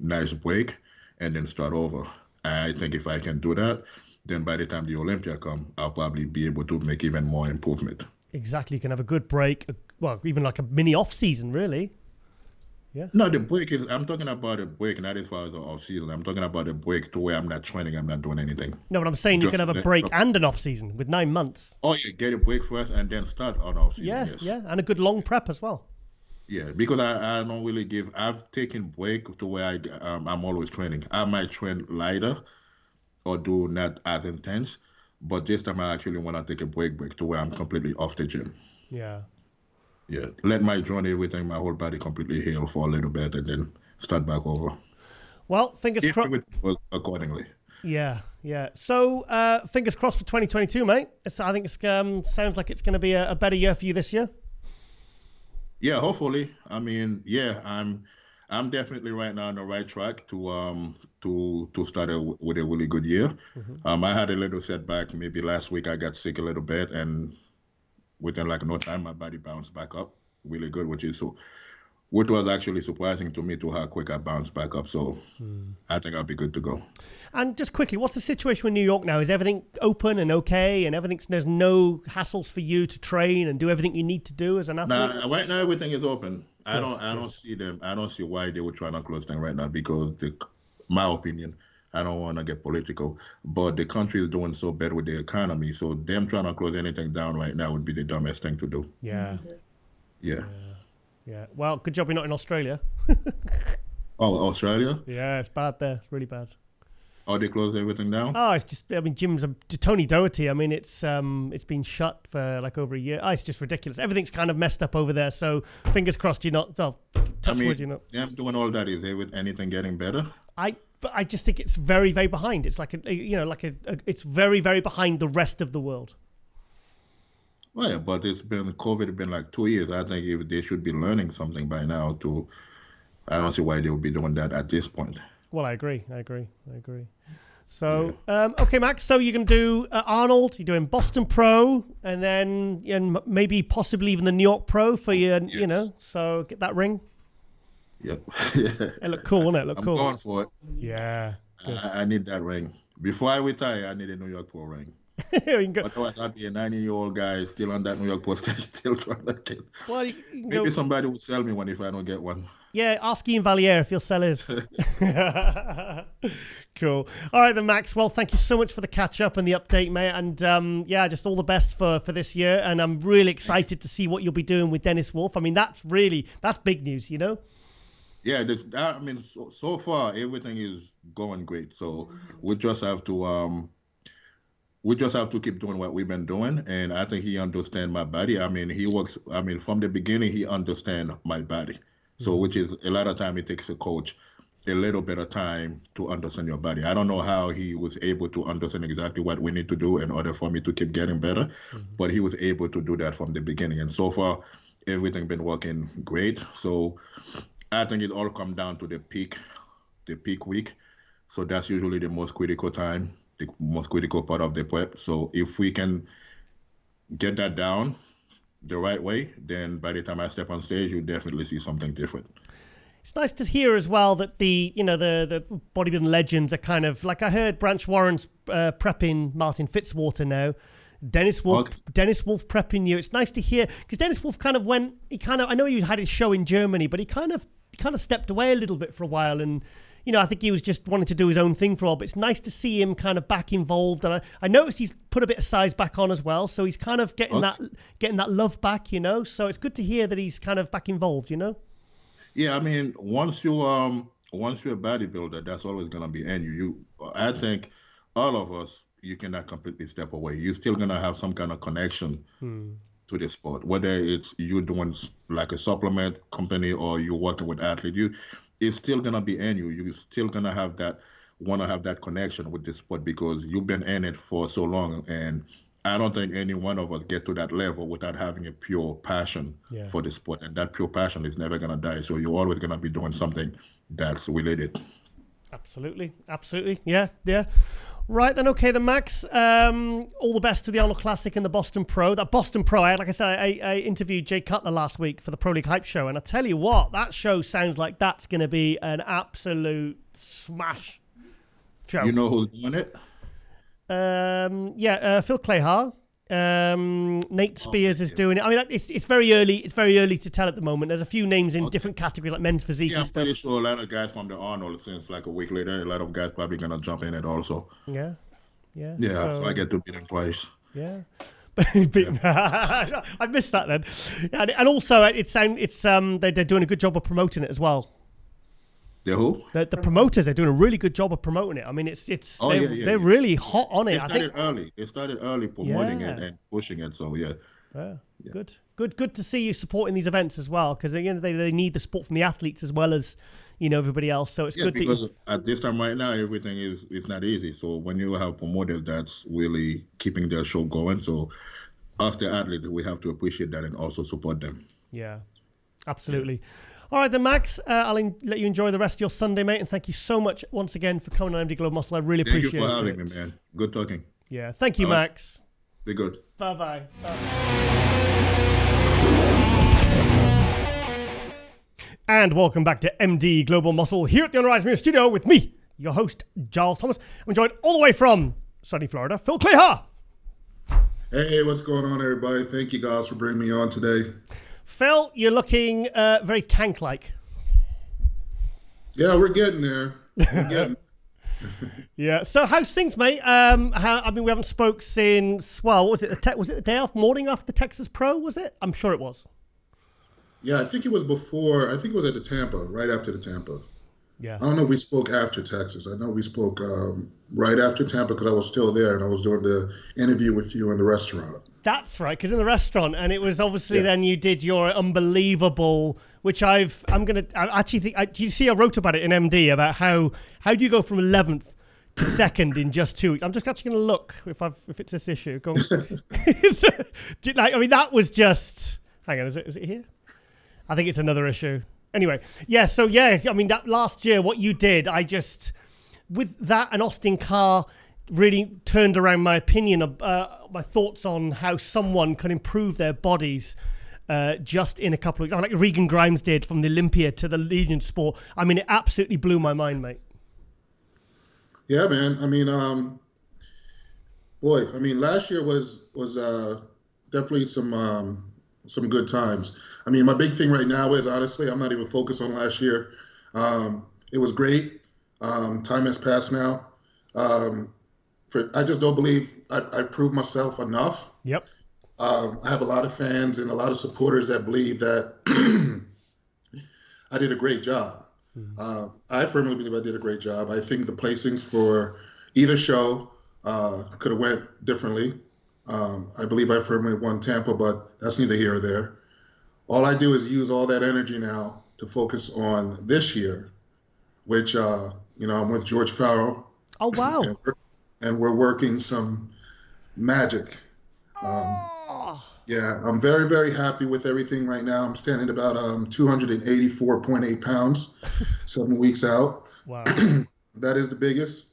nice break and then start over. I think if I can do that, then by the time the Olympia come, I'll probably be able to make even more improvement. Exactly. You can have a good break, even like a mini off season, really. Yeah. No, the break is, I'm talking about a break, not as far as the off season. I'm talking about a break to where I'm not training, I'm not doing anything. No, but I'm saying you can have a break and an off season with 9 months. Oh, yeah, get a break first and then start on off season. Yeah, yes. Yeah, and a good long prep as well. Yeah, because I don't really I've taken break to where I'm always training. I might train lighter or do not as intense, but this time I actually want to take a break to where I'm completely off the gym. Yeah. Yeah, let my joint, everything, my whole body completely heal for a little bit and then start back over. Well, fingers crossed. If it was accordingly. Yeah. So, fingers crossed for 2022, mate. I think it sounds like it's going to be a better year for you this year. Yeah, hopefully. I mean, yeah, I'm definitely right now on the right track to start with a really good year. Mm-hmm. I had a little setback. Maybe last week I got sick a little bit, and within like no time, my body bounced back up really good, which was actually surprising to me to how quick I bounced back up. So I think I'll be good to go. And just quickly, what's the situation with New York now? Is everything open and okay, and there's no hassles for you to train and do everything you need to do as an athlete? Nah, right now everything is open. I don't see why they would try to close things right now, because my opinion, I don't want to get political, but the country is doing so bad with the economy, so them trying to close anything down right now would be the dumbest thing to do. Yeah. Well, good job you're not in Australia. Oh, Australia? Yeah, it's bad there. It's really bad. Oh, they closed everything down? Oh, it's just, gyms are, Tony Doherty, it's been shut for like over a year. Oh, it's just ridiculous. Everything's kind of messed up over there, so fingers crossed you're not, touch wood, you're not. Them doing all that, is there with anything getting better? I just think it's very, very behind. It's like it's very, very behind the rest of the world. Well, yeah, but COVID been like 2 years. I think if they should be learning something by now I don't see why they would be doing that at this point. Well, I agree. So, okay, Max, so you're going to do Arnold, you're doing Boston Pro, and then maybe possibly even the New York Pro for your, so get that ring. Yep. It looked cool, wouldn't it? I'm going for it. Yeah. I need that ring. Before I retire, I need a New York Pro ring. Otherwise, I'd be a 90-year-old guy still on that New York Pro stage, still trying to get. Well, maybe somebody would sell me one if I don't get one. Yeah, ask Ian Valier if he'll sell his. Cool. All right then, Max. Well, thank you so much for the catch up and the update, mate. And just all the best for this year. And I'm really excited to see what you'll be doing with Dennis Wolf. I mean, that's big news, Yeah, so far everything is going great. So we just have to keep doing what we've been doing, and I think he understands my body. I mean, from the beginning he understands my body. So which is a lot of time it takes a coach a little bit of time to understand your body. I don't know how he was able to understand exactly what we need to do in order for me to keep getting better, but he was able to do that from the beginning. And so far everything been working great. So I think it all comes down to the peak week. So that's usually the most critical time, the most critical part of the prep. So if we can get that down the right way, then by the time I step on stage, you'll definitely see something different. It's nice to hear as well that the bodybuilding legends are kind of like, I heard Branch Warren's prepping Martin Fitzwater now. Dennis Wolf prepping you. It's nice to hear, because Dennis Wolf kind of went. I know he had his show in Germany, but he kind of stepped away a little bit for a while, and I think he was just wanting to do his own thing for a while. But it's nice to see him kind of back involved, and I noticed he's put a bit of size back on as well, so he's kind of getting that love back, So it's good to hear that he's kind of back involved, Yeah, I mean, once you're a bodybuilder, that's always gonna be in you. I think all of us, you cannot completely step away. You're still gonna have some kind of connection to the sport, whether it's you doing like a supplement company or you're working with athletes. It's still gonna be in you. You're still gonna want to have that connection with the sport because you've been in it for so long. And I don't think any one of us get to that level without having a pure passion for the sport, and that pure passion is never gonna die. So you're always gonna be doing something that's related. Absolutely, yeah. Right then, okay then, Max. All the best to the Arnold Classic and the Boston Pro. That Boston Pro, like I said, I interviewed Jay Cutler last week for the Pro League Hype Show, and I tell you what, that show sounds like that's going to be an absolute smash show. You know who's doing it? Phil Clahar. Nate Spears is doing it. I mean, it's very early. It's very early to tell at the moment. There's a few names in different categories, like men's physique and stuff. I'm pretty sure a lot of guys from the Arnold, since like a week later, a lot of guys probably gonna jump in it also. Yeah. So I get to beat him twice. Yeah. I missed that then. And also, they're doing a good job of promoting it as well. The who? The promoters are doing a really good job of promoting it. I mean, they're really hot on it. They started early promoting it and pushing it. So yeah. Good to see you supporting these events as well, because again, they need the support from the athletes as well as everybody else. So it's good because at this time right now, everything is not easy. So when you have promoters that's really keeping their show going, so us the athletes, we have to appreciate that and also support them. Yeah, absolutely. Yeah. All right, then, Max, I'll let you enjoy the rest of your Sunday, mate, and thank you so much once again for coming on MD Global Muscle. I really appreciate it. Thank you for having me, man. Good talking. Yeah, thank you, Max. Be good. Bye-bye. And welcome back to MD Global Muscle here at the Unrise Mirror Studio with me, your host, Giles Thomas. I'm joined all the way from sunny Florida, Phil Clahar. Hey, what's going on, everybody? Thank you, guys, for bringing me on today. Phil, you're looking very tank-like. Yeah, we're getting there. Yeah. So how's things, mate? We haven't spoke since, was it the day off, morning after the Texas Pro, was it? I'm sure it was. Yeah, I think it was before. I think it was at the Tampa, right after the Tampa. Yeah. I don't know if we spoke after Texas. I know we spoke right after Tampa because I was still there and I was doing the interview with you in the restaurant. That's right, because in the restaurant, and it was obviously then you did your unbelievable, which I actually think, do you see I wrote about it in MD about how do you go from 11th to 2nd in just 2 weeks? I'm just actually going to look if it's this issue. Go on. That was just, hang on, is it here? I think it's another issue. Anyway, that last year, what you did, with that and Austin Carr, really turned around my opinion of my thoughts on how someone can improve their bodies just in a couple of weeks. Like Regan Grimes did from the Olympia to the Legion Sport. I mean, it absolutely blew my mind, mate. Yeah, man. I mean, last year was definitely some good times. I mean, my big thing right now is, honestly, I'm not even focused on last year. It was great. Time has passed now. I just don't believe I proved myself enough. Yep. I have a lot of fans and a lot of supporters that believe that I did a great job. Mm-hmm. I firmly believe I did a great job. I think the placings for either show could have went differently. I believe I firmly won Tampa, but that's neither here or there. All I do is use all that energy now to focus on this year, which, I'm with George Farah. Oh, wow. And we're working some magic. I'm very, very happy with everything right now. I'm standing about 284.8 pounds, 7 weeks out. Wow. That is the biggest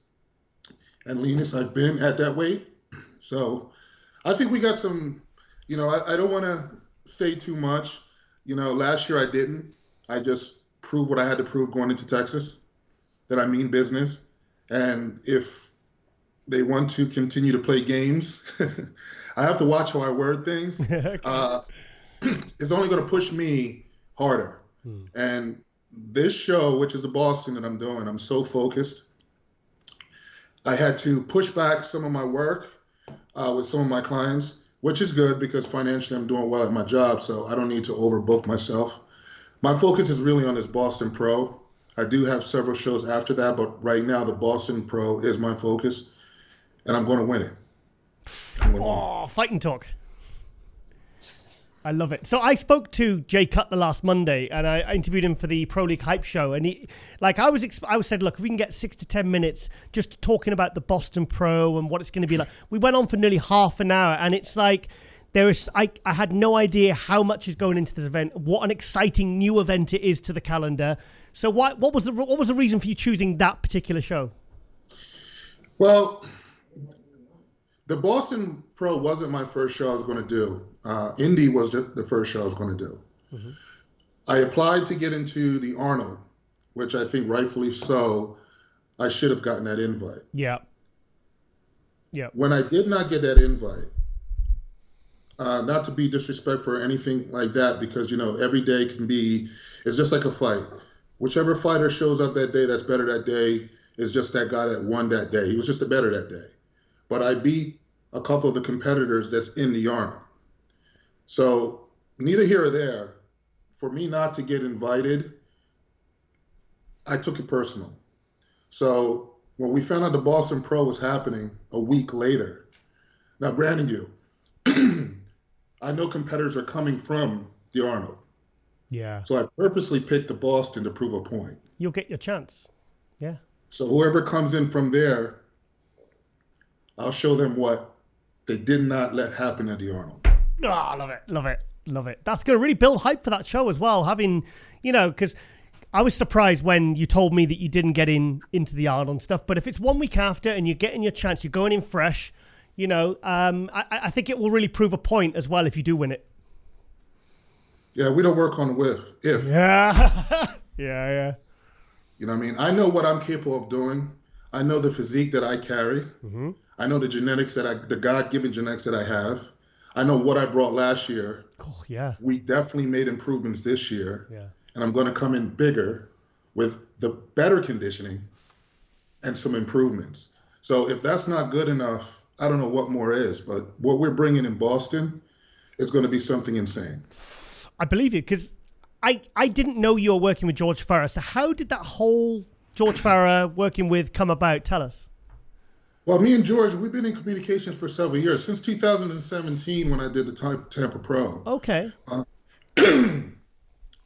and leanest I've been at that weight. So I think we got some, I don't want to say too much. Last year I didn't. I just proved what I had to prove going into Texas, that I mean business. And if they want to continue to play games. I have to watch how I word things. Okay. It's only going to push me harder. And this show, which is the Boston that I'm doing, I'm so focused. I had to push back some of my work with some of my clients, which is good because financially I'm doing well at my job, so I don't need to overbook myself. My focus is really on this Boston Pro. I do have several shows after that, but right now the Boston Pro is my focus, and I'm going to win it. Oh, fighting talk. I love it. So I spoke to Jay Cutler last Monday, and I interviewed him for the Pro League Hype Show, and he, like, I was said, look, if we can get 6 to 10 minutes just talking about the Boston Pro and what it's going to be like. We went on for nearly half an hour, and it's like I had no idea how much is going into this event, what an exciting new event it is to the calendar. So what was the reason for you choosing that particular show? Well, the Boston Pro wasn't my first show I was going to do. Indy was the first show I was going to do. Mm-hmm. I applied to get into the Arnold, which I think rightfully so, I should have gotten that invite. Yeah. When I did not get that invite, not to be disrespectful or anything like that, because, every day it's just like a fight. Whichever fighter shows up that day that's better that day is just that guy that won that day. He was just better that day. But I beat a couple of the competitors that's in the Arnold. So neither here or there, for me not to get invited, I took it personal. So when we found out the Boston Pro was happening a week later, now granted you, I know competitors are coming from the Arnold. Yeah. So I purposely picked the Boston to prove a point. You'll get your chance. Yeah. So whoever comes in from there, I'll show them what they did not let happen at the Arnold. Oh, I love it. That's going to really build hype for that show as well. Having, because I was surprised when you told me that you didn't get into the Arnold and stuff. But if it's 1 week after and you're getting your chance, you're going in fresh, I think it will really prove a point as well if you do win it. Yeah, we don't work on if. Yeah. Yeah. You know what I mean? I know what I'm capable of doing. I know the physique that I carry. Mm-hmm. I know the genetics the God-given genetics that I have. I know what I brought last year. Oh, yeah. We definitely made improvements this year. Yeah. And I'm going to come in bigger with the better conditioning and some improvements. So if that's not good enough, I don't know what more is. But what we're bringing in Boston is going to be something insane. I believe you, because I didn't know you were working with George Farah. So how did that whole George Farah working with come about? Tell us. Well, me and George, we've been in communications for several years, since 2017 when I did the Tampa Pro. Okay.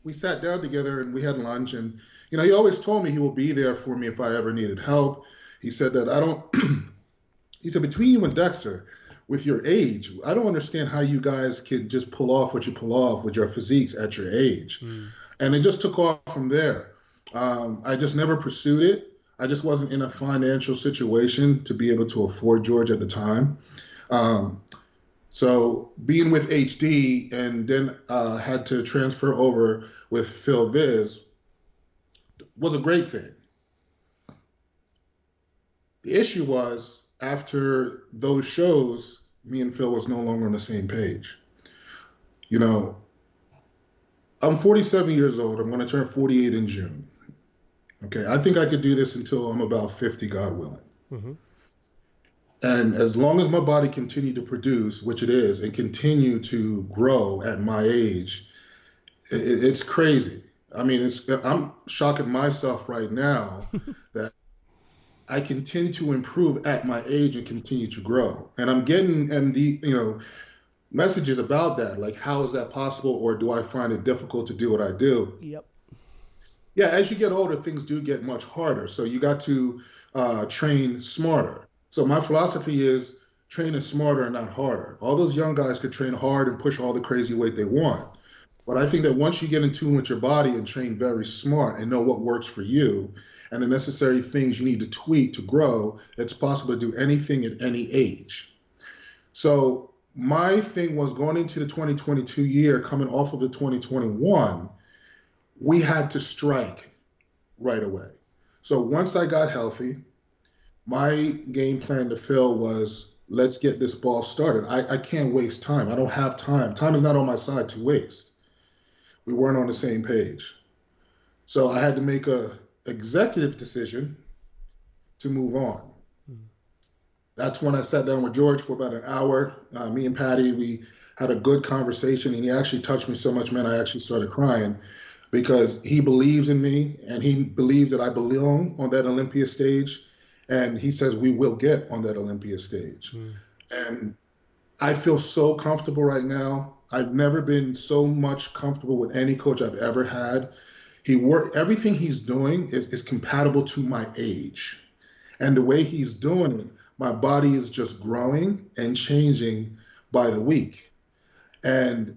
We sat down together and we had lunch, and he always told me he will be there for me if I ever needed help. He said that he said, between you and Dexter, with your age, I don't understand how you guys can just pull off what you pull off with your physiques at your age. And it just took off from there. I just never pursued it. I just wasn't in a financial situation to be able to afford George at the time. So being with HD and then had to transfer over with Phil Viz was a great thing. The issue was, after those shows, me and Phil was no longer on the same page. I'm 47 years old. I'm going to turn 48 in June. Okay, I think I could do this until I'm about 50, God willing. Mm-hmm. And as long as my body continued to produce, which it is, and continue to grow at my age, it's crazy. I mean, I'm shocking myself right now that I continue to improve at my age and continue to grow. And I'm getting messages about that, like, how is that possible, or do I find it difficult to do what I do? Yep. Yeah, as you get older, things do get much harder. So you got to train smarter. So my philosophy is training smarter and not harder. All those young guys could train hard and push all the crazy weight they want. But I think that once you get in tune with your body and train very smart and know what works for you and the necessary things you need to tweak to grow, it's possible to do anything at any age. So my thing was, going into the 2022 year, coming off of the 2021, we had to strike right away. So once I got healthy, my game plan to Phil was, let's get this ball started. I can't waste time. I don't have time. Time is not on my side to waste. We weren't on the same page. So I had to make a executive decision to move on. That's when I sat down with George for about an hour. Me and Patty, we had a good conversation, and he actually touched me so much, man, I actually started crying, because he believes in me and he believes that I belong on that Olympia stage. And he says we will get on that Olympia stage. And I feel so comfortable right now. I've never been so much comfortable with any coach I've ever had. Everything he's doing is compatible to my age. And the way he's doing it, my body is just growing and changing by the week. And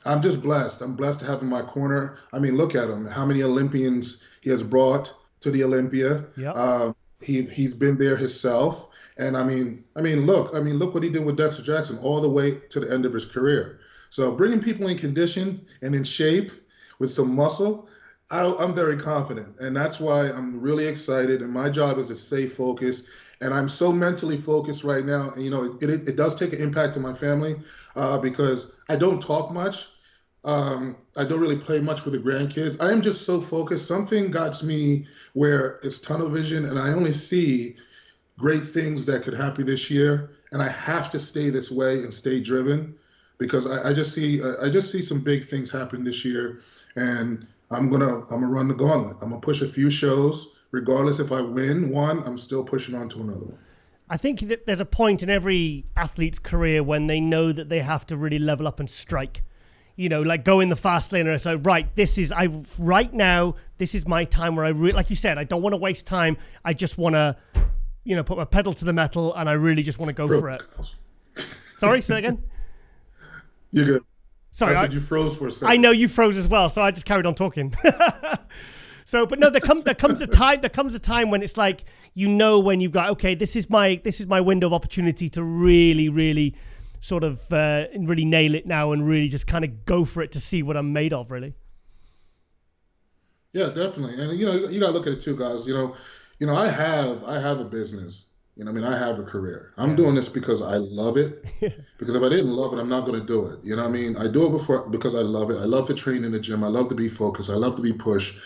I'm just blessed. I'm blessed to have him in my corner. I mean, look at him. How many Olympians he has brought to the Olympia. Yep. He's been there himself. And I mean, look what he did with Dexter Jackson all the way to the end of his career. So bringing people in condition and in shape with some muscle, I'm very confident. And that's why I'm really excited. And my job is to stay focused. And I'm so mentally focused right now. And, it does take an impact on my family because I don't talk much. I don't really play much with the grandkids. I am just so focused. Something got me where it's tunnel vision, and I only see great things that could happen this year. And I have to stay this way and stay driven, because I just see some big things happen this year. And I'm gonna run the gauntlet. I'm gonna push a few shows. Regardless if I win one, I'm still pushing on to another one. I think that there's a point in every athlete's career when they know that they have to really level up and strike. Like go in the fast lane and say, right, right now, this is my time where like you said, I don't want to waste time. I just want to, put my pedal to the metal, and I really just want to go for it. Sorry, say again? You're good. Sorry. I said you froze for a second. I know you froze as well, so I just carried on talking. So, but no, there comes a time when it's like, when you've got, okay, this is my window of opportunity to really, really sort of really nail it now, and really just kind of go for it to see what I'm made of, really. Yeah, definitely. And you gotta look at it too, guys. I have a business. I have a career. I'm doing this because I love it. Because if I didn't love it, I'm not going to do it. I do it because I love it. I love to train in the gym. I love to be focused. I love to be pushed.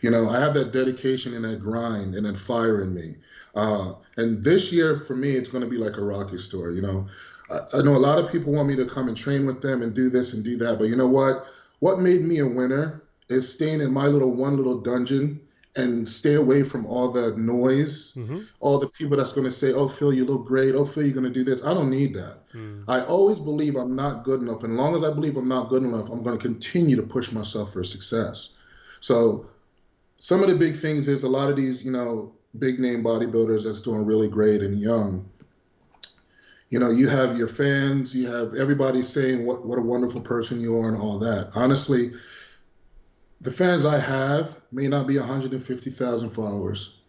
I have that dedication and that grind and that fire in me. And this year, for me, it's going to be like a Rocky story. I know a lot of people want me to come and train with them and do this and do that. But you know what? What made me a winner is staying in my one little dungeon and stay away from all the noise, all the people that's going to say, oh, Phil, you look great. Oh, Phil, you're going to do this. I don't need that. I always believe I'm not good enough. And as long as I believe I'm not good enough, I'm going to continue to push myself for success. So some of the big things is a lot of these, big name bodybuilders that's doing really great and young. You have your fans, you have everybody saying what a wonderful person you are and all that. Honestly, the fans I have may not be 150,000 followers,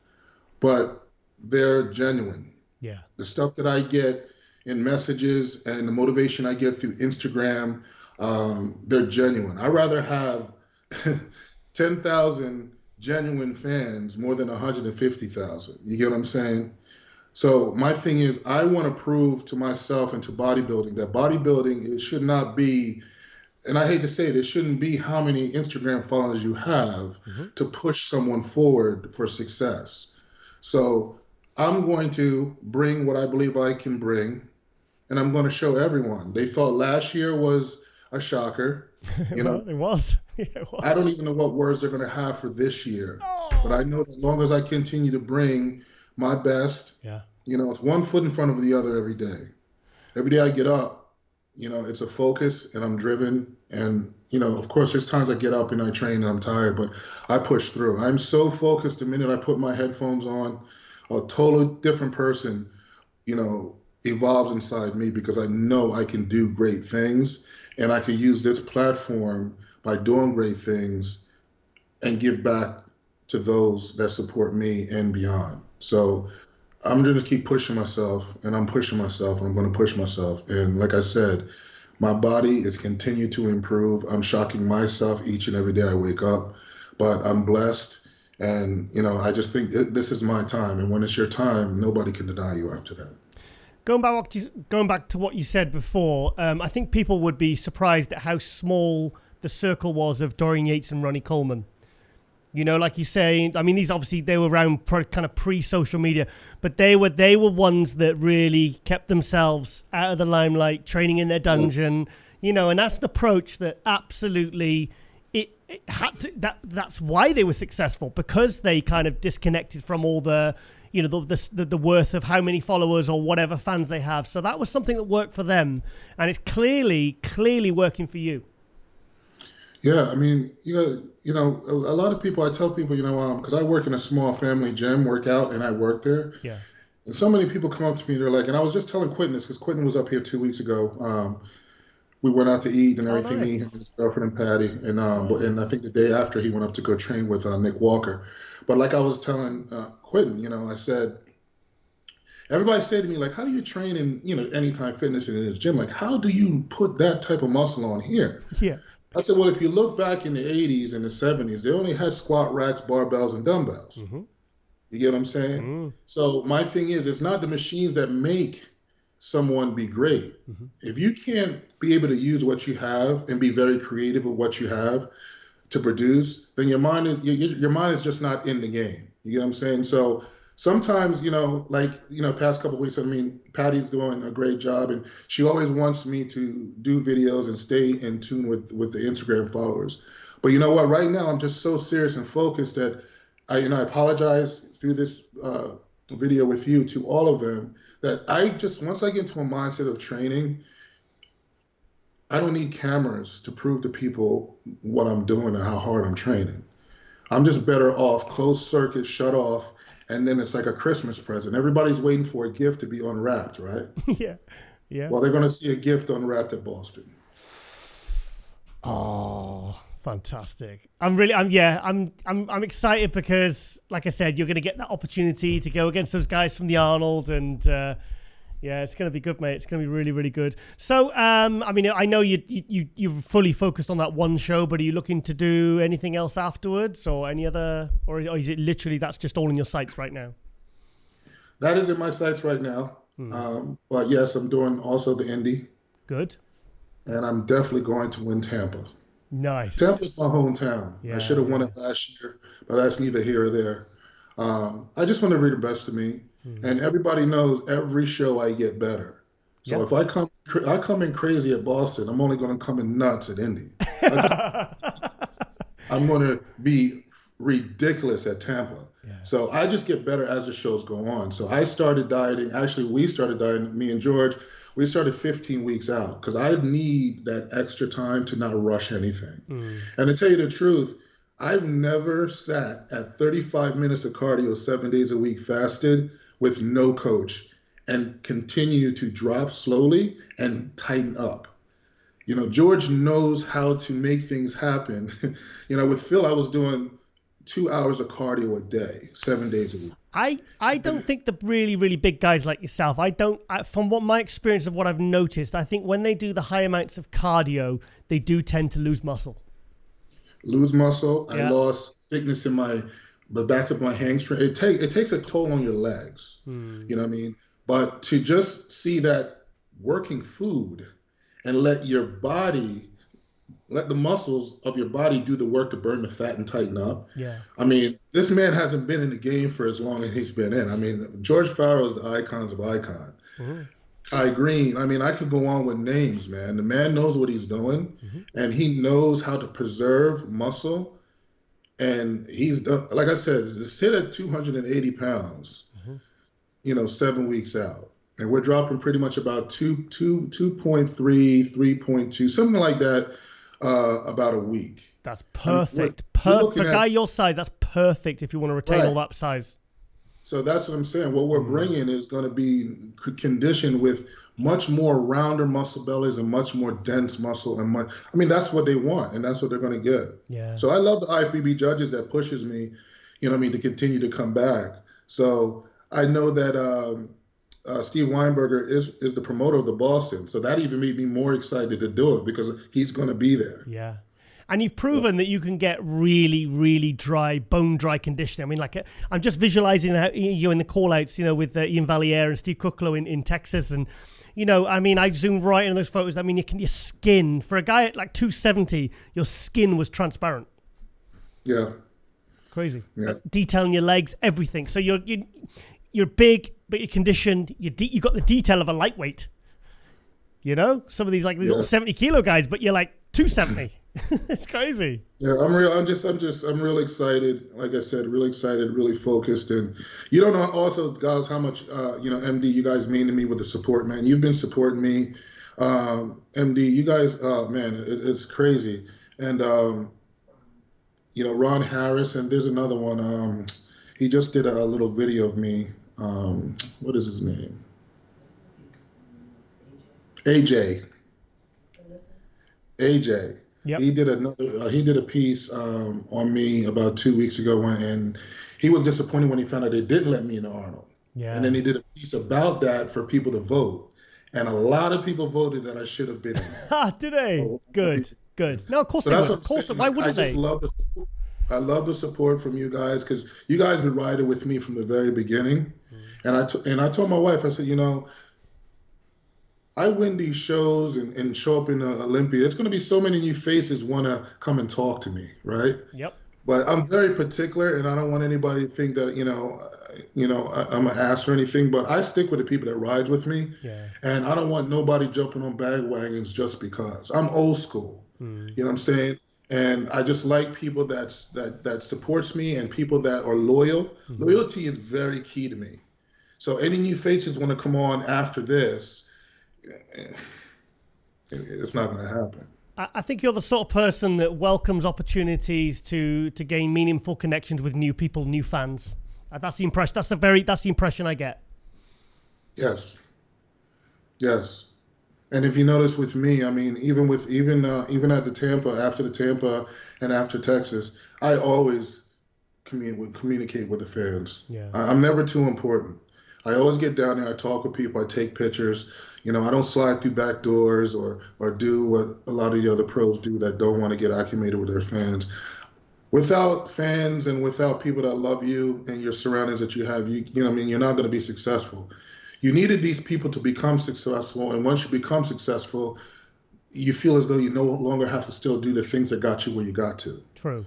but they're genuine. Yeah. The stuff that I get in messages and the motivation I get through Instagram, they're genuine. I'd rather have 10,000 genuine fans more than 150,000. You get what I'm saying? So my thing is, I want to prove to myself and to bodybuilding that bodybuilding, it should not be, and I hate to say it shouldn't be how many Instagram followers you have to push someone forward for success. So I'm going to bring what I believe I can bring, and I'm going to show everyone. They thought last year was a shocker. It was. Yeah, it was. I don't even know what words they're going to have for this year. But I know that as long as I continue to bring my best, it's one foot in front of the other every day. Every day I get up, it's a focus, and I'm driven. And, of course, there's times I get up and I train and I'm tired, but I push through. I'm so focused the minute I put my headphones on, a totally different person, evolves inside me, because I know I can do great things, and I can use this platform by doing great things and give back to those that support me and beyond. So I'm going to keep pushing myself, and I'm pushing myself, and I'm going to push myself. And like I said, my body is continued to improve. I'm shocking myself each and every day I wake up, but I'm blessed. And, you know, I just think this is my time. And when it's your time, nobody can deny you after that. Going back to what you said before, I think people would be surprised at how small the circle was of Dorian Yates and Ronnie Coleman. You know, like you say, I mean, these obviously, they were around kind of pre-social media, but they were ones that really kept themselves out of the limelight, training in their dungeon, you know, and that's an approach that absolutely, it had to, that's why they were successful, because they kind of disconnected from all the, you know, the worth of how many followers or whatever fans they have. So that was something that worked for them, and it's clearly working for you. Yeah, I mean, you know, a lot of people, I tell people, you know, because I work in a small family gym, work out, and I work there. Yeah. And so many people come up to me, they're like, and I was just telling Quentin this, because Quentin was up here 2 weeks ago. We went out to eat and everything, nice. me, him, his girlfriend, and Patty. And and I think the day after, he went up to go train with Nick Walker. But like I was telling Quentin, you know, I said, everybody said to me, like, how do you train in, you know, Anytime Fitness in his gym? Like, how do you put that type of muscle on here? Yeah. I said, well, if you look back in the 80s and the 70s, they only had squat racks, barbells, and dumbbells. Mm-hmm. You get what I'm saying? Mm-hmm. So my thing is, it's not the machines that make someone be great. Mm-hmm. If you can't be able to use what you have and be very creative with what you have to produce, then your mind is just not in the game. You get what I'm saying? So sometimes, you know, like, you know, past couple of weeks, I mean, Patty's doing a great job, and she always wants me to do videos and stay in tune with the Instagram followers. But you know what? Right now, I'm just so serious and focused that I apologize through this video with you to all of them, that once I get into a mindset of training, I don't need cameras to prove to people what I'm doing and how hard I'm training. I'm just better off closed circuit, shut off, and then it's like a Christmas present. Everybody's waiting for a gift to be unwrapped, right? Yeah. Yeah. Well, they're going to see a gift unwrapped at Boston. Oh, fantastic. I'm excited because, like I said, you're going to get that opportunity to go against those guys from the Arnold, and yeah, it's going to be good, mate. It's going to be really, really good. So, I mean, I know you're fully focused on that one show, but are you looking to do anything else afterwards, or any other, or is it literally that's just all in your sights right now? That is in my sights right now. But yes, I'm doing also the Indy. Good. And I'm definitely going to win Tampa. Nice. Tampa's my hometown. Yeah, I should have won it last year, but that's neither here or there. I just want to read the best of me. And everybody knows every show I get better. So if I come in crazy at Boston, I'm only going to come in nuts at Indy. I'm going to be ridiculous at Tampa. Yeah. So I just get better as the shows go on. So I started dieting. Actually, we started dieting, me and George. We started 15 weeks out because I need that extra time to not rush anything. And to tell you the truth, I've never sat at 35 minutes of cardio 7 days a week fasted with no coach and continue to drop slowly and tighten up. You know, George knows how to make things happen. You know, with Phil, I was doing 2 hours of cardio a day, 7 days a week. I don't think the really, really big guys like yourself, from what my experience of what I've noticed, I think when they do the high amounts of cardio, they do tend to lose muscle. Lose muscle. Yeah. I lost thickness in the back of my hamstring. It takes a toll on your legs. You know what I mean? But to just see that working food and let the muscles of your body do the work to burn the fat and tighten up. Yeah. I mean, this man hasn't been in the game for as long as he's been in. I mean, George Farah is the icons of icon. Kai Green, I mean, I could go on with names, man. The man knows what he's doing, and he knows how to preserve muscle. And he's done, like I said, to sit at 280 pounds, 7 weeks out. And we're dropping pretty much about 2.3, 3.2, something like that, about a week. That's perfect. For a guy your size, that's perfect if you want to retain all that size. So that's what I'm saying. What we're bringing is going to be conditioned with much more rounder muscle bellies and much more dense muscle. And that's what they want, and that's what they're going to get. Yeah. So I love the IFBB judges that pushes me, to continue to come back. So I know that Steve Weinberger is the promoter of the Boston. So that even made me more excited to do it because he's going to be there. Yeah. And you've proven that you can get really, really dry, bone-dry conditioning. I mean, like, I'm just visualizing how you in the call-outs, with Ian Valliere and Steve Kuclo in Texas. And, I mean, I zoomed right in those photos. I mean, your skin, for a guy at like 270, your skin was transparent. Yeah. Crazy. Yeah. Detailing your legs, everything. So you're big, but you're conditioned. You got the detail of a lightweight. Some of these like these little 70-kilo guys, but you're like 270. It's crazy. Yeah, I'm real excited. Like I said, really excited, really focused. And you don't know also, guys, how much, MD, you guys mean to me with the support, man. You've been supporting me. MD, you guys, man, it's crazy. And, Ron Harris, and there's another one. He just did a little video of me. What is his name? AJ. Yep. He did a piece on me about 2 weeks ago, and he was disappointed when he found out they didn't let me into Arnold. Yeah. And then he did a piece about that for people to vote, and a lot of people voted that I should have been in. Did they? So, good. No, of course they would. Of course, why wouldn't they? I love the support from you guys, because you guys been riding with me from the very beginning. And I told my wife, I said, I win these shows and show up in Olympia. It's going to be so many new faces want to come and talk to me, right? Yep. But I'm very particular, and I don't want anybody to think that I'm an ass or anything. But I stick with the people that rides with me, and I don't want nobody jumping on bandwagons just because. I'm old school. You know what I'm saying? And I just like people that supports me and people that are loyal. Loyalty is very key to me. So any new faces want to come on after this, it's not going to happen. I think you're the sort of person that welcomes opportunities to gain meaningful connections with new people, new fans. That's the impression. That's the impression I get. Yes. And if you notice with me, I mean, even at the Tampa, after the Tampa and after Texas, I always communicate with the fans. Yeah. I'm never too important. I always get down there, I talk with people, I take pictures. I don't slide through back doors or do what a lot of the other pros do that don't want to get acclimated with their fans. Without fans and without people that love you and your surroundings that you have, you're not going to be successful. You needed these people to become successful, and once you become successful, you feel as though you no longer have to still do the things that got you where you got to. True.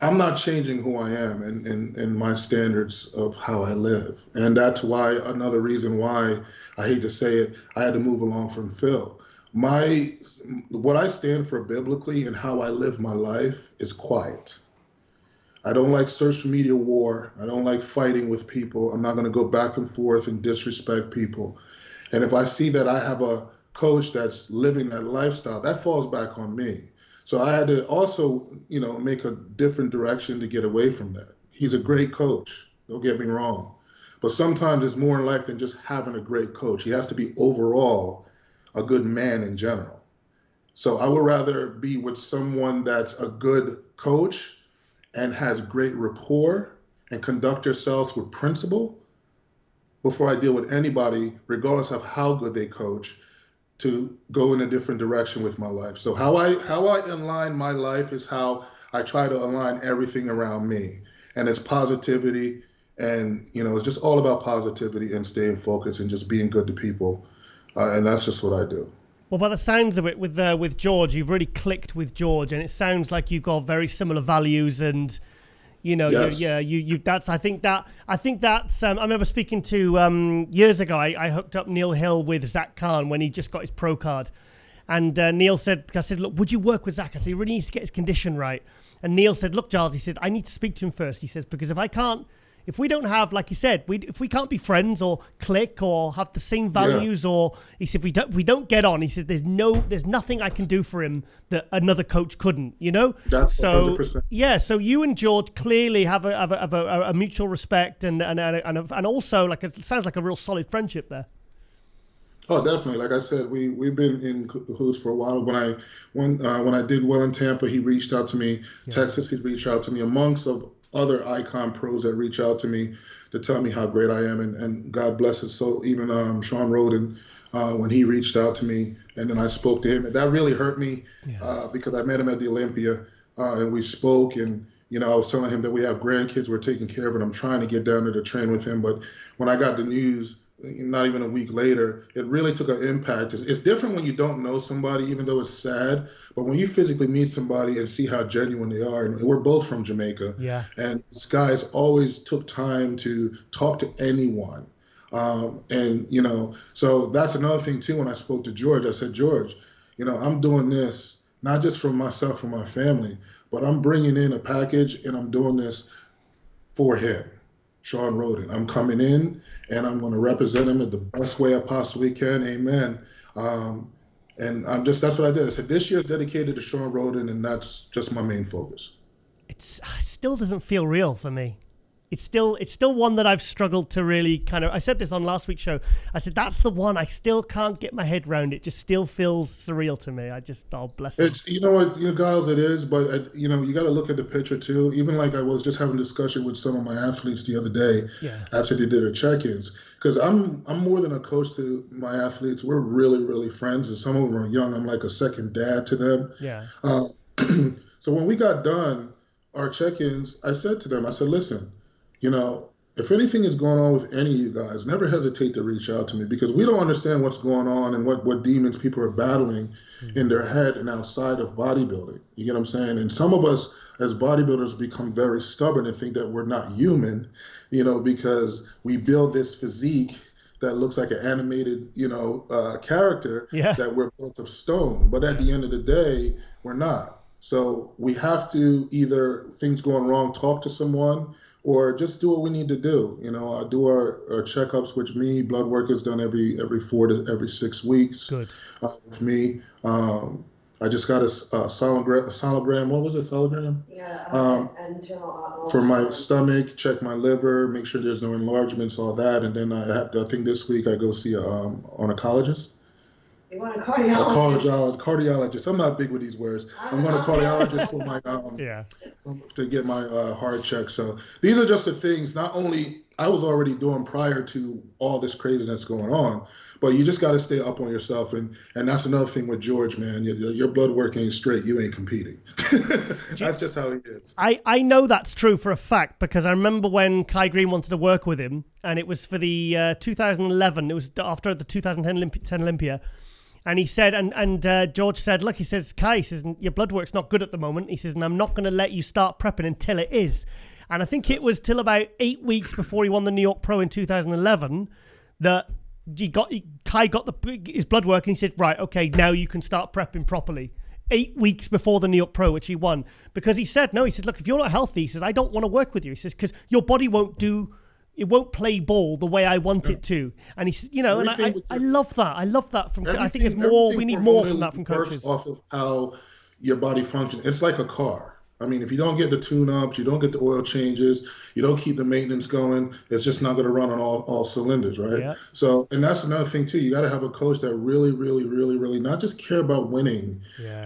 I'm not changing who I am and my standards of how I live. And that's why, another reason why, I hate to say it, I had to move along from Phil. What I stand for biblically and how I live my life is quiet. I don't like social media war. I don't like fighting with people. I'm not going to go back and forth and disrespect people. And if I see that I have a coach that's living that lifestyle, that falls back on me. So I had to also, make a different direction to get away from that. He's a great coach, don't get me wrong. But sometimes it's more in life than just having a great coach. He has to be overall a good man in general. So I would rather be with someone that's a good coach and has great rapport and conduct themselves with principle before I deal with anybody, regardless of how good they coach, to go in a different direction with my life. So how I align my life is how I try to align everything around me. And it's positivity, and it's just all about positivity and staying focused and just being good to people. And that's just what I do. Well, by the sounds of it, with George, you've really clicked with George, and it sounds like you've got very similar values, and yes. I think that's. I remember speaking to years ago. I hooked up Neil Hill with Zach Khan when he just got his pro card, and Neil said, "I said, look, would you work with Zach?" I said, "He really needs to get his condition right." And Neil said, "Look, Giles," he said, "I need to speak to him first." He says, "Because if we don't have, like you said, if we can't be friends or click or have the same values, or," he said, if we don't get on, he said, there's nothing I can do for him that another coach couldn't, That's so 100%. Yeah, so you and George clearly have a mutual respect and also, like, it sounds like a real solid friendship there. Oh, definitely. Like I said, we've been in cahoots for a while. When I did well in Tampa, he reached out to me. Yeah. Texas, he reached out to me, amongst of other icon pros that reach out to me to tell me how great I am, and God bless it. So even Shawn Rhoden, when he reached out to me, and then I spoke to him, and that really hurt me because I met him at the Olympia, and we spoke, and I was telling him that we have grandkids we're taking care of, and I'm trying to get down there to train with him. But when I got the news, not even a week later, it really took an impact. It's different when you don't know somebody, even though it's sad. But when you physically meet somebody and see how genuine they are, and we're both from Jamaica, and this guy's always took time to talk to anyone. So that's another thing too. When I spoke to George, I said, George, I'm doing this not just for myself and my family, but I'm bringing in a package, and I'm doing this for him. Shawn Rhoden. I'm coming in and I'm going to represent him in the best way I possibly can. Amen. And that's what I did. I said, this year is dedicated to Shawn Rhoden, and that's just my main focus. It still doesn't feel real for me. It's still one that I've struggled to really kind of, I said this on last week's show. I said, that's the one I still can't get my head around. It just still feels surreal to me. Bless it. It's, Giles, it is, but you got to look at the picture too. Even like I was just having a discussion with some of my athletes the other day after they did their check-ins. Because I'm more than a coach to my athletes. We're really, really friends, and some of them are young. I'm like a second dad to them. Yeah. So when we got done, our check-ins, I said to them, I said, listen, if anything is going on with any of you guys, never hesitate to reach out to me, because we don't understand what's going on and what demons people are battling in their head and outside of bodybuilding. You get what I'm saying? And some of us as bodybuilders become very stubborn and think that we're not human, because we build this physique that looks like an animated, character that we're built of stone. But at the end of the day, we're not. So we have to either, things going wrong, talk to someone, or just do what we need to do. I do our checkups with me. Blood work is done every 4 to every 6 weeks. Good. With me. I just got a sonogram. What was it? Sonogram? Yeah. For my stomach, check my liver, make sure there's no enlargements, all that. And then I think this week I go see a oncologist. You want a cardiologist? Cardiologist. I'm not big with these words. I'm going to cardiologist for my to get my heart check. So these are just the things. Not only I was already doing prior to all this craziness going on, but you just got to stay up on yourself. And that's another thing with George, man. Your blood work ain't straight. You ain't competing. That's just how he is. I know that's true for a fact, because I remember when Kai Green wanted to work with him, and it was for the 2011. It was after the 2010 Olympia. And he said, and George said, look, he says, Kai, he says, your blood work's not good at the moment. He says, and I'm not going to let you start prepping until it is. And I think it was till about 8 weeks before he won the New York Pro in 2011 that Kai got his blood work, and he said, right, okay, now you can start prepping properly. 8 weeks before the New York Pro, which he won. Because he said, no, he says, look, if you're not healthy, he says, I don't want to work with you. He says, because your body won't play ball the way I want it to. And he says, and I love that. I love that I think it's more, we need more from that from coaches. Off of how your body functions. It's like a car. I mean, if you don't get the tune-ups, you don't get the oil changes, you don't keep the maintenance going, it's just not going to run on all cylinders, right? Yeah. So, and that's another thing too. You got to have a coach that really, really, really, really not just care about winning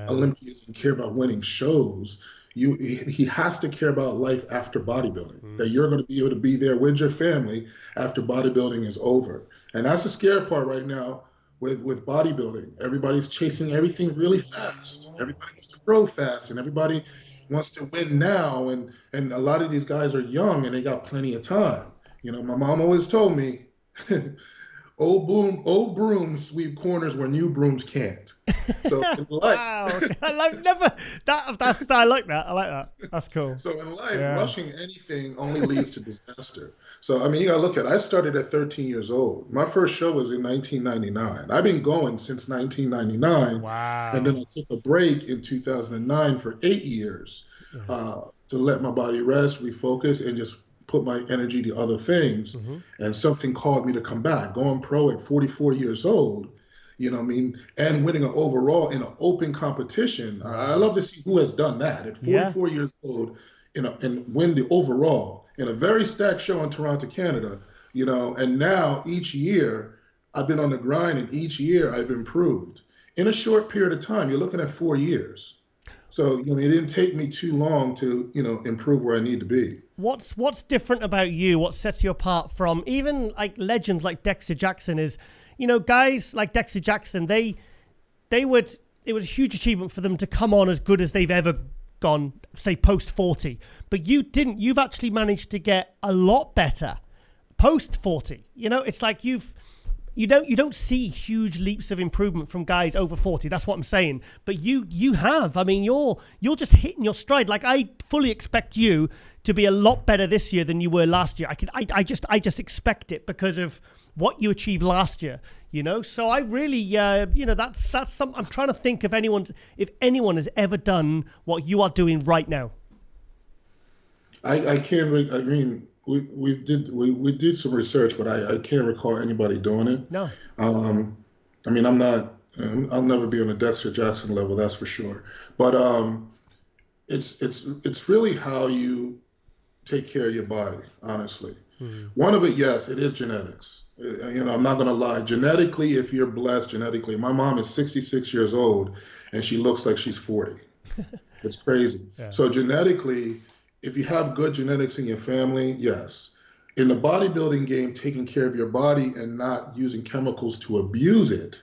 Olympians and care about winning shows. He has to care about life after bodybuilding, that you're going to be able to be there with your family after bodybuilding is over. And that's the scary part right now with bodybuilding. Everybody's chasing everything really fast. Everybody wants to grow fast, and everybody wants to win now. And a lot of these guys are young and they got plenty of time. My mom always told me, old brooms sweep corners where new brooms can't. So in life, wow, I've never that's I like that. I like that. That's cool. So in life, rushing anything only leads to disaster. So I mean, you gotta look at it. I started at 13 years old. My first show was in 1999. I've been going since 1999. Wow. And then I took a break in 2009 for 8 years to let my body rest, refocus, and just put my energy to other things. And something called me to come back. Going pro at 44 years old, and winning an overall in an open competition. I love to see who has done that at 44 years old, and win the overall in a very stacked show in Toronto, Canada. And now each year I've been on the grind, and each year I've improved in a short period of time. You're looking at 4 years. So, it didn't take me too long to, improve where I need to be. What's different about you? What sets you apart from even like legends like Dexter Jackson is, guys like Dexter Jackson, it was a huge achievement for them to come on as good as they've ever gone, say post 40. But you didn't. You've actually managed to get a lot better post 40. It's like you don't see huge leaps of improvement from guys over 40. That's what I'm saying. But you have. I mean, you're just hitting your stride. Like, I fully expect you to be a lot better this year than you were last year. I just expect it because of what you achieved last year. So I really, that's some. I'm trying to think if anyone has ever done what you are doing right now. I can't. I mean, we did some research, but I can't recall anybody doing it. No. I mean, I'll never be on a Dexter Jackson level, that's for sure. But it's really how you take care of your body, honestly. Mm-hmm. One of it, yes, it is genetics. I'm not going to lie. Genetically, if you're blessed genetically, my mom is 66 years old and she looks like she's 40. It's crazy. Yeah. So genetically, if you have good genetics in your family, yes. In the bodybuilding game, taking care of your body and not using chemicals to abuse it,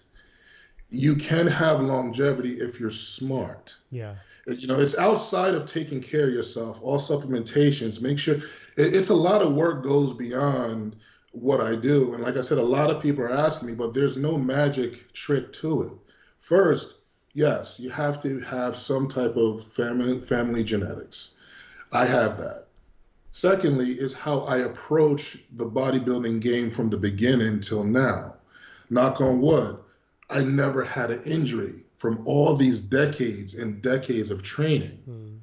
you can have longevity if you're smart. Yeah. It's outside of taking care of yourself. All supplementations, make sure it's a lot of work goes beyond what I do. And like I said, a lot of people are asking me, but there's no magic trick to it. First, yes, you have to have some type of family genetics. I have that. Secondly is how I approach the bodybuilding game from the beginning till now. Knock on wood, I never had an injury from all these decades and decades of training.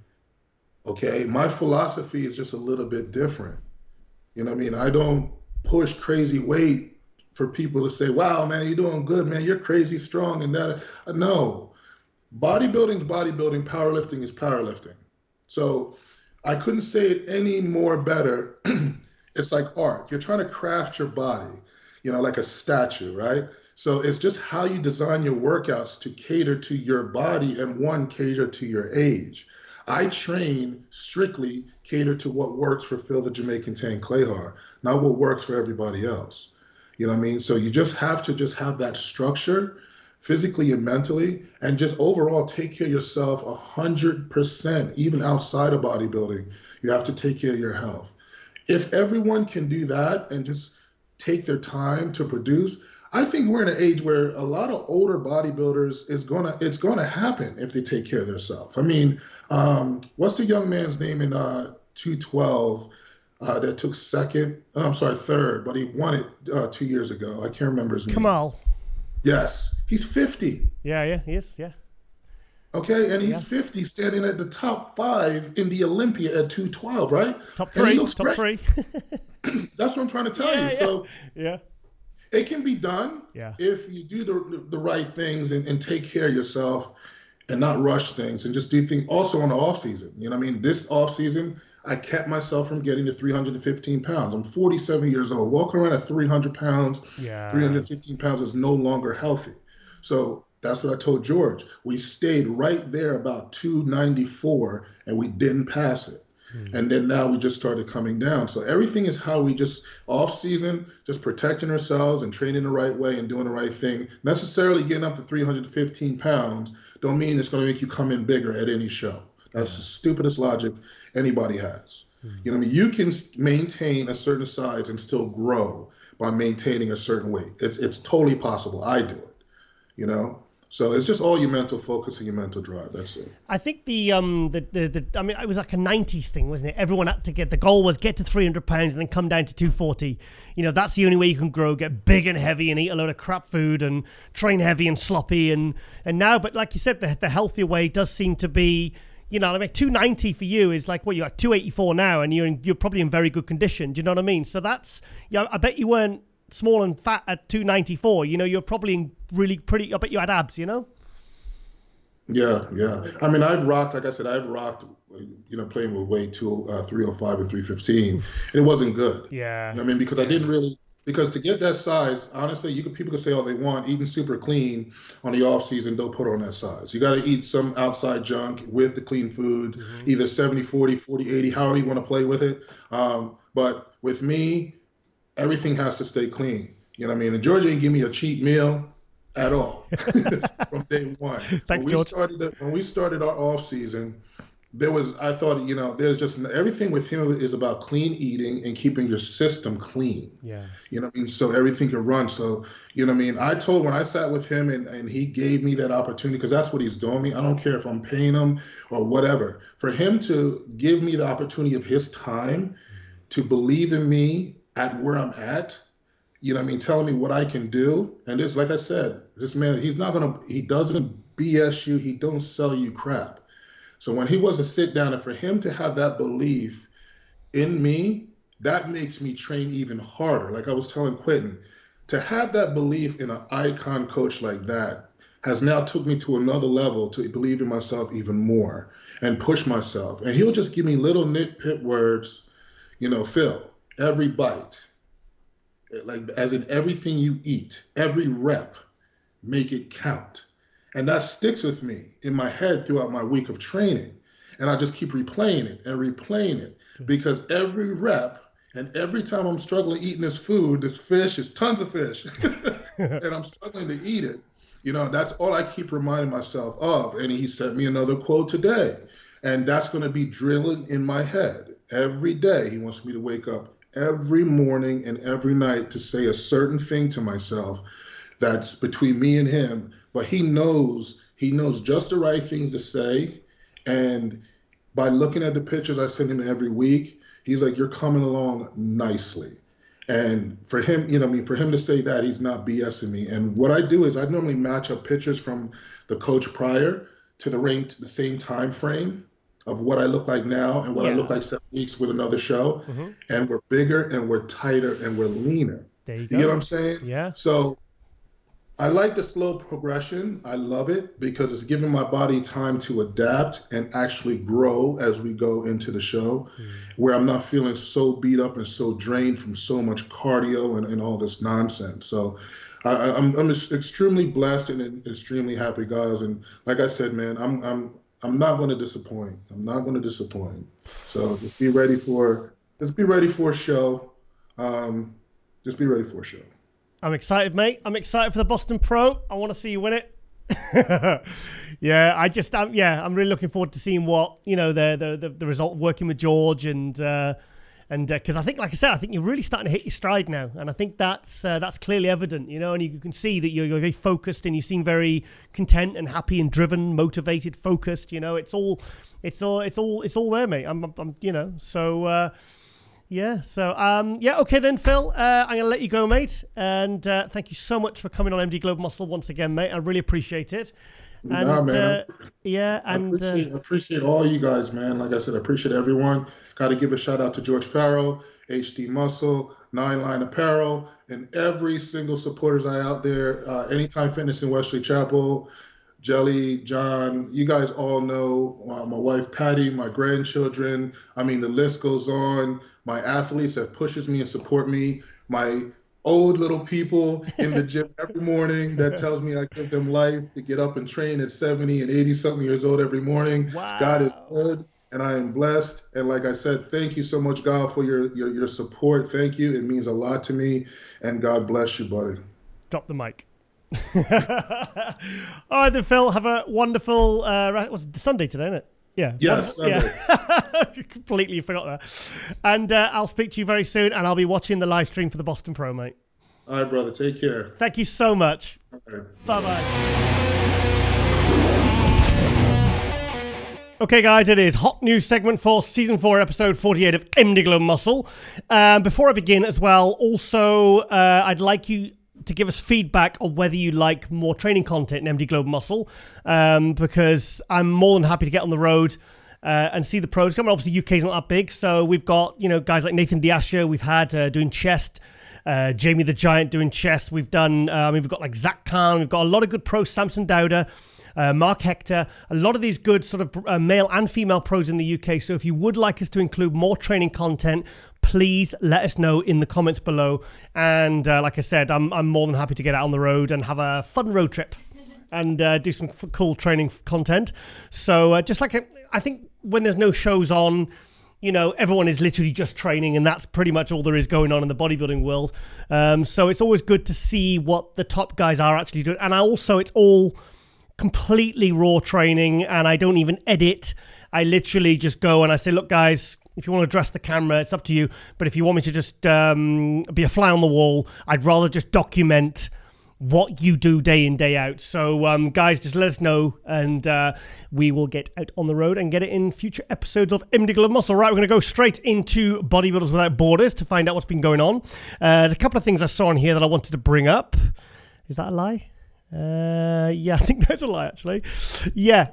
Okay, my philosophy is just a little bit different. I don't push crazy weight for people to say, wow, man, you're doing good, man, you're crazy strong and that. No, bodybuilding is bodybuilding, powerlifting is powerlifting. So I couldn't say it any more better. It's like art. You're trying to craft your body, like a statue, right? So it's just how you design your workouts to cater to your body and cater to your age. I train strictly cater to what works for Phil the Jamaican Tank Clahar, not what works for everybody else. You know what I mean? So you just have to have that structure physically and mentally, and just overall take care of yourself 100%, even outside of bodybuilding. You have to take care of your health. If everyone can do that and just take their time to produce, I think we're in an age where a lot of older bodybuilders it's gonna happen if they take care of themselves. I mean, what's the young man's name in 212 that took third, but he won it 2 years ago. I can't remember his name. Kamal. Yes, he's 50. Yeah, he is, yeah. Okay, and he's 50, standing at the top 5 in the Olympia at 212, right? Top 3, top 3. That's what I'm trying to tell you. So yeah. It can be done if you do the right things and take care of yourself and not rush things and just do things also on the off season. You know what I mean? This off season, I kept myself from getting to 315 pounds. I'm 47 years old. Walking around at 300 pounds, 315 pounds is no longer healthy. So that's what I told George. We stayed right there about 294 and we didn't pass it. And then now we just started coming down. So everything is how we just off season, just protecting ourselves and training the right way and doing the right thing. Necessarily getting up to 315 pounds don't mean it's going to make you come in bigger at any show. That's the stupidest logic anybody has. You know what I mean? You can maintain a certain size and still grow by maintaining a certain weight. It's totally possible. I do it, So it's just all your mental focus and your mental drive. That's it. I think I mean, it was like a 90s thing, wasn't it? Everyone had to the goal was get to 300 pounds and then come down to 240. That's the only way you can grow, get big and heavy and eat a load of crap food and train heavy and sloppy. And now, but like you said, the healthier way does seem to be, I mean, 290 for you is like, you're at 284 now and you're probably in very good condition. Do you know what I mean? So that's, I bet you weren't small and fat at 294. You're probably in really pretty, I bet you had abs, Yeah. I mean, I've rocked playing with weight 305 and 315. It wasn't good. Yeah. I mean, because I didn't really Because to get that size, honestly, people could say all they want, eating super clean on the off season, don't put on that size. You got to eat some outside junk with the clean food, either 70-40, 40-80, however you want to play with it. But with me, everything has to stay clean. You know what I mean? And George ain't give me a cheat meal at all from day one. Thanks, George. When we started our off season, I thought, there's just everything with him is about clean eating and keeping your system clean. Yeah. You know what I mean? So everything can run. So, you know what I mean? When I sat with him and he gave me that opportunity, because that's what he's doing me. I don't care if I'm paying him or whatever. For him to give me the opportunity of his time to believe in me at where I'm at, you know what I mean? Telling me what I can do. And this, like I said, this man, he doesn't BS you. He don't sell you crap. So when he was to sit down, and for him to have that belief in me, that makes me train even harder. Like I was telling Quentin, to have that belief in an icon coach like that has now took me to another level to believe in myself even more and push myself. And he'll just give me little nitpick words, Phil, every bite, like as in everything you eat, every rep, make it count. And that sticks with me in my head throughout my week of training. And I just keep replaying it because every rep and every time I'm struggling eating this food, this fish, is tons of fish, and I'm struggling to eat it, that's all I keep reminding myself of. And he sent me another quote today, and that's going to be drilling in my head every day. He wants me to wake up every morning and every night to say a certain thing to myself that's between me and him. But he knows just the right things to say. And by looking at the pictures I send him every week, he's like, you're coming along nicely. And for him, for him to say that, he's not BSing me. And what I do is I normally match up pictures from the coach prior to the same time frame of what I look like now and what I look like 7 weeks with another show. And we're bigger and we're tighter and we're leaner. There you You go. get what I'm saying? Yeah. So I like the slow progression. I love it because it's giving my body time to adapt and actually grow as we go into the show, where I'm not feeling so beat up and so drained from so much cardio and all this nonsense. So I'm extremely blessed and extremely happy, guys. And like I said, man, I'm not going to disappoint. I'm not going to disappoint. So just be ready for a show. Just be ready for a show. I'm excited, mate. I'm excited for the Boston Pro. I want to see you win it. I'm really looking forward to seeing what, the result of working with George and because I think, like I said, I think you're really starting to hit your stride now. And I think that's clearly evident, and you can see that you're very focused and you seem very content and happy and driven, motivated, focused. It's all there, mate. Okay then, Phil, I'm going to let you go, mate. And thank you so much for coming on MD Globe Muscle once again, mate. I really appreciate it. And, man. I appreciate all you guys, man. Like I said, I appreciate everyone. Got to give a shout out to George Farah, HD Muscle, 9 Line Apparel, and every single supporters out there. Anytime Fitness in Wesley Chapel, Jelly, John, you guys all know my wife, Patty, my grandchildren. I mean, the list goes on. My athletes that pushes me and support me. My old little people in the gym every morning that tells me I give them life to get up and train at 70 and 80-something years old every morning. Wow. God is good, and I am blessed. And like I said, thank you so much, God, for your support. Thank you. It means a lot to me, and God bless you, buddy. Drop the mic. All right then, Phil, have a wonderful what's it, Sunday today, isn't it? Yes, Sunday. Completely forgot that. And I'll speak to you very soon, and I'll be watching the live stream for the Boston Pro, mate. All right, brother, take care. Thank you so much. Okay. Bye-bye. Okay, guys, it is hot news segment for season 4, episode 48 of MD Globe Muscle. Before I begin as well, also, I'd like you to give us feedback on whether you like more training content in MD Globe Muscle, because I'm more than happy to get on the road and see the pros come. Obviously, UK's not that big, so we've got guys like Nathan Diasha. We've had doing chest, Jamie the Giant doing chest. We've done. We've got like Zach Khan. We've got a lot of good pros. Samson Dowda. Mark Hector, a lot of these good sort of male and female pros in the UK. So if you would like us to include more training content, please let us know in the comments below. And like I said, I'm more than happy to get out on the road and have a fun road trip and do some cool training content. So just like I think when there's no shows on, you know, everyone is literally just training, and that's pretty much all there is going on in the bodybuilding world. So it's always good to see what the top guys are actually doing. And it's all completely raw training, and I don't even edit. I literally just go and I say, look, guys, if you want to address the camera, it's up to you. But if you want me to just be a fly on the wall, I'd rather just document what you do day in, day out. So guys, just let us know, and we will get out on the road and get it in future episodes of MD Glove Muscle. Right, we're going to go straight into Bodybuilders Without Borders to find out what's been going on. There's a couple of things I saw on here that I wanted to bring up. Is that a lie? Yeah, I think that's a lie, actually. Yeah.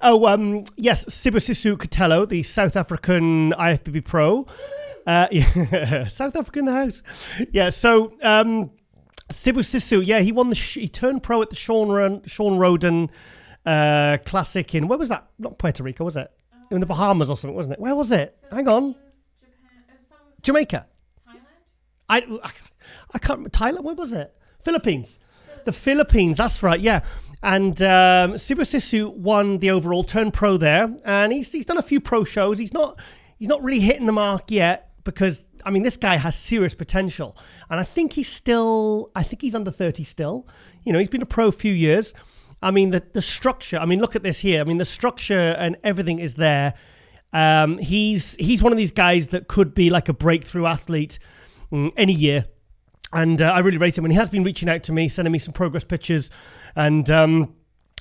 Yes, Sibusiso Kotelo, the South African IFBB pro. Yeah, South Africa in the house. Yeah, so Sibusiso, yeah, he turned pro at the Shawn Rhoden Classic in, where was that? Not Puerto Rico, was it? In the Bahamas or something, wasn't it? Where was it? Hang on. Jamaica. Thailand? I can't, Thailand, where was it? Philippines. The Philippines, that's right, yeah. And Sibusiso won the overall, turned pro there, and he's done a few pro shows. He's not really hitting the mark yet, because I mean, this guy has serious potential, and I think he's under 30 still. You know, he's been a pro a few years. I mean, the structure. I mean, look at this here. I mean, the structure and everything is there. He's one of these guys that could be like a breakthrough athlete any year. And I really rate him. And he has been reaching out to me, sending me some progress pictures. And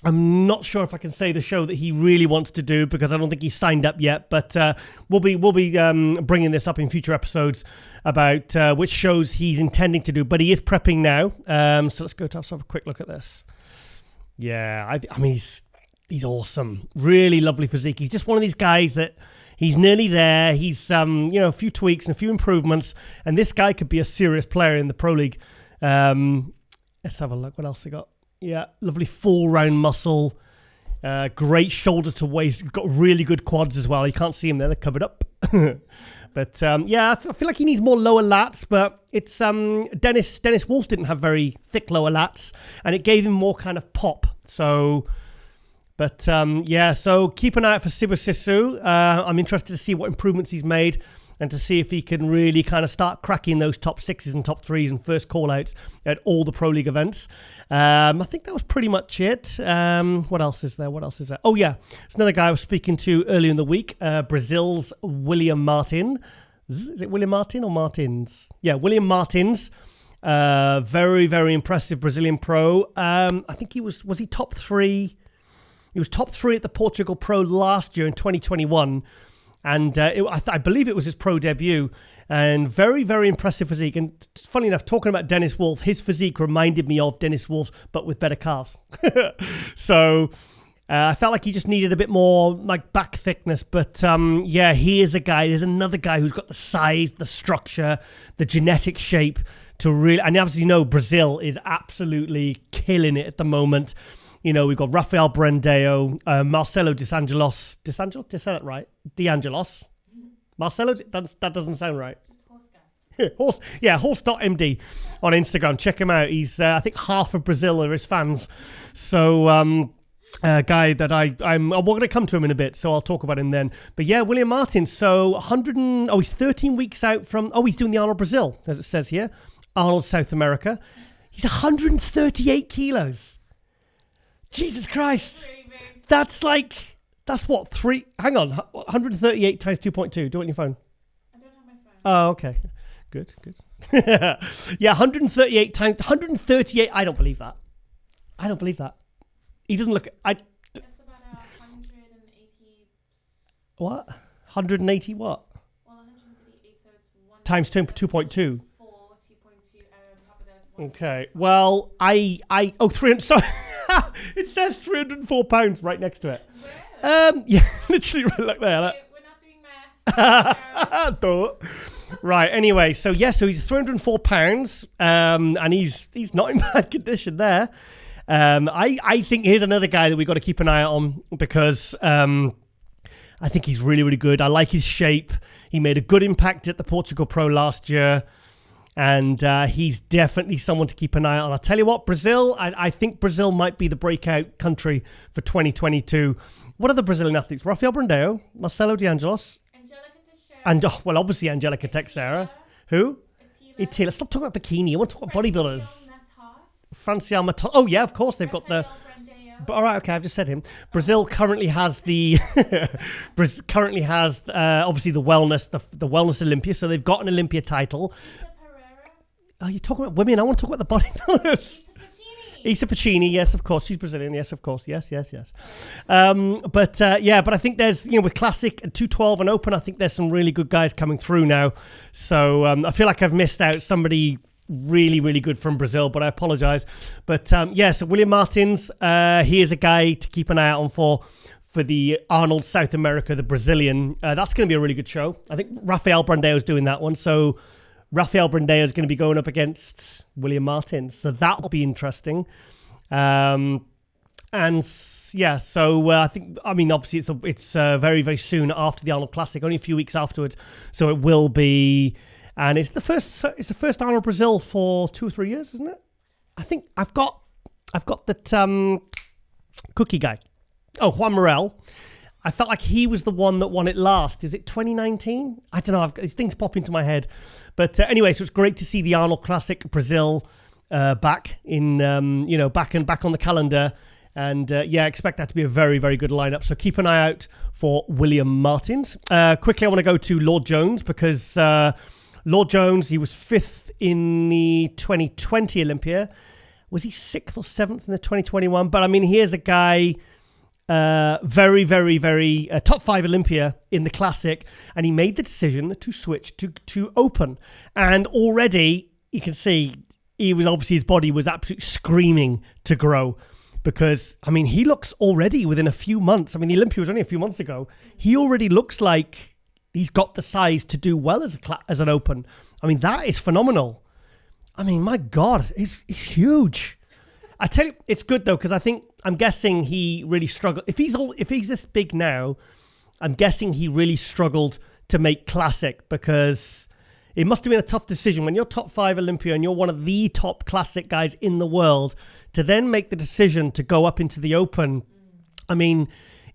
I'm not sure if I can say the show that he really wants to do, because I don't think he's signed up yet. But we'll be bringing this up in future episodes about which shows he's intending to do. But he is prepping now. So let's go to have a quick look at this. Yeah, I mean, he's awesome. Really lovely physique. He's just one of these guys that he's nearly there. He's a few tweaks and a few improvements, and this guy could be a serious player in the Pro League. Let's have a look. What else he got? Yeah, lovely full round muscle. Great shoulder to waist. He's got really good quads as well. You can't see him there; they're covered up. But yeah, I feel like he needs more lower lats. But it's Dennis Wolf didn't have very thick lower lats, and it gave him more kind of pop. So. But yeah, so keep an eye out for Sibusiso. I'm interested to see what improvements he's made, and to see if he can really kind of start cracking those top sixes and top threes and first call-outs at all the Pro League events. I think that was pretty much it. What else is there? Oh, yeah. It's another guy I was speaking to earlier in the week, Brazil's William Martin. Is it William Martin or Martins? Yeah, William Martins. Very, very impressive Brazilian pro. I think was he top three? He was top three at the Portugal Pro last year in 2021. And I believe it was his pro debut. And very, very impressive physique. And funny enough, talking about Dennis Wolf, his physique reminded me of Dennis Wolf, but with better calves. So I felt like he just needed a bit more like back thickness. But yeah, he is a guy. There's another guy who's got the size, the structure, the genetic shape to really... And obviously, you know, Brazil is absolutely killing it at the moment. You know, we've got Rafael Brandao, Marcelo D'Angelos. Did I say that right? D'Angelos. Marcelo, that doesn't sound right. Just horse guy. Horse.md on Instagram. Check him out. He's, I think, half of Brazil are his fans. So, a guy that we're going to come to him in a bit, so I'll talk about him then. But yeah, William Martin. So, he's 13 weeks out from, he's doing the Arnold Brazil, as it says here. Arnold South America. He's 138 kilos. Jesus Christ. That's what, hang on, 138 times 2.2. Do it on your phone. I don't have my phone. Oh, okay. Good. Yeah, 138 times, 138, I don't believe that. He doesn't look, It's about 180. What? 180 what? Well, 138, so it's 1 Times 2.2. 4, 2.2, on top of that is 1. Okay, well, 300, sorry. It says 304 pounds right next to it. Yeah, literally right like there. We're not doing math. Right, anyway, so he's 304 pounds, and he's not in bad condition there. I think here's another guy that we've got to keep an eye on because I think he's really, really good. I like his shape. He made a good impact at the Portugal Pro last year. And he's definitely someone to keep an eye on. I'll tell you what, Brazil, I think Brazil might be the breakout country for 2022. What are the Brazilian athletes? Rafael Brandão, Marcelo D'Angelos, and obviously Angelica Teixeira. Who? Attila. Stop talking about bikini. I want to talk about bodybuilders. Franciel Matos. Oh yeah, of course they've got the. But all right, okay, I've just said him. Brazil currently has the obviously the wellness Olympia. So they've got an Olympia title. Oh, you're talking about women. I want to talk about the bodybuilders. Isa Pacini, yes, of course. She's Brazilian, yes, of course. Yes. But I think there's, with Classic and 212 and Open, I think there's some really good guys coming through now. So I feel like I've missed out somebody really, really good from Brazil, but I apologize. But so William Martins, he is a guy to keep an eye out on for the Arnold South America, the Brazilian. That's going to be a really good show. I think Rafael Brandão is doing that one. So Rafael Brandão is going to be going up against William Martins, so that'll be interesting. I think, obviously it's very, very soon after the Arnold Classic, only a few weeks afterwards, so it will be, and it's the first Arnold Brazil for 2 or 3 years, isn't it? I think I've got that cookie guy. Oh, Juan Morel. I felt like he was the one that won it last. Is it 2019? I don't know. These things pop into my head. But anyway, so it's great to see the Arnold Classic Brazil back in, back on the calendar. And expect that to be a very, very good lineup. So keep an eye out for William Martins. Quickly, I want to go to Lord Jones because Lord Jones, he was 5th in the 2020 Olympia. Was he 6th or 7th in the 2021? But here's a guy... very, very, very top 5 Olympia in the Classic, and he made the decision to switch to Open. And already you can see his body was absolutely screaming to grow because he looks already within a few months. The Olympia was only a few months ago. He already looks like he's got the size to do well as an Open. That is phenomenal. My God, he's huge. I tell you, it's good though because I'm guessing he really struggled. If he's this big now, I'm guessing he really struggled to make Classic because it must have been a tough decision when you're top 5 Olympia and you're one of the top Classic guys in the world to then make the decision to go up into the Open.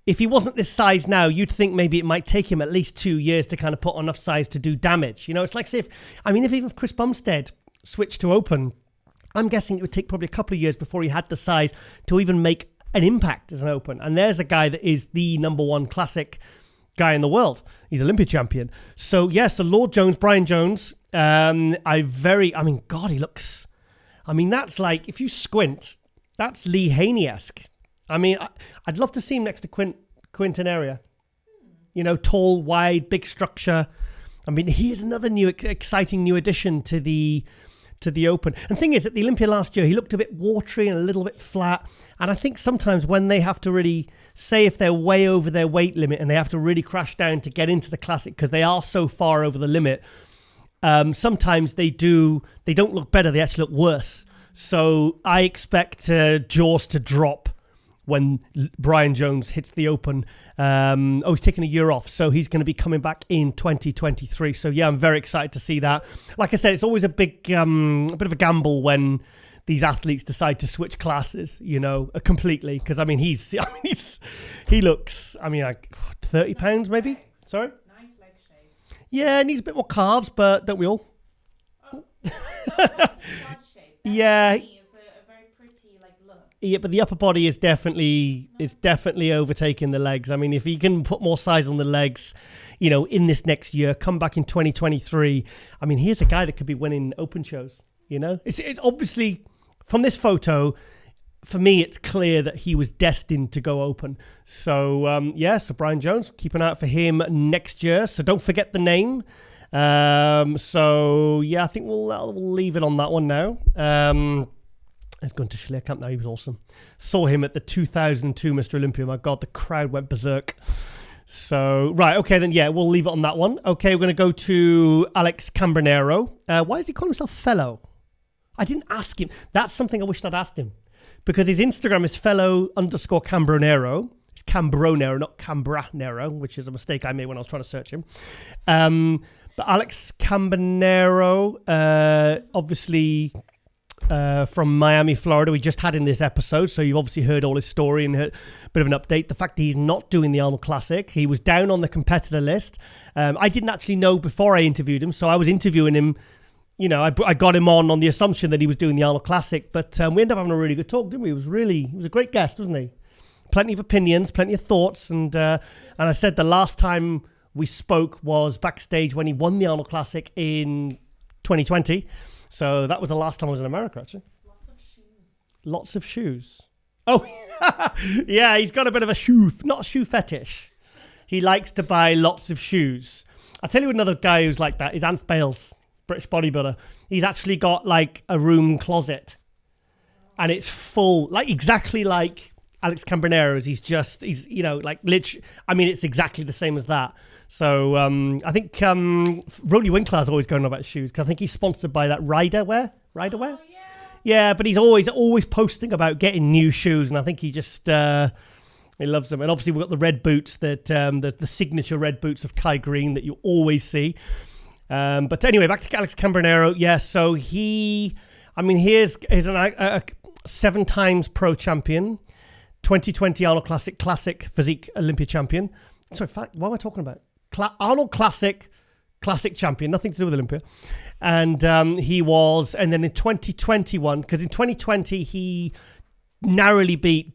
If he wasn't this size now, you'd think maybe it might take him at least 2 years to kind of put on enough size to do damage. It's like if even Chris Bumstead switched to Open, I'm guessing it would take probably a couple of years before he had the size to even make an impact as an Open. And there's a guy that is the number 1 Classic guy in the world. He's Olympia champion. So, so Lord Jones, Brian Jones, God, he looks... that's like, if you squint, that's Lee Haney-esque. I'd love to see him next to Quinton Area. Tall, wide, big structure. He is another exciting new addition to the Open. And the thing is, at the Olympia last year, he looked a bit watery and a little bit flat. And I think sometimes when they have to really, say if they're way over their weight limit and they have to really crash down to get into the Classic because they are so far over the limit, sometimes they don't look better, they actually look worse. So I expect jaws to drop when Brian Jones hits the Open. He's taking a year off, so he's going to be coming back in 2023. So I'm very excited to see that. Like I said, it's always a bit of a gamble when these athletes decide to switch classes, completely. Because he looks, like 30 pounds maybe. Sorry. Nice leg shape. Yeah, needs a bit more calves, but don't we all? Oh. Shape. Yeah. Look. Yeah, but the upper body is definitely overtaking the legs. If he can put more size on the legs, in this next year, come back in 2023. Here's a guy that could be winning Open shows. It's obviously from this photo, for me, it's clear that he was destined to go Open. So so Brian Jones, keep an eye out for him next year. So don't forget the name. I think we'll leave it on that one now. He's gone to Schleerkamp now. He was awesome. Saw him at the 2002 Mr. Olympia. My God, the crowd went berserk. So, right, okay, then, we'll leave it on that one. Okay, we're going to go to Alex Cambronero. Why does he call himself fellow? I didn't ask him. That's something I wished I'd asked him. because his Instagram is fellow_Cambronero. It's Cambronero, not Cambranero, which is a mistake I made when I was trying to search him. But Alex Cambronero, obviously from Miami, Florida, we just had in this episode, so you've obviously heard all his story and heard a bit of an update. The fact that he's not doing the Arnold Classic, he was down on the competitor list. I didn't actually know before I interviewed him, so I was interviewing him. You know, I got him on the assumption that he was doing the Arnold Classic, but we ended up having a really good talk, didn't we? He was a great guest, wasn't he? Plenty of opinions, plenty of thoughts, and I said the last time we spoke was backstage when he won the Arnold Classic in 2020. So that was the last time I was in America, actually. Lots of shoes. Oh, yeah, he's got a bit of a shoe fetish. He likes to buy lots of shoes. I'll tell you another guy who's like that is Ant Bales, British bodybuilder. He's actually got like a room closet, and it's full, like exactly like Alex Cambronero's. He's you know, like literally, I mean, it's exactly the same as that. So I think Rody Winkler's always going on about shoes, because I think he's sponsored by that Riderwear. Oh, yeah, but he's always posting about getting new shoes, and I think he just he loves them. And obviously we've got the red boots that the signature red boots of Kai Green that you always see. But anyway, back to Alex Cambronero. Yeah, so he's a 7 times pro champion, 2020 Arnold Classic physique Olympia champion. Sorry, what am I talking about? Arnold Classic champion, nothing to do with Olympia. And and then in 2021, because in 2020 he narrowly beat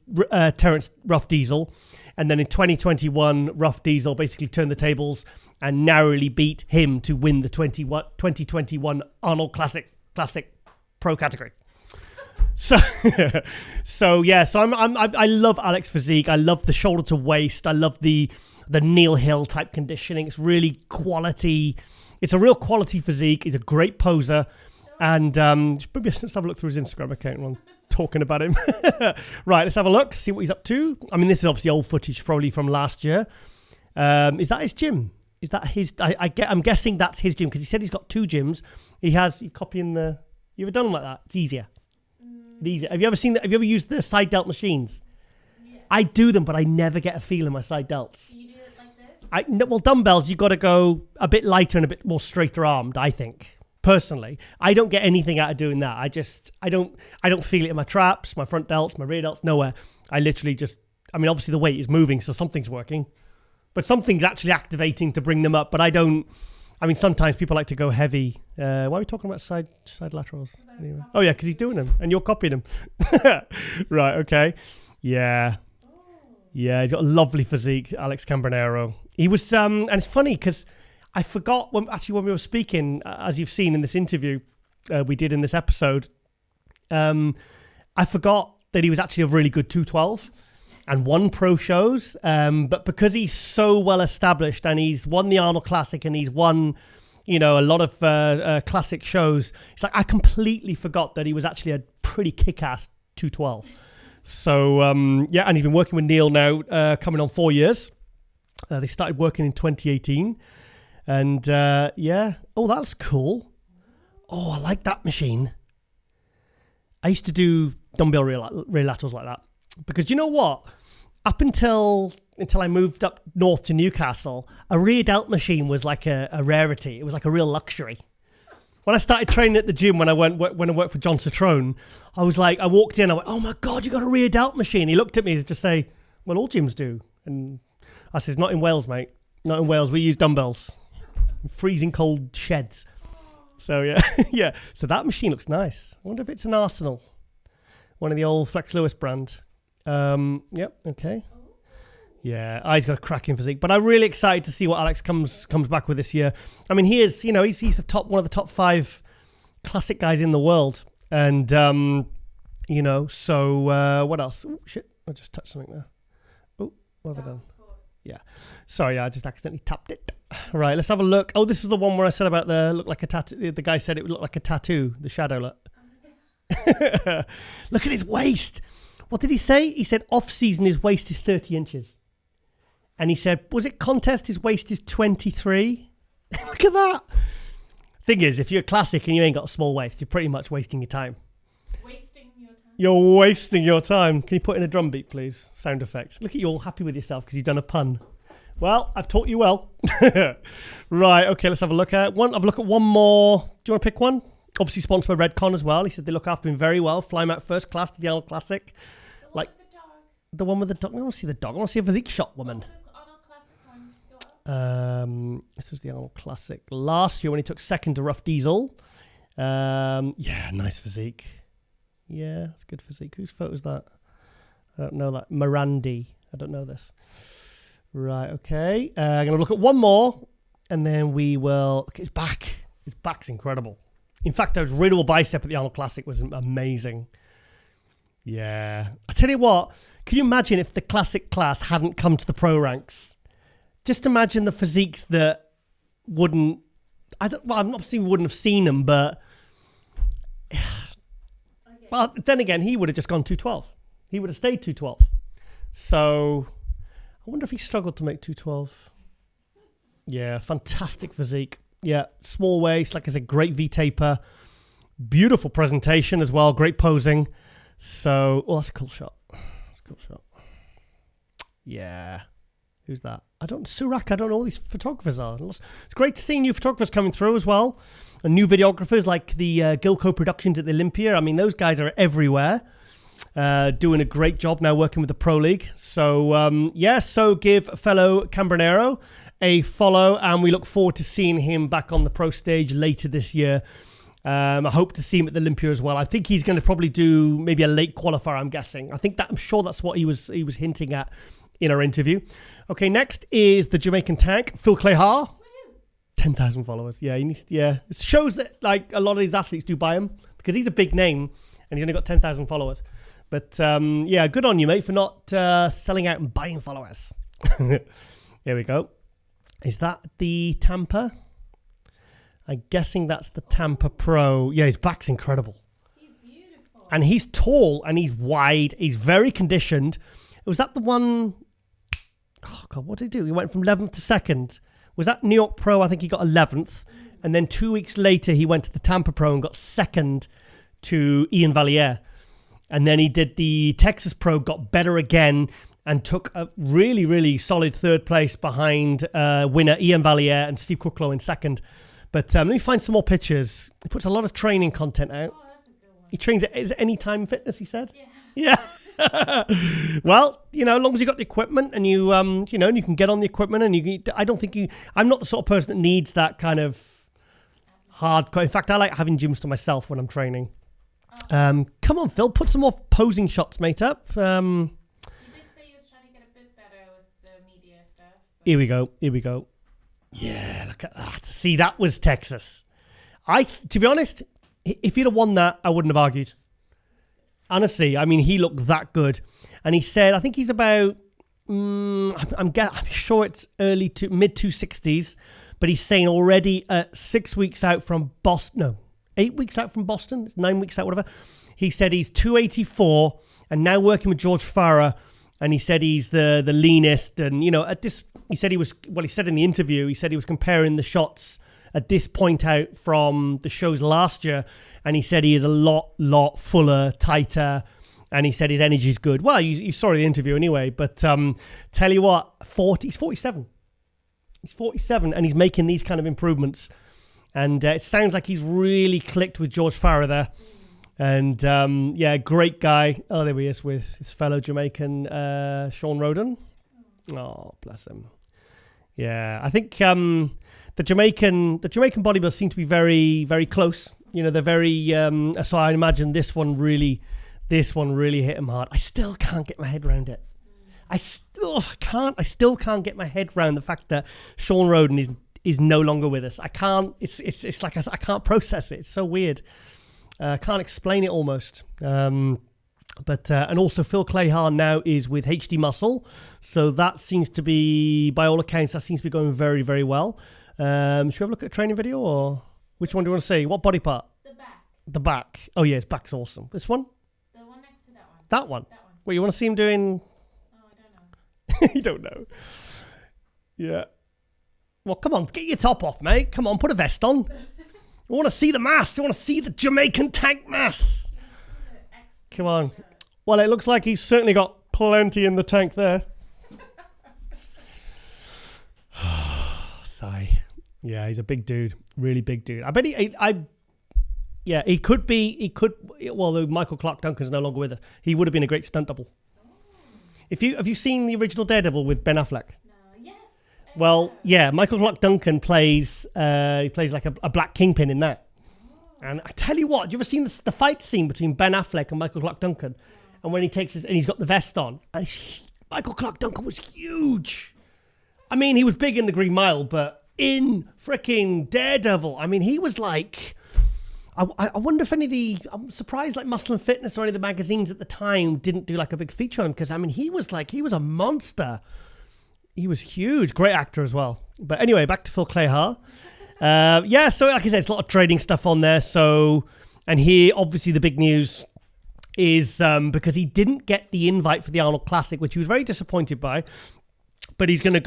Terence Rough Diesel, and then in 2021 Rough Diesel basically turned the tables and narrowly beat him to win the 2021 Arnold Classic pro category. So I love Alex physique. I love the shoulder to waist. I love the Neil Hill type conditioning. It's really quality. It's a real quality physique. He's a great poser. And maybe let's have a look through his Instagram account while I'm talking about him. Right, let's have a look, see what he's up to. I mean, this is obviously old footage probably from last year. Is that his gym? Is that his? I'm guessing that's his gym, because he said he's got 2 gyms. You copying the... You ever done them like that? It's easier. Have you ever seen that? Have you ever used the side delt machines? Yeah. I do them, but I never get a feel in my side delts. You do it like this? Well, dumbbells, you've got to go a bit lighter and a bit more straighter armed, I think. Personally, I don't get anything out of doing that. I don't feel it in my traps, my front delts, my rear delts, nowhere. I literally obviously the weight is moving, so something's working, but something's actually activating to bring them up. But sometimes people like to go heavy. Why are we talking about side laterals? Anyway. Oh yeah, because he's doing them and you're copying him. Right, okay. Yeah, he's got a lovely physique, Alex Cambronero. He was, and it's funny because I forgot when we were speaking, as you've seen in this interview we did in this episode, I forgot that he was actually a really good 212 and won pro shows. But because he's so well established and he's won the Arnold Classic and he's won, a lot of classic shows, it's like I completely forgot that he was actually a pretty kick-ass 212. So, and he's been working with Neil now, coming on 4 years. They started working in 2018. And, oh, that's cool. Oh, I like that machine. I used to do dumbbell rear laterals like that. Because you know what? Up until I moved up north to Newcastle, a rear delt machine was like a rarity. It was like a real luxury. When I started training at the gym, when I worked for John Citrone, I walked in, I went, oh my God, you got a rear delt machine. He looked at me and just say, well, all gyms do. And I said, not in Wales, mate. Not in Wales. We use dumbbells. Freezing cold sheds. So yeah, yeah. So that machine looks nice. I wonder if it's an Arsenal. One of the old Flex Lewis brand. Yep, okay. Yeah, he's got a cracking physique. But I'm really excited to see what Alex comes back with this year. I mean, he is, he's one of the top 5 classic guys in the world. And, so what else? Oh, shit, I just touched something there. Oh, what have I done? Yeah. Sorry, I just accidentally tapped it. Right, let's have a look. Oh, this is the one where I said about look like a tattoo. The guy said it would look like a tattoo, the shadow look. Look at his waist. What did he say? He said off-season his waist is 30 inches. And he said, was it contest his waist is 23? Look at that. Thing is, if you're a classic and you ain't got a small waist, you're pretty much wasting your time. Wasting your time? You're wasting your time. Can you put in a drum beat, please? Sound effect. Look at you all happy with yourself because you've done a pun. Well, I've taught you well. Right, okay, let's have a look at one. I've looked at one more. Do you want to pick one? Obviously sponsored by Redcon as well. He said they look after him very well. Fly him out first class to the Arnold Classic. Like the one with the dog. I want to see the dog. I want to see a physique shot woman. Arnold Classic one. This was the Arnold Classic last year when he took second to Rough Diesel. Yeah, nice physique. Yeah, it's good physique. Whose photo is that? I don't know that. Mirandi. I don't know this. Right, okay. I'm going to look at one more, and then we will... Look at his back. His back's incredible. In fact, his radial bicep at the Arnold Classic was amazing. Yeah. I tell you what, can you imagine if the Classic class hadn't come to the pro ranks? Just imagine the physiques that wouldn't... obviously we wouldn't have seen them, but... Well, then again, he would have just gone 212. He would have stayed 212. So, I wonder if he struggled to make 212. Yeah, fantastic physique. Yeah, small waist, like I said, great V-taper. Beautiful presentation as well, great posing. So, that's a cool shot. That's a cool shot. Yeah. Who's that? Surak, I don't know who these photographers are. It's great to see new photographers coming through as well. And new videographers like the Gilco Productions at the Olympia. I mean, those guys are everywhere. Doing a great job now working with the Pro League. So, so give fellow Cambronero a follow. And we look forward to seeing him back on the pro stage later this year. I hope to see him at the Olympia as well. I think he's going to probably do maybe a late qualifier, I'm guessing. I'm sure that's what he was hinting at in our interview. Okay, next is the Jamaican Tank, Phil Clahar. 10,000 followers. Yeah, it shows that like a lot of these athletes do buy him because he's a big name and he's only got 10,000 followers. But good on you, mate, for not selling out and buying followers. Here we go. Is that the Tampa? I'm guessing that's the Tampa Pro. Yeah, his back's incredible. He's beautiful. And he's tall and he's wide. He's very conditioned. Was that the one... Oh, God, what did he do? He went from 11th to 2nd. Was that New York Pro? I think he got 11th. And then 2 weeks later, he went to the Tampa Pro and got 2nd to Ian Valliere. And then he did the Texas Pro, got better again, and took a really, really solid 3rd place behind winner Ian Valliere and Steve Cooklow in 2nd. But let me find some more pictures. He puts a lot of training content out. Oh, that's a good one. He trains at Anytime Fitness, he said? Yeah. Well, as long as you got the equipment and you, and you can get on the equipment and I'm not the sort of person that needs that kind of hardcore. In fact, I like having gyms to myself when I'm training. Come on, Phil, put some more posing shots, mate, up. He did say he was trying to get a bit better with the media stuff. Here we go. Yeah, look at that. See, that was Texas. To be honest, if he'd have won that, I wouldn't have argued. Honestly, I mean, he looked that good. And he said, I think he's about, I'm sure it's mid 260s, but he's saying already 6 weeks out from Boston, no, 8 weeks out from Boston, 9 weeks out, whatever. He said he's 284 and now working with George Farah. And he said he's the leanest. And, at this, he said he said in the interview, he said he was comparing the shots at this point out from the shows last year. And he said he is a lot fuller, tighter. And he said his energy is good. Well, you saw the interview anyway. But tell you what, he's 47. He's 47 and he's making these kind of improvements. And it sounds like he's really clicked with George Farah there. And great guy. Oh, there he is with his fellow Jamaican, Shawn Rhoden. Oh, bless him. Yeah, I think the Jamaican bodybuilders seem to be very, very close. They're very. So I imagine this one really hit him hard. I still can't get my head around it. I still can't get my head around the fact that Shawn Rhoden is no longer with us. I can't. It's like I can't process it. It's so weird. I can't explain it almost. But also Phil Clahar now is with HD Muscle. So that seems to be, by all accounts, going very, very well. Should we have a look at a training video or which one do you want to see? What body part? The back. The back. Oh yeah, his back's awesome. This one? The one next to that one. That one? That one. What, you want to see him doing? Oh, I don't know. You don't know. Yeah. Well, come on, get your top off, mate. Come on, put a vest on. You want to see the mass. You want to see the Jamaican Tank mass. Come on. Well, it looks like he's certainly got plenty in the tank there. Sigh. Yeah, he's a big dude. Really big dude. I bet he could be, well, though Michael Clark Duncan's no longer with us, he would have been a great stunt double. Have you seen the original Daredevil with Ben Affleck? No. Yes. Well, yeah, Michael Clark Duncan plays like a black kingpin in that. And I tell you what, have you ever seen the fight scene between Ben Affleck and Michael Clark Duncan? And when he takes and he's got the vest on, and Michael Clark Duncan was huge. I mean, he was big in the Green Mile, but in freaking Daredevil, I mean, he was like, I wonder if I'm surprised like Muscle and Fitness or any of the magazines at the time didn't do like a big feature on him, because I mean, he was a monster. He was huge, great actor as well. But anyway, back to Phil Clahar. Yeah, so like I said, it's a lot of trading stuff on there. So, and here, obviously the big news is because he didn't get the invite for the Arnold Classic, which he was very disappointed by, but he's going for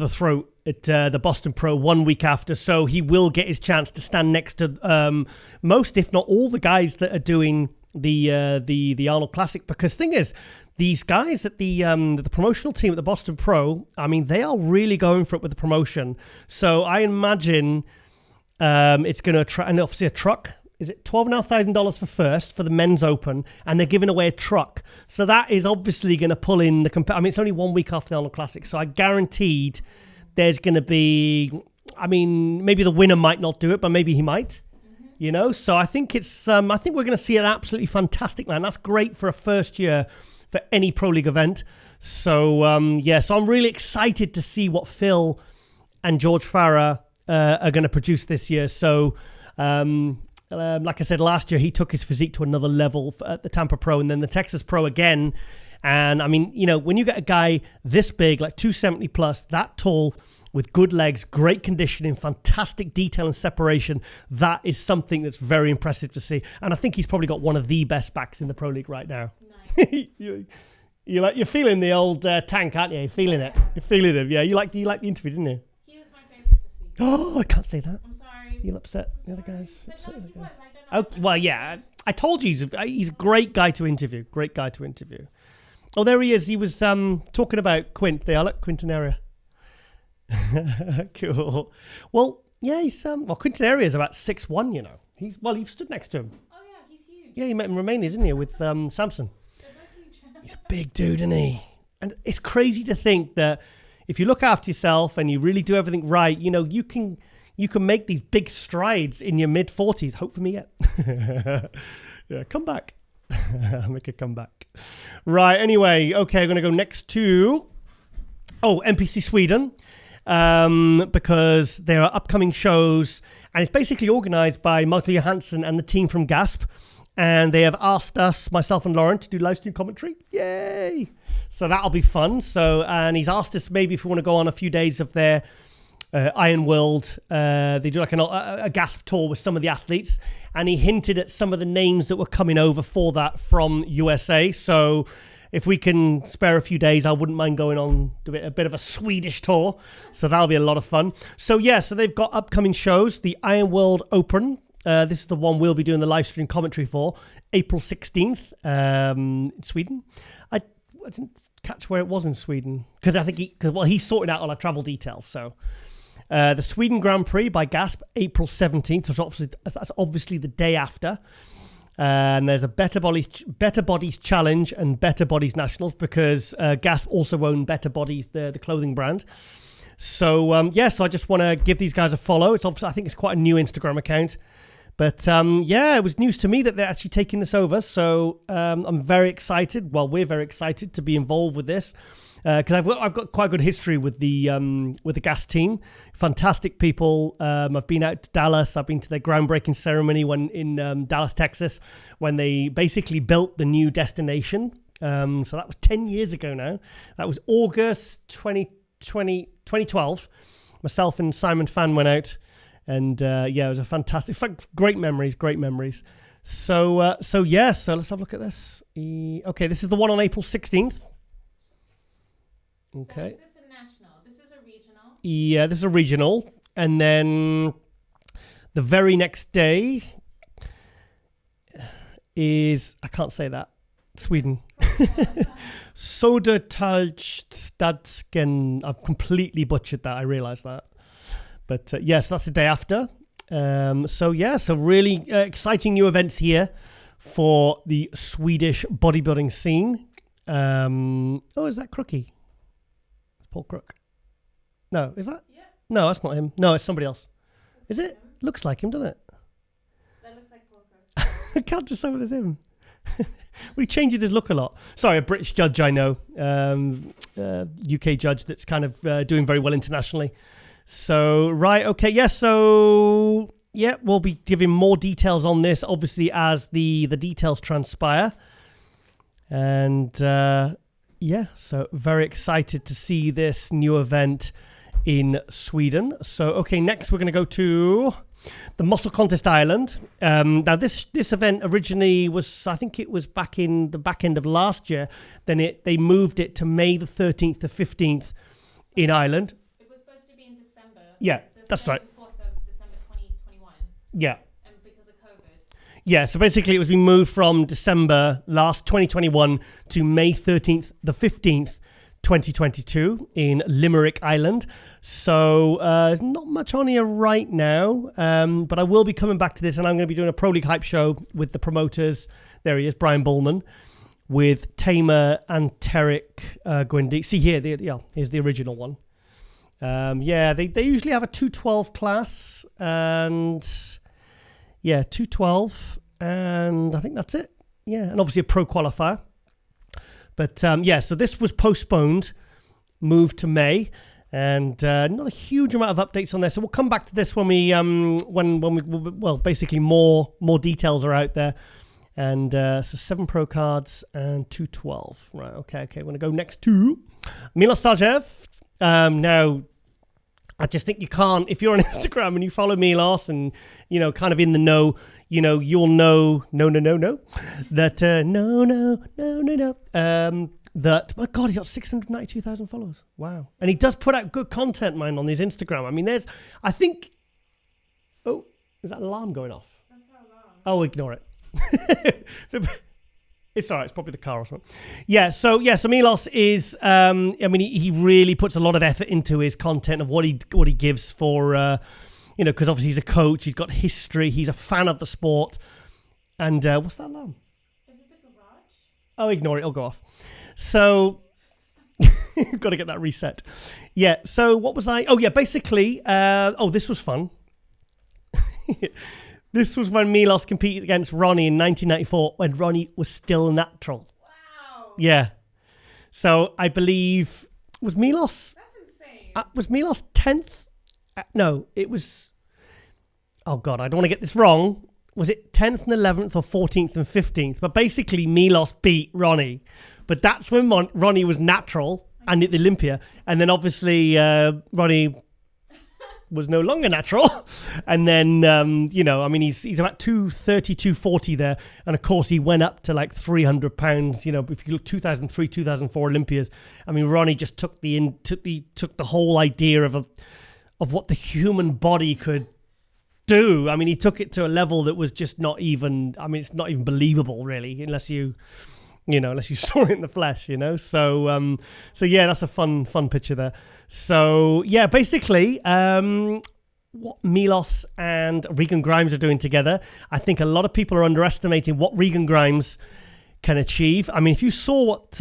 the throat at the Boston Pro 1 week after, so he will get his chance to stand next to most, if not all, the guys that are doing the Arnold Classic. Because thing is, these guys at the promotional team at the Boston Pro, I mean, they are really going for it with the promotion. So I imagine it's going to attract, and obviously a truck. Is it $12,500 for first for the men's open, and they're giving away a truck. So that is obviously going to pull in the I mean, it's only 1 week after the Arnold Classic, so I guaranteed there's going to be, I mean, maybe the winner might not do it, but maybe he might, you know? So I think I think we're going to see an absolutely fantastic man. That's great for a first year for any Pro League event. So, yeah, so I'm really excited to see what Phil and George Farah are going to produce this year. So, like I said, last year, he took his physique to another level at the Tampa Pro and then the Texas Pro again. And I mean, you know, when you get a guy this big, like 270 plus, that tall, with good legs, great conditioning, fantastic detail and separation, that is something that's very impressive to see. And I think he's probably got one of the best backs in the Pro League right now. Nice. You're feeling the old tank, aren't you? You're feeling it. You're feeling him. Yeah, you liked the interview, didn't you? He was my favorite this week. Oh, I can't say that. I'm sorry. You'll upset the other guys. But no, he was. I Oh, don't know. well, yeah. I told you he's a great guy to interview. Great guy to interview. Oh, there he is. He was talking about Quintanilla. Cool. Well, yeah, he's Quintanilla is about 6'1", you know. You've stood next to him. Oh yeah, he's huge. Yeah, you met him in Romania, didn't you, with Samson? They're both huge. He's a big dude, isn't he? And it's crazy to think that if you look after yourself and you really do everything right, you know, you can make these big strides in your mid-40s. Hope for me yet. Yeah, come back. I'll make a comeback. Right, anyway, okay, I'm going to go next to NPC Sweden, because there are upcoming shows, and it's basically organized by Michael Johansson and the team from Gasp, and they have asked us, myself and Lauren, to do live stream commentary. Yay! So that'll be fun. So, and he's asked us maybe if we want to go on a few days of their Iron World. They do like a Gasp tour with some of the athletes, and he hinted at some of the names that were coming over for that from USA. So if we can spare a few days, I wouldn't mind going on a bit of a Swedish tour. So that'll be a lot of fun. So yeah, so they've got upcoming shows. The Iron World Open. This is the one we'll be doing the live stream commentary for, April 16th in Sweden. I didn't catch where it was in Sweden because I think he's sorting out all our travel details. So the Sweden Grand Prix by Gasp, April 17th. So that's obviously the day after. And there's a Better Bodies Challenge and Better Bodies Nationals because Gasp also own Better Bodies, the clothing brand. So, so I just want to give these guys a follow. It's obviously, I think it's quite a new Instagram account. But, it was news to me that they're actually taking this over. So I'm very excited. Well, we're very excited to be involved with this. Because I've got quite a good history with the Gas team. Fantastic people. I've been out to Dallas. I've been to their groundbreaking ceremony in Dallas, Texas, when they basically built the new destination. So that was 10 years ago now. That was August 2012. Myself and Simon Fan went out, and it was a fantastic, great memories. So let's have a look at this. Okay, this is the one on April 16th. Okay. So is this a national? This is a regional? Yeah, this is a regional. And then the very next day, is, I can't say that, Sweden. Södertäljestadsken. I've completely butchered that. I realised that. But yes, that's the day after. So really exciting new events here for the Swedish bodybuilding scene. Is that Crookie? It's Paul Crook. No, is that? Yeah. No, that's not him. No, it's somebody else. Is it? Looks like him, doesn't it? That looks like Paul Crook. I can't decide whether it's him. Well, he changes his look a lot. Sorry, a British judge I know. UK judge that's kind of doing very well internationally. So, right, okay, we'll be giving more details on this, obviously, as the details transpire. And, so very excited to see this new event in Sweden. So, okay, next we're going to go to the Muscle Contest Ireland. Now, this event originally was, I think it was back in the back end of last year. Then they moved it to May the 13th to 15th in Ireland. It was supposed to be in December. Yeah, that's right. The 4th of December 2021. Yeah. And because of COVID. Yeah, so basically it was being moved from December last 2021 to May 13th, the 15th, 2022 in Limerick, Ireland. So there's not much on here right now, but I will be coming back to this, and I'm going to be doing a Pro League hype show with the promoters. There he is, Brian Bullman, with Tamer and Tarek Gwyndy. See here, here's the original one. They usually have a 212 class, and 212, and I think that's it. Yeah, and obviously a pro qualifier. But so this was postponed, moved to May, and not a huge amount of updates on there. So we'll come back to this when we basically more details are out there. And so 7 pro cards and 212. Right, okay. We're going to go next to Milos Sarcev. Now, I just think you can't, if you're on Instagram and you follow Milos and, kind of in the know, you'll know, that, my God, he's got 692,000 followers. Wow. And he does put out good content, man, on his Instagram. I mean, is that an alarm going off? That's our alarm. Oh, ignore it. It's all right. It's probably the car or something. So Milos is, he really puts a lot of effort into his content of what he gives for, because obviously he's a coach, he's got history, he's a fan of the sport. And what's that alarm? Is it the garage? Oh, ignore it. It'll go off. So, got to get that reset. Yeah. So what was I? Oh, yeah. Basically, this was fun. This was when Milos competed against Ronnie in 1994 when Ronnie was still natural. Wow. Yeah. So I believe, was Milos... That's insane. Was Milos 10th? No, it was... Oh, God, I don't want to get this wrong. Was it 10th and 11th or 14th and 15th? But basically, Milos beat Ronnie. But that's when Ronnie was natural and at the Olympia. And then obviously Ronnie was no longer natural. And then, he's about 230, 240 there. And of course, he went up to like 300 pounds. If you look 2003, 2004 Olympias, Ronnie just took the whole idea of what the human body could do. He took it to a level that was just not even, it's not even believable really, unless you saw it in the flesh, So that's a fun picture there. So yeah, basically, what Milos and Regan Grimes are doing together, I think a lot of people are underestimating what Regan Grimes can achieve. If you saw what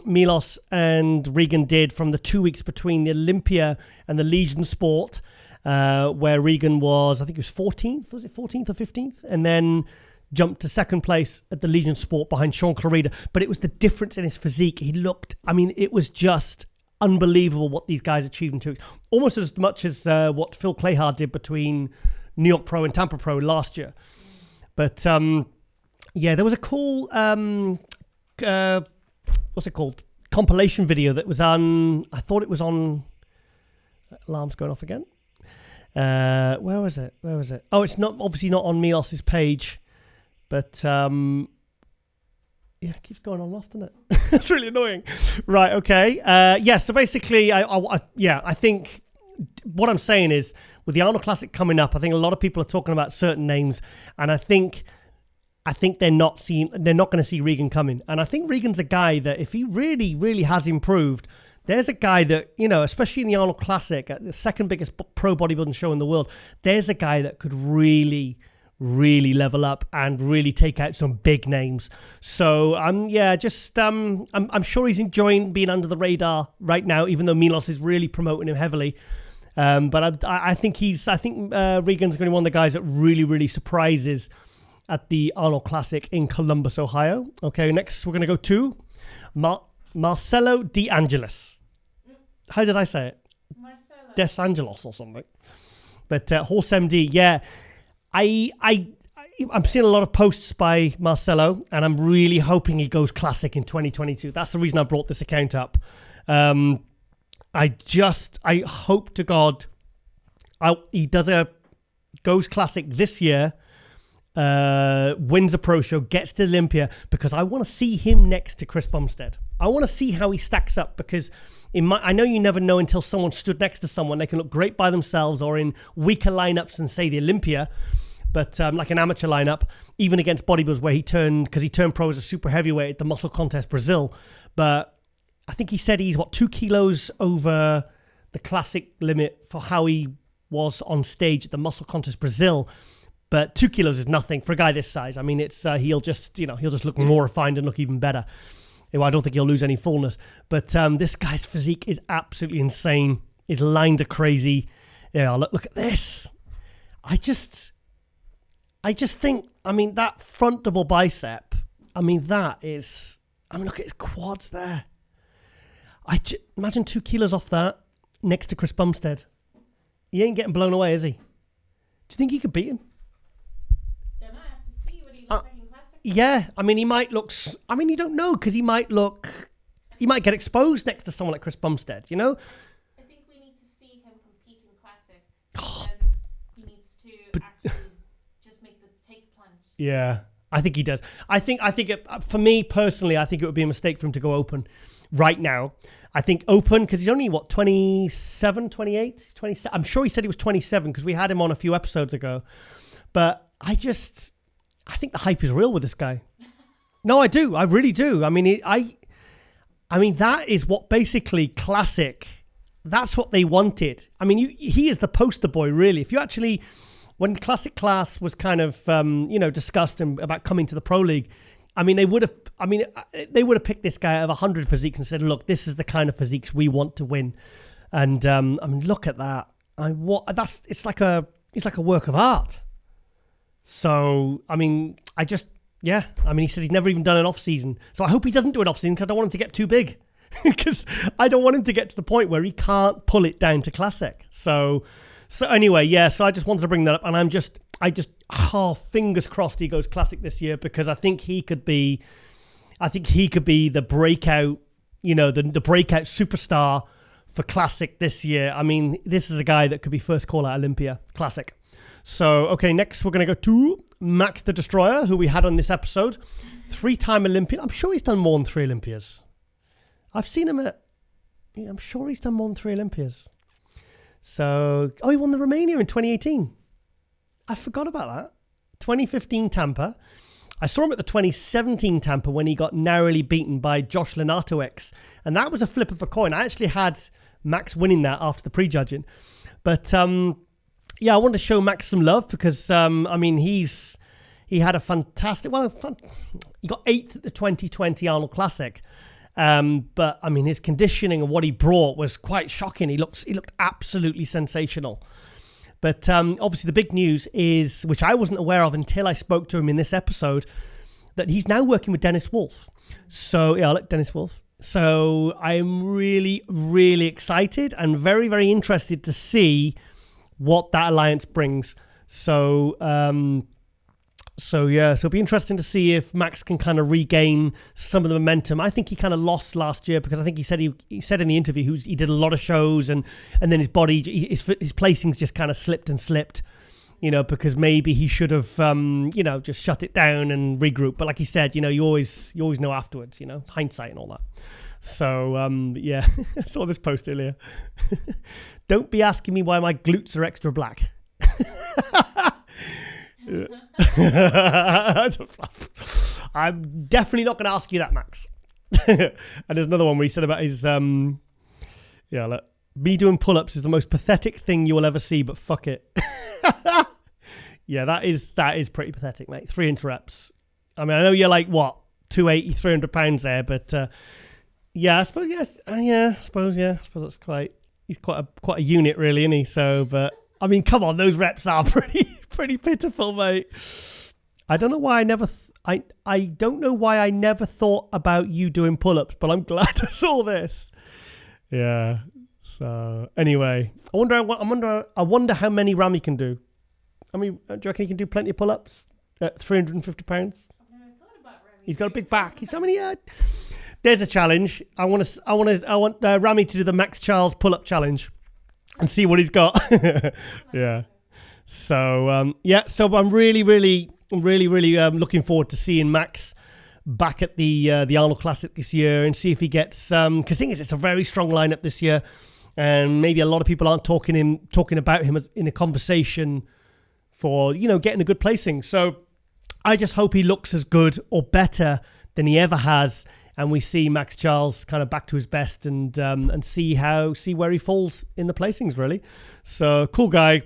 Milos and Regan did from the 2 weeks between the Olympia and the Legion Sport, where Regan was, I think it was 14th, was it 14th or 15th? And then jumped to second place at the Legion Sport behind Sean Clarida. But it was the difference in his physique. He looked, it was just unbelievable what these guys achieved in 2 weeks. Almost as much as what Phil Clahar did between New York Pro and Tampa Pro last year. But there was a cool, what's it called? Compilation video that was on, I thought it was on, alarm's going off again. Where was it? Oh, it's obviously not on Milos's page, but it keeps going on and off, doesn't it? It's really annoying. Right, okay. So basically, I think what I'm saying is, with the Arnold Classic coming up, I think a lot of people are talking about certain names, and I think I think they're not going to see Regan coming. And I think Regan's a guy that if he really, really has improved, there's a guy that, you know, especially in the Arnold Classic, the second biggest pro bodybuilding show in the world, there's a guy that could really, really level up and really take out some big names. So I'm sure he's enjoying being under the radar right now, even though Milos is really promoting him heavily. But I think Regan's going to be one of the guys that really, really surprises at the Arnold Classic in Columbus, Ohio. Okay, next we're going to go to Marcelo D'Angelos. How did I say it? Marcelo. Des Angelos or something. But Horse MD, yeah. I'm seeing a lot of posts by Marcelo, and I'm really hoping he goes classic in 2022. That's the reason I brought this account up. I hope to God he goes classic this year, wins a pro show, gets to Olympia, because I want to see him next to Chris Bumstead. I want to see how he stacks up, because I know you never know until someone stood next to someone. They can look great by themselves or in weaker lineups than, say, the Olympia, but like an amateur lineup, even against bodybuilders where he turned pro as a super heavyweight at the Muscle Contest Brazil. But I think he said he's 2 kilos over the classic limit for how he was on stage at the Muscle Contest Brazil. But 2 kilos is nothing for a guy this size. I mean, it's he'll just look more refined and look even better. I don't think he'll lose any fullness. But this guy's physique is absolutely insane. His lines are crazy. Yeah, look at this. I just think, I mean, that front double bicep, I mean, look at his quads there. Imagine 2 kilos off that next to Chris Bumstead. He ain't getting blown away, is he? Do you think he could beat him? Don't know. I have to see what he looks like in classic. Yeah, I mean, he might look. I mean, you don't know, because he might get exposed next to someone like Chris Bumstead. You know. I think we need to see him compete in classic. And he needs to actually just take the plunge. Yeah, I think he does. I think for me personally, I think it would be a mistake for him to go open right now. I think open, because he's only 27, 28, 27. I'm sure he said he was 27 because we had him on a few episodes ago. But I think the hype is real with this guy. No, I do. I really do. I mean, that is what basically classic. That's what they wanted. I mean, he is the poster boy, really. If you actually, when classic class was kind of discussed and about coming to the pro league, I mean, they would have picked this guy out of 100 physiques and said, look, this is the kind of physiques we want to win. And I mean, look at that. It's like a work of art. So, I mean, he said he's never even done an off season. So I hope he doesn't do an off season, because I don't want him to get too big, because I don't want him to get to the point where he can't pull it down to classic. So anyway, yeah, so I just wanted to bring that up, and fingers crossed he goes classic this year, because I think he could be the breakout, the breakout superstar for classic this year. I mean, this is a guy that could be first call out Olympia classic. So, okay, next we're going to go to Max the Destroyer, who we had on this episode. 3-time Olympian. I'm sure he's done more than 3 Olympias. I've seen him I'm sure he's done more than 3 Olympias. So, he won the Romania in 2018. I forgot about that. 2015 Tampa. I saw him at the 2017 Tampa when he got narrowly beaten by Josh Lenartowicz. And that was a flip of a coin. I actually had Max winning that after the prejudging. But, I wanted to show Max some love, because, he had a fantastic... he got 8th at the 2020 Arnold Classic. But, I mean, his conditioning and what he brought was quite shocking. He looked absolutely sensational. But obviously the big news is, which I wasn't aware of until I spoke to him in this episode, that he's now working with Dennis Wolf. So, I like Dennis Wolf. So I'm really, really excited and very, very interested to see what that alliance brings. So it'll be interesting to see if Max can kind of regain some of the momentum. I think he kind of lost last year, because I think he said in the interview he did a lot of shows, and then his body, his placings just kind of slipped, because maybe he should have just shut it down and regroup. But like he said, you always know afterwards, hindsight and all that. So I saw this post earlier. Don't be asking me why my glutes are extra black. I'm definitely not going to ask you that, Max. And there's another one where he said about his, look, me doing pull-ups is the most pathetic thing you will ever see, but fuck it. Yeah, that is pretty pathetic, mate. 300 reps. I mean, I know you're like, what, 280, 300 pounds there, but I suppose, yes. I suppose that's he's quite a unit, really, isn't he? So, but, I mean, come on, those reps are pretty pitiful, mate. I don't know why I don't know why I never thought about you doing pull-ups, but I'm glad I saw this. Yeah. So anyway, I wonder how many Rami can do. I mean, do you reckon he can do plenty of pull-ups at 350 pounds? I've never thought about Rami. He's got a big back. There's a challenge. I want Rami to do the Maxx Charles pull-up challenge and see what he's got. Yeah. So So I'm really looking forward to seeing Max back at the Arnold Classic this year and see if he gets because the thing is, it's a very strong lineup this year, and maybe a lot of people aren't talking about him as in a conversation for getting a good placing. So I just hope he looks as good or better than he ever has, and we see Maxx Charles kind of back to his best and see where he falls in the placings, really. So cool guy.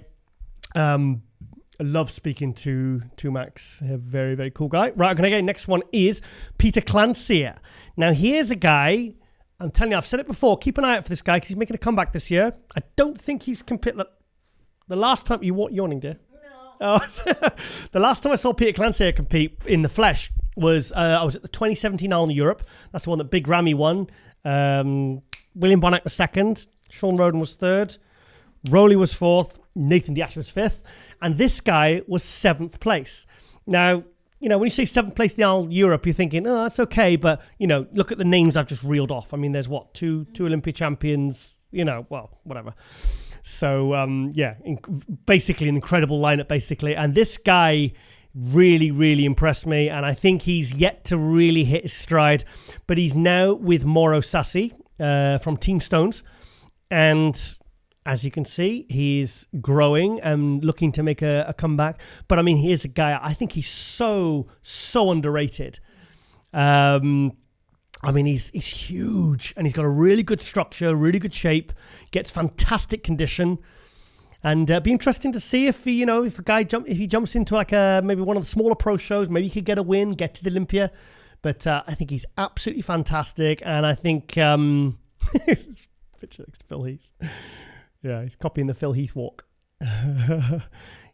I love speaking to Max. A very, very cool guy. Right, I'm going to get next one is Peter Clancie. Now, here's a guy, I'm telling you, I've said it before, keep an eye out for this guy because he's making a comeback this year. I don't think he's competed. The last time, you yawning, dear? No. Oh, the last time I saw Peter Clancie compete in the flesh was, I was at the 2017 Arnold Europe. That's the one that Big Ramy won. William Bonac was second. Shawn Rhoden was third. Rowley was fourth. Nathan Diash was fifth. And this guy was 7th place. Now, when you say 7th place in the Arnold Europe, you're thinking, oh, that's okay. But, look at the names I've just reeled off. I mean, there's what, two Olympia champions, whatever. So, basically an incredible lineup, basically. And this guy really, really impressed me. And I think he's yet to really hit his stride. But he's now with Mauro Sassi from Team Stones. And as you can see, he's growing and looking to make a comeback. But I mean, here's a guy, I think he's so underrated. I mean, he's huge and he's got a really good structure, really good shape, gets fantastic condition. And be interesting to see if he, if he jumps into like maybe one of the smaller pro shows, maybe he could get a win, get to the Olympia. But I think he's absolutely fantastic. And I think, picture next to Phil Heath. Yeah, he's copying the Phil Heath walk.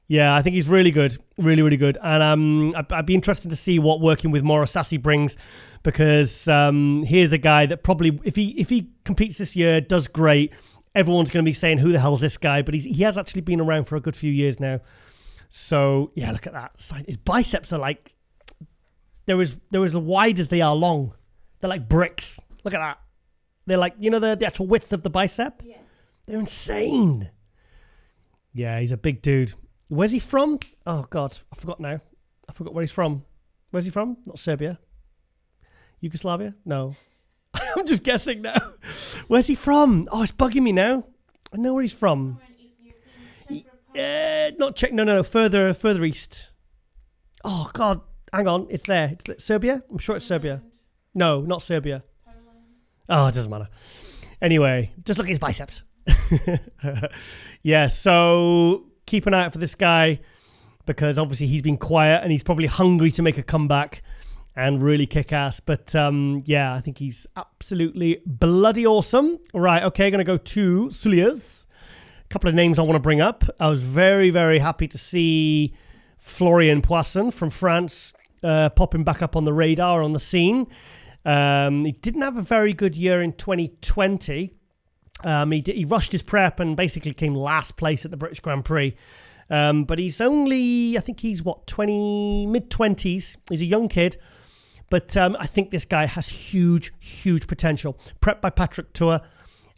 Yeah, I think he's really good. Really, really good. And I'd be interested to see what working with Mauro Sassi brings, because here's a guy that probably, if he competes this year, does great, everyone's going to be saying, who the hell's this guy? But he has actually been around for a good few years now. So, yeah, look at that. His biceps are like, they're as wide as they are long. They're like bricks. Look at that. They're like, the actual width of the bicep? Yeah. They're insane. Yeah, he's a big dude. Where's he from? Oh, God. I forgot now. I forgot where he's from. Where's he from? Not Serbia. Yugoslavia? No. I'm just guessing now. Where's he from? Oh, it's bugging me now. I know where he's from. Somewhere in Eastern European, Czech Republic. Not Czech. No. Further east. Oh, God. Hang on. It's there. It's Serbia? I'm sure it's Serbia. No, not Serbia. Poland. Oh, it doesn't matter. Anyway, just look at his biceps. Yeah, so keep an eye out for this guy, because obviously he's been quiet and he's probably hungry to make a comeback and really kick ass. But yeah, I think he's absolutely bloody awesome. Right, okay, going to go to Suliers. A couple of names I want to bring up. I was very, very happy to see Florian Poisson from France popping back up on the radar, on the scene. He didn't have a very good year in 2020. He rushed his prep and basically came last place at the British Grand Prix. But he's only, I think he's mid-20s. He's a young kid. But I think this guy has huge, huge potential. Prepped by Patrick Tour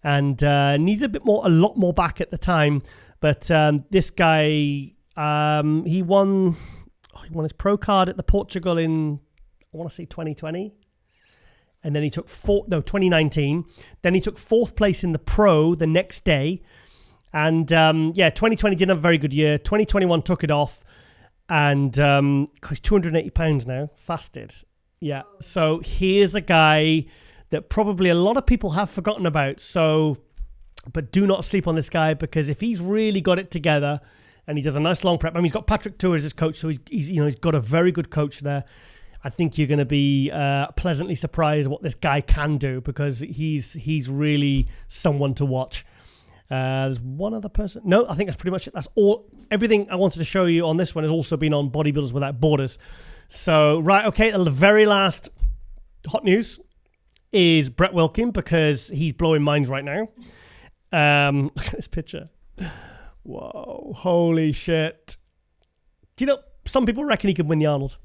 and needed a lot more back at the time. But this guy, he won his pro card at the Portugal in, I want to say 2020. And then he took 2019. Then he took 4th place in the pro the next day. And 2020 didn't have a very good year. 2021 took it off. And he's 280 pounds now, fasted. Yeah. So here's a guy that probably a lot of people have forgotten about. So, but do not sleep on this guy, because if he's really got it together and he does a nice long prep, I mean, he's got Patrick Tour as his coach, so he's got a very good coach there. I think you're going to be pleasantly surprised what this guy can do, because he's really someone to watch. There's one other person. No, I think that's pretty much it. That's all. Everything I wanted to show you on this one has also been on Bodybuilders Without Borders. So, right, okay, the very last hot news is Brett Wilkin, because he's blowing minds right now. Look at this picture. Whoa, holy shit. Do you know, some people reckon he could win the Arnold.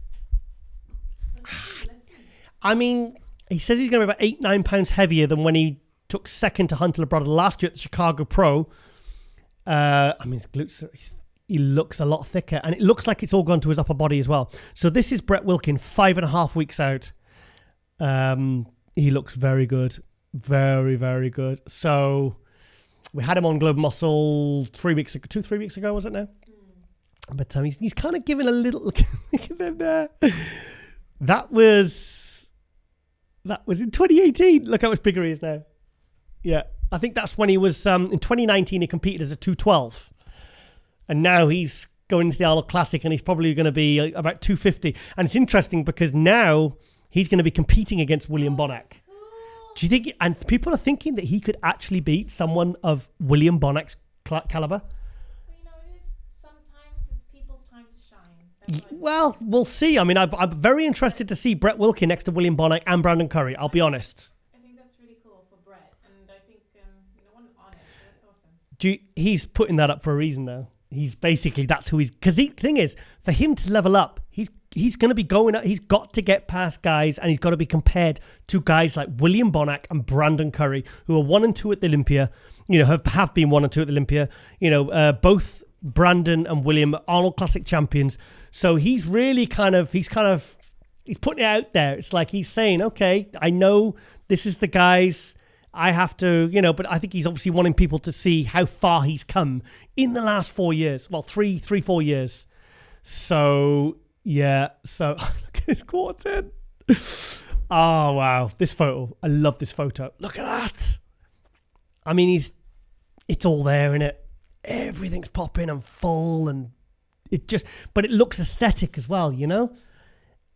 I mean, he says he's going to be about 8-9 pounds heavier than when he took second to Hunter Labrada last year at the Chicago Pro. I mean, his glutes, he looks a lot thicker, and it looks like it's all gone to his upper body as well. So this is Brett Wilkin, 5.5 weeks out. He looks very good. Very, very good. So we had him on Globe Muscle 3 weeks ago, 2-3 weeks ago, was it now? But he's kind of giving a little, look at them there. That was in 2018. Look how much bigger he is now. Yeah, I think that's when he was, in 2019, he competed as a 212. And now he's going into the Arnold Classic, and he's probably going to be about 250. And it's interesting because now he's going to be competing against William Bonac. Do you think, and people are thinking that he could actually beat someone of William Bonac's caliber? Well, you know, it is sometimes it's people's time to shine. Well, we'll see. I mean, I'm very interested to see Brett Wilkin next to William Bonac and Brandon Curry. I'll be honest. I think that's really cool for Brett, and I think no one on it, so that's awesome. He's putting that up for a reason, though. He's basically, that's who he's, because the thing is, for him to level up, he's going to be going up, he's got to get past guys, and he's got to be compared to guys like William Bonac and Brandon Curry, who are 1 and 2 at the Olympia, you know, have been 1 and 2 at the Olympia, you know, both Brandon and William Arnold Classic champions. So he's really he's putting it out there. It's like he's saying, okay, I know this is the guys I have to, you know, but I think he's obviously wanting people to see how far he's come in the last 4 years. Well, 4 years. So, yeah. So, look at this quarter 10. Oh, wow. This photo. I love this photo. Look at that. I mean, it's all there, innit? Everything's popping and full, and but it looks aesthetic as well, you know?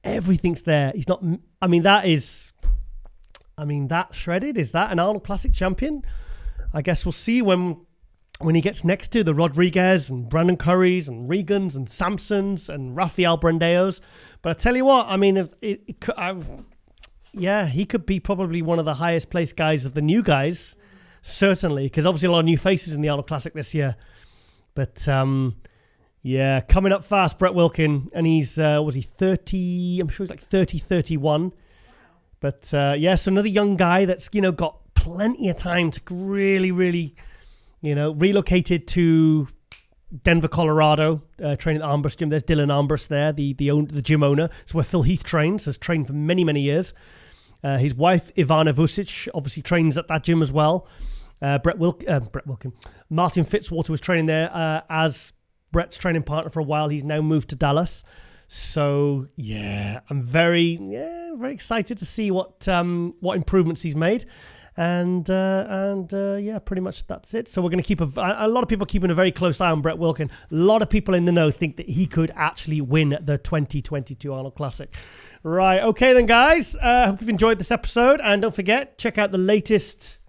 Everything's there. He's not, that shredded. Is that an Arnold Classic champion? I guess we'll see when he gets next to the Rodriguez and Brandon Currys and Regans and Samsons and Rafael Brandeos. But I tell you what, I mean, he could be probably one of the highest placed guys of the new guys, certainly, because obviously a lot of new faces in the Arnold Classic this year. But yeah, coming up fast, Brett Wilkin, and he's was he 30? I'm sure he's like 30, 31. But so another young guy that's, you know, got plenty of time to really, really, you know, relocated to Denver, Colorado, training at the Armbrust gym. There's Dylan Armbrust there, the gym owner. It's where Phil Heath trains, has trained for many, many years. His wife, Ivana Vucic, obviously trains at that gym as well. Brett Wilkin. Martin Fitzwater was training there as Brett's training partner for a while. He's now moved to Dallas. So yeah, I'm very excited to see what improvements he's made, and pretty much that's it. So we're going to keep a lot of people keeping a very close eye on Brett Wilkin. A lot of people in the know think that he could actually win the 2022 Arnold Classic. Right, okay then, guys. Hope you've enjoyed this episode, and don't forget, check out the latest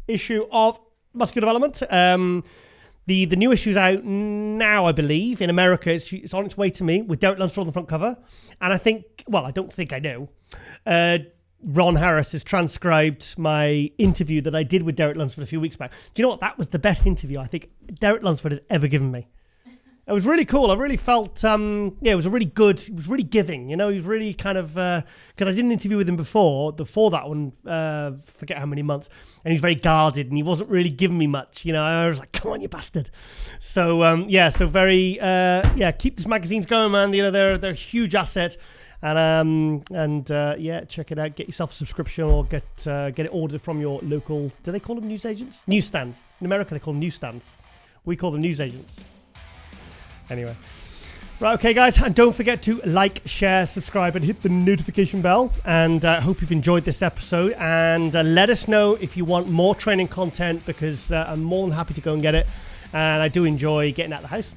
issue of Muscular Development. The new issue's out now, I believe, in America. It's on its way to me with Derek Lunsford on the front cover. And I think, well, I don't think I know. Ron Harris has transcribed my interview that I did with Derek Lunsford a few weeks back. Do you know what? That was the best interview I think Derek Lunsford has ever given me. It was really cool. I really felt, it was really giving, you know. He was really kind of, because I did an interview with him before that one, forget how many months, and he was very guarded, and he wasn't really giving me much, you know. I was like, come on, you bastard. So, keep these magazines going, man. You know, they're a huge asset. And check it out. Get yourself a subscription, or get it ordered from your local, do they call them newsagents? Newsstands. In America, they call them newsstands. We call them newsagents. Anyway. Right, okay, guys, and don't forget to like, share, subscribe, and hit the notification bell. And I hope you've enjoyed this episode. And let us know if you want more training content, because I'm more than happy to go and get it. And I do enjoy getting out of the house.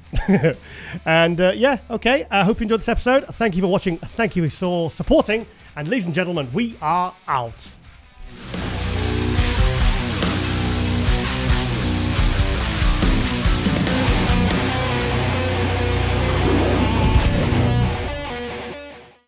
And yeah, okay, I hope you enjoyed this episode. Thank you for watching. Thank you for supporting. And ladies and gentlemen, we are out.